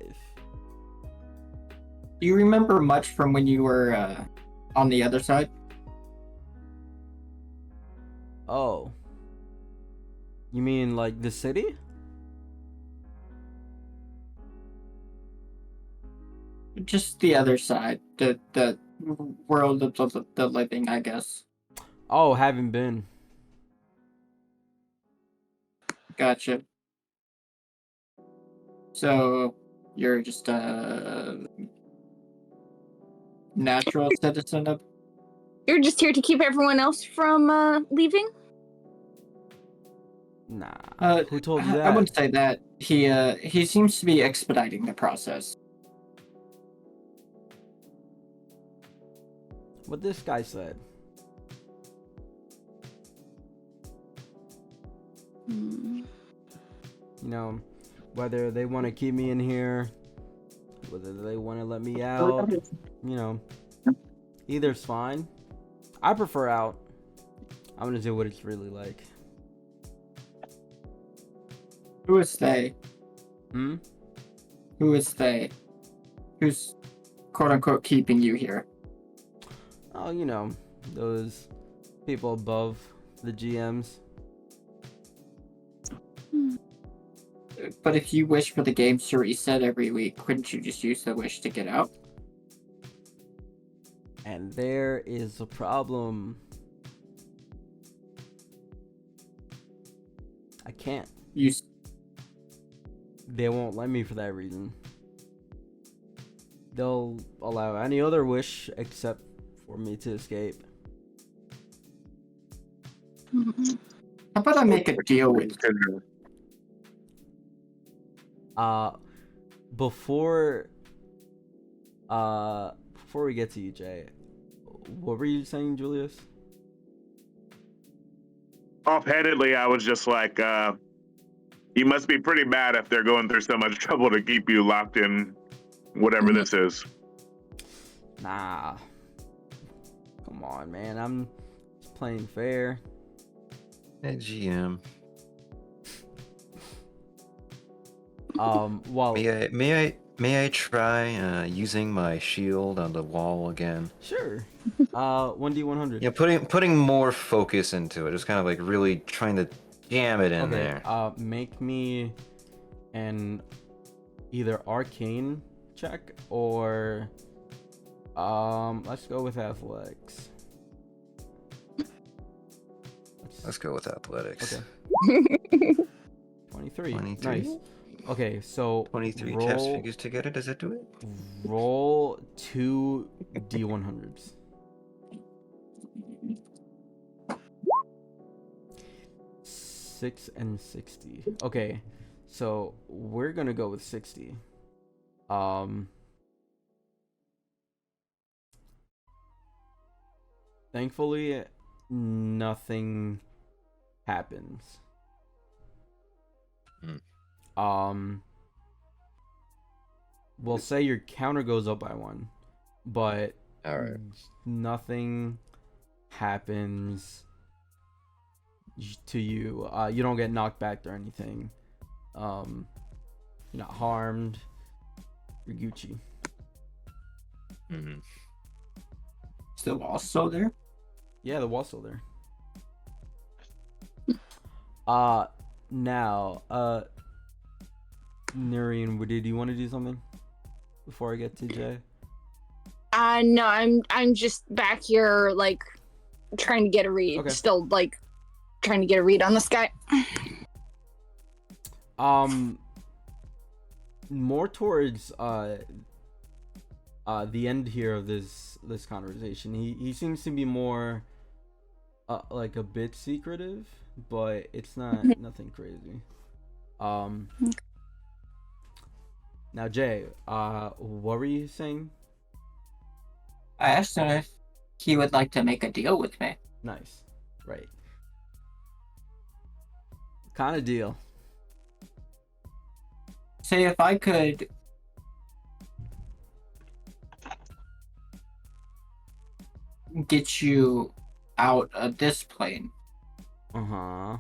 Do you remember much from when you were on the other side? Oh. You mean like the city? Just the other side, the world of the living, I guess. Oh, haven't been. Gotcha. So you're just a natural citizen of. You're just here to keep everyone else from leaving? Nah. Who told you that? I wouldn't say that. He seems to be expediting the process. What this guy said. You know, whether they want to keep me in here whether they want to let me out, you know, either's fine. I prefer out. I'm gonna do what it's really like. Who is they? Hmm? Who is they? Who's quote unquote keeping you here? Oh, you know, those people above the GMs. But if you wish for the games to reset every week, couldn't you just use the wish to get out? And there is a problem. I can't. You They won't let me for that reason. They'll allow any other wish except for me to escape. How about I make a deal with you? Before we get to you, Jay, what were you saying, Julius? Offhandedly, I was just like, you must be pretty mad if they're going through so much trouble to keep you locked in whatever this is. Nah. Come on, man. I'm just playing fair. Hey, GM. Well, May I try using my shield on the wall again? sure. 1d100. Yeah, putting more focus into it, just kind of like really trying to jam it in Okay. there. Make me an either arcane check or let's go with athletics. Let's go with athletics. Okay. 23. 23? Nice. Okay, so 23 roll, test figures together. Does that do it? roll 2 d100s. Six and 60. Okay, so we're gonna go with 60. Thankfully, nothing happens. We'll say your counter goes up by 1, but All right. nothing happens to you. You don't get knocked back or anything. You're not harmed. You're Gucci. Mm-hmm. Is the wall still there? Yeah, the wall's still there. Now, Nurian, did you want to do something before I get to Jay? No, I'm just back here like trying to get a read. Okay. Still like trying to get a read on this guy. More towards the end here of this conversation. He seems to be more like a bit secretive, but it's not nothing crazy. Now Jay, what were you saying? I asked him if he would like to make a deal with me. Nice. Right. Kind of deal. Say if I could get you out of this plane, Uh-huh.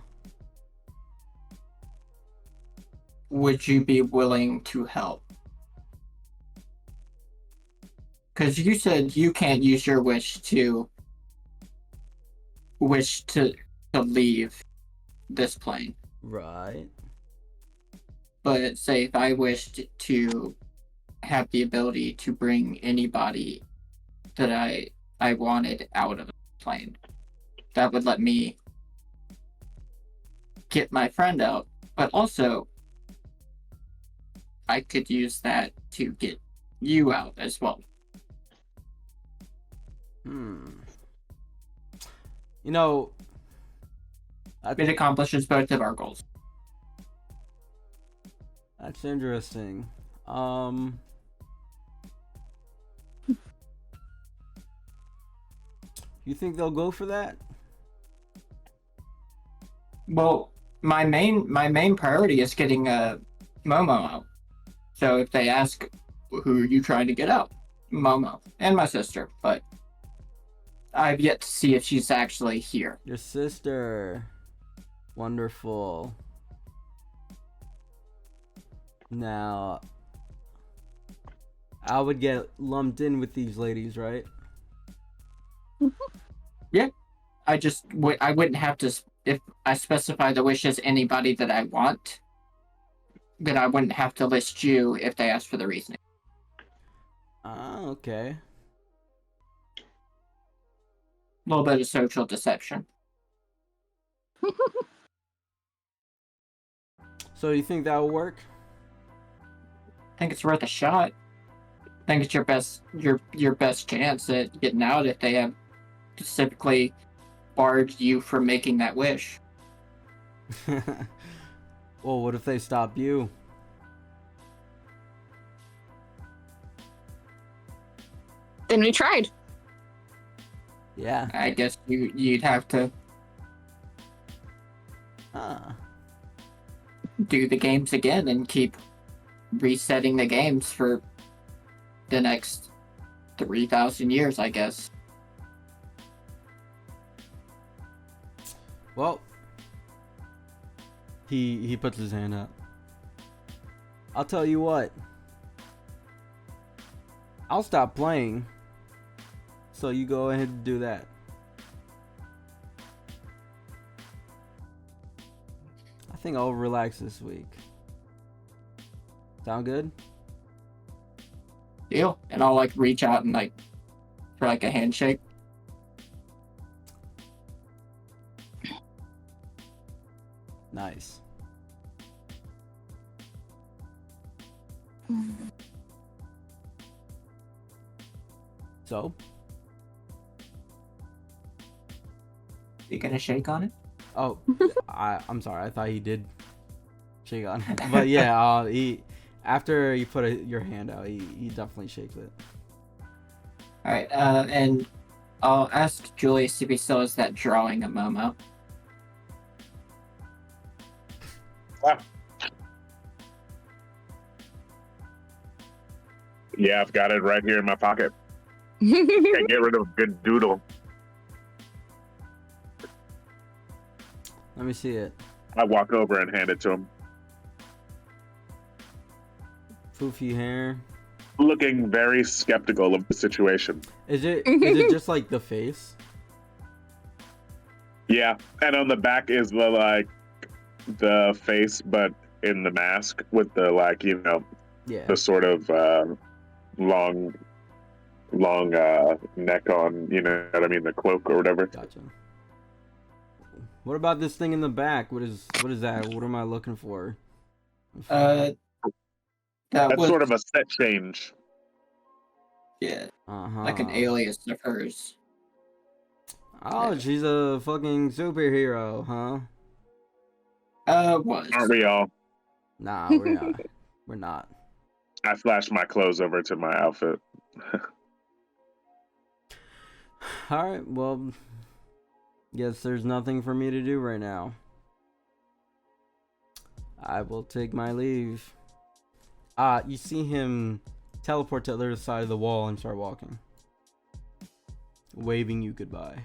would you be willing to help? Because you said you can't use your wish to leave this plane. Right. But say if I wished to have the ability to bring anybody that I wanted out of the plane, that would let me get my friend out, but also I could use that to get you out as well. You know, It accomplishes both of our goals. that's interesting. You think they'll go for that? Well, my main priority is getting Momo out. So if they ask who are you trying to get out? Momo and my sister, but I've yet to see if she's actually here. Your sister. Wonderful. Now, I would get lumped in with these ladies, right? Yeah, I wouldn't have to, if I specify the wish as anybody that I want, then I wouldn't have to list you if they ask for the reasoning. Ah, okay. A little bit of social deception. So you think that will work? I think it's worth a shot. I think it's your best chance at getting out if they have specifically barred you from making that wish. Well, what if they stop you? Then we tried. Yeah. I guess you'd have to Ah. do the games again and keep resetting the games for the next 3,000 years, I guess. Well, he puts his hand up. I'll tell you what. I'll stop playing. So you go ahead and do that. I think I'll relax this week. Sound good? Deal. And I'll like reach out and like for like a handshake. Nice. So, You gonna shake on it? oh, I'm sorry. I thought he did shake on it. But yeah, he after you put your hand out, he definitely shakes it. All right. And I'll ask Julius if he still has that drawing of Momo. Yeah, I've got it right here in my pocket. Can't get rid of a good doodle. Let me see it. I walk over and hand it to him, Foofy hair. looking very skeptical of the situation. Is it just like the face? Yeah, and on the back is the face, but in the mask with the Yeah. the sort of long neck on, you know what I mean, the cloak or whatever. Gotcha. What about this thing in the back? What is that? What am I looking for? That That's was sort of a set change. yeah, Uh-huh. like an alias of hers. Oh, Yeah. she's a fucking superhero, huh? Was. Aren't we all? Nah, we're not. We're not. I flashed my clothes over to my outfit. All right. Well, guess there's nothing for me to do right now. I will take my leave. You see him teleport to the other side of the wall and start walking, waving you goodbye.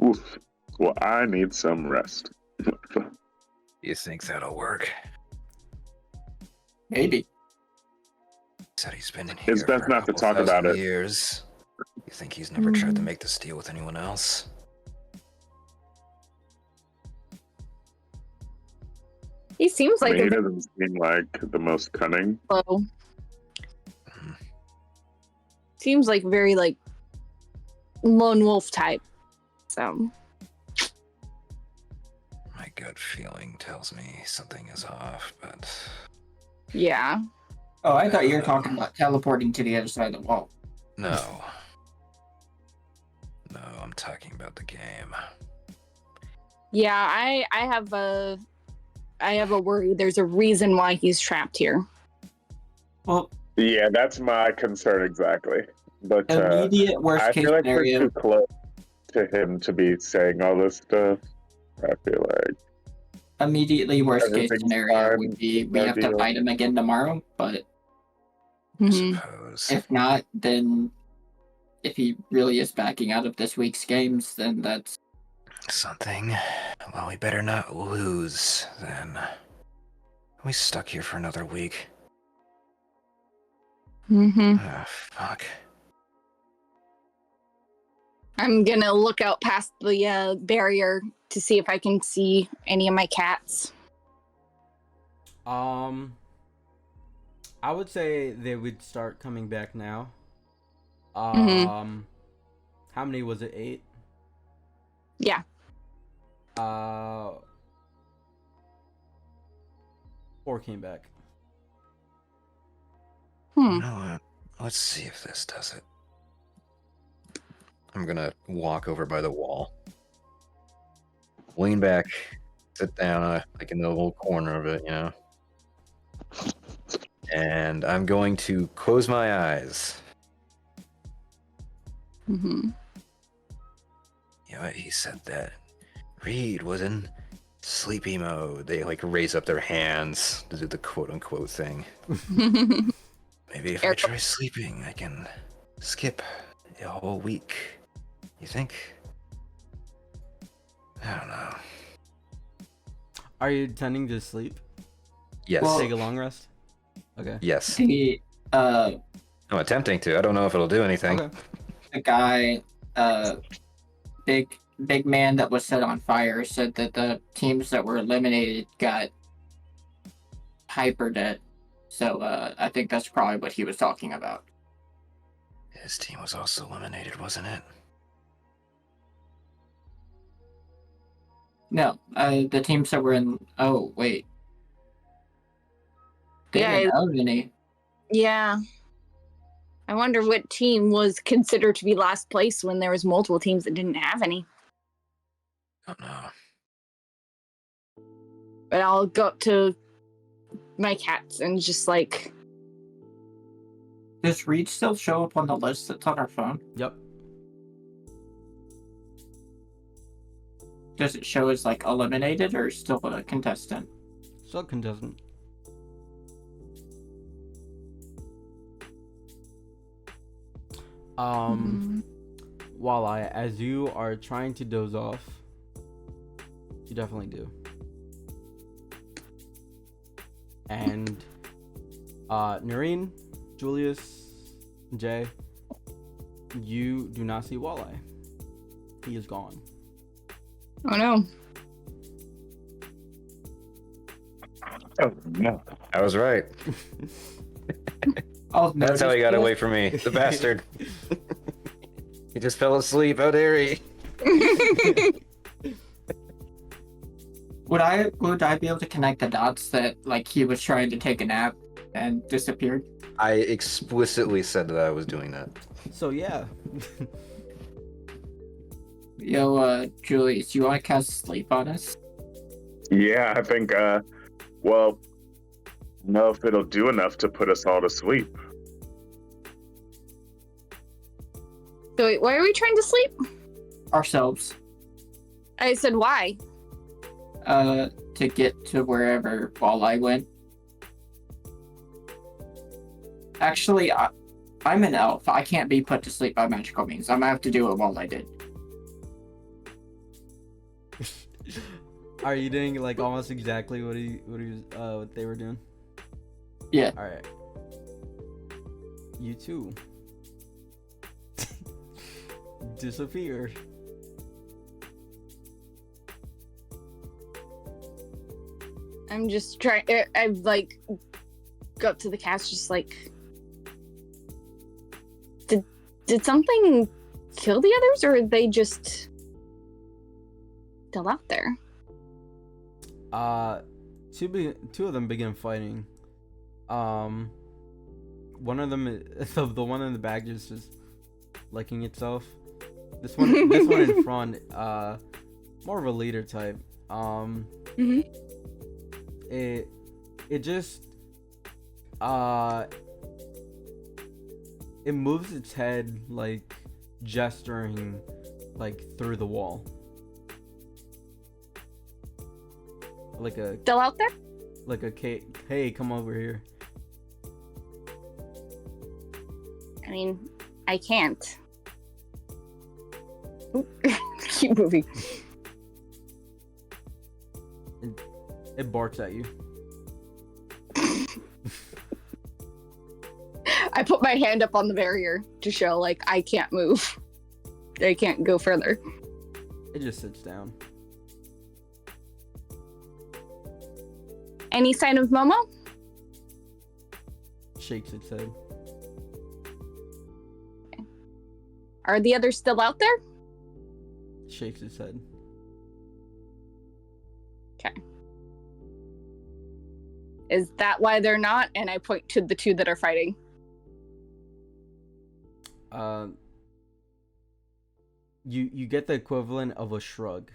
Oof. Well, I need some rest. You think that'll work? Maybe. Said he's been in here It's best for a not to couple talk about thousand it. years. You think he's never tried to make this deal with anyone else? He seems I like mean, a he doesn't seem like the most cunning. slow. Seems like very like lone wolf type. So My gut feeling tells me something is off, but yeah. Oh, I thought you were talking about teleporting to the other side of the wall. no. No, I'm talking about the game. Yeah, I have a worry. There's a reason why he's trapped here. Well, Yeah, that's my concern exactly. But immediate worst I case feel like scenario. we're too close to him to be saying all this stuff. I feel like immediately worst case Everything's scenario fine. would be we No have to deal. fight him again tomorrow. But Mhm. Suppose. if not, then if he really is backing out of this week's games, then that's Something. Well, we better not lose, then. We stuck here for another week. Mhm. Ah, fuck. I'm gonna look out past the barrier to see if I can see any of my cats. I would say they would start coming back now. How many was it? 8? Yeah. 4 came back. You know what? Let's see if this does it. I'm gonna walk over by the wall. Lean back. Sit down, like in the little corner of it, you know? And I'm going to close my eyes. Mm-hmm. You know, he said that Reed was in sleepy mode. They like raise up their hands to do the quote unquote thing. Maybe if I try sleeping, I can skip a whole week. You think? I don't know. Are you intending to sleep? Yes. Well- Take a long rest? Okay. Yes. the I'm attempting to. I don't know if it'll do anything. Okay. the guy, big man that was set on fire said that the teams that were eliminated got hyper dead. So I think that's probably what he was talking about. His team was also eliminated, wasn't it? No, the teams that were in. Oh wait, they Yeah, didn't have any. Yeah. I wonder what team was considered to be last place when there was multiple teams that didn't have any. Don't know. But I'll go up to my cats and just like, Does Reed still show up on the list that's on our phone? Yep. Does it show as like eliminated or still a contestant? Still contestant. While as you are trying to doze off, you definitely do. And Noreen, Julius, Jay, you do not see Walleye. He is gone. oh no. Oh, no. I was right. Oh, That's how he got away from me. The bastard. He just fell asleep. How dare he? Would I be able to connect the dots that like he was trying to take a nap and disappeared? I explicitly said that I was doing that. So yeah. Yo, Julius, you want to cast sleep on us? Yeah, I think, well, know if it'll do enough to put us all to sleep. So wait, why are we trying to sleep? Ourselves. I said why. To get to wherever Walleye went. Actually, I'm an elf. I can't be put to sleep by magical means. I'm gonna have to do what Walleye did. Are you doing like almost exactly what what they were doing? Yeah. All right. You too. Disappeared. I'm just trying. I like go up to the cats, just like, did something kill the others, or are they just still out there? Two of them begin fighting. One of them, the one in the bag, just licking itself. This one in front, more of a leader type. It just it moves its head like gesturing like through the wall. like a Still out there? hey, come over here. I mean, I can't. Oop. Keep moving. It barks at you. I put my hand up on the barrier to show, like, I can't move. I can't go further. It just sits down. Any sign of Momo? Shakes its head. Are the others still out there? Shakes its head. Okay. Is that why they're not? And I point to the two that are fighting. You get the equivalent of a shrug.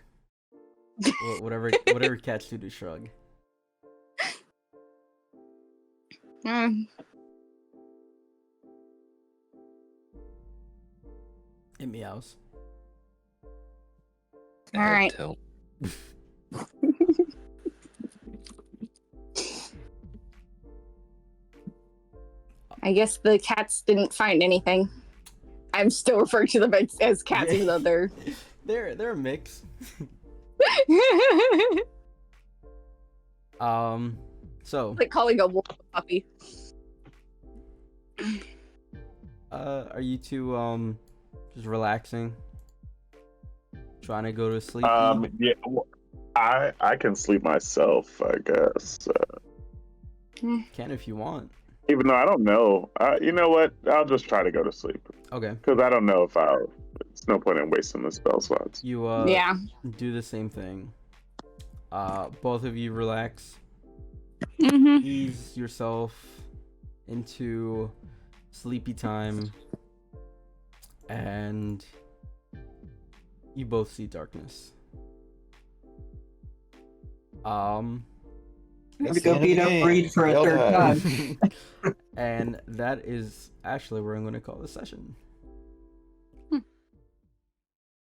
whatever cats do to shrug. Mm. It meows. All right. Tell. I guess the cats didn't find anything. I'm still referring to them as cats, even though they're... They're a mix. So like calling a wolf a puppy. are you two just relaxing? Trying to go to sleep? Yeah, well, I can sleep myself, I guess. Can if you want. Even though I don't know. You know what? I'll just try to go to sleep. Okay. Because I don't know if I'll... It's no point in wasting the spell slots. You Yeah. do the same thing. Both of you relax. Mm-hmm. Ease yourself into sleepy time, and you both see darkness. Gotta That's go the end of beat the up game. Breed for a Well third done. time. And that is actually where I'm going to call this session.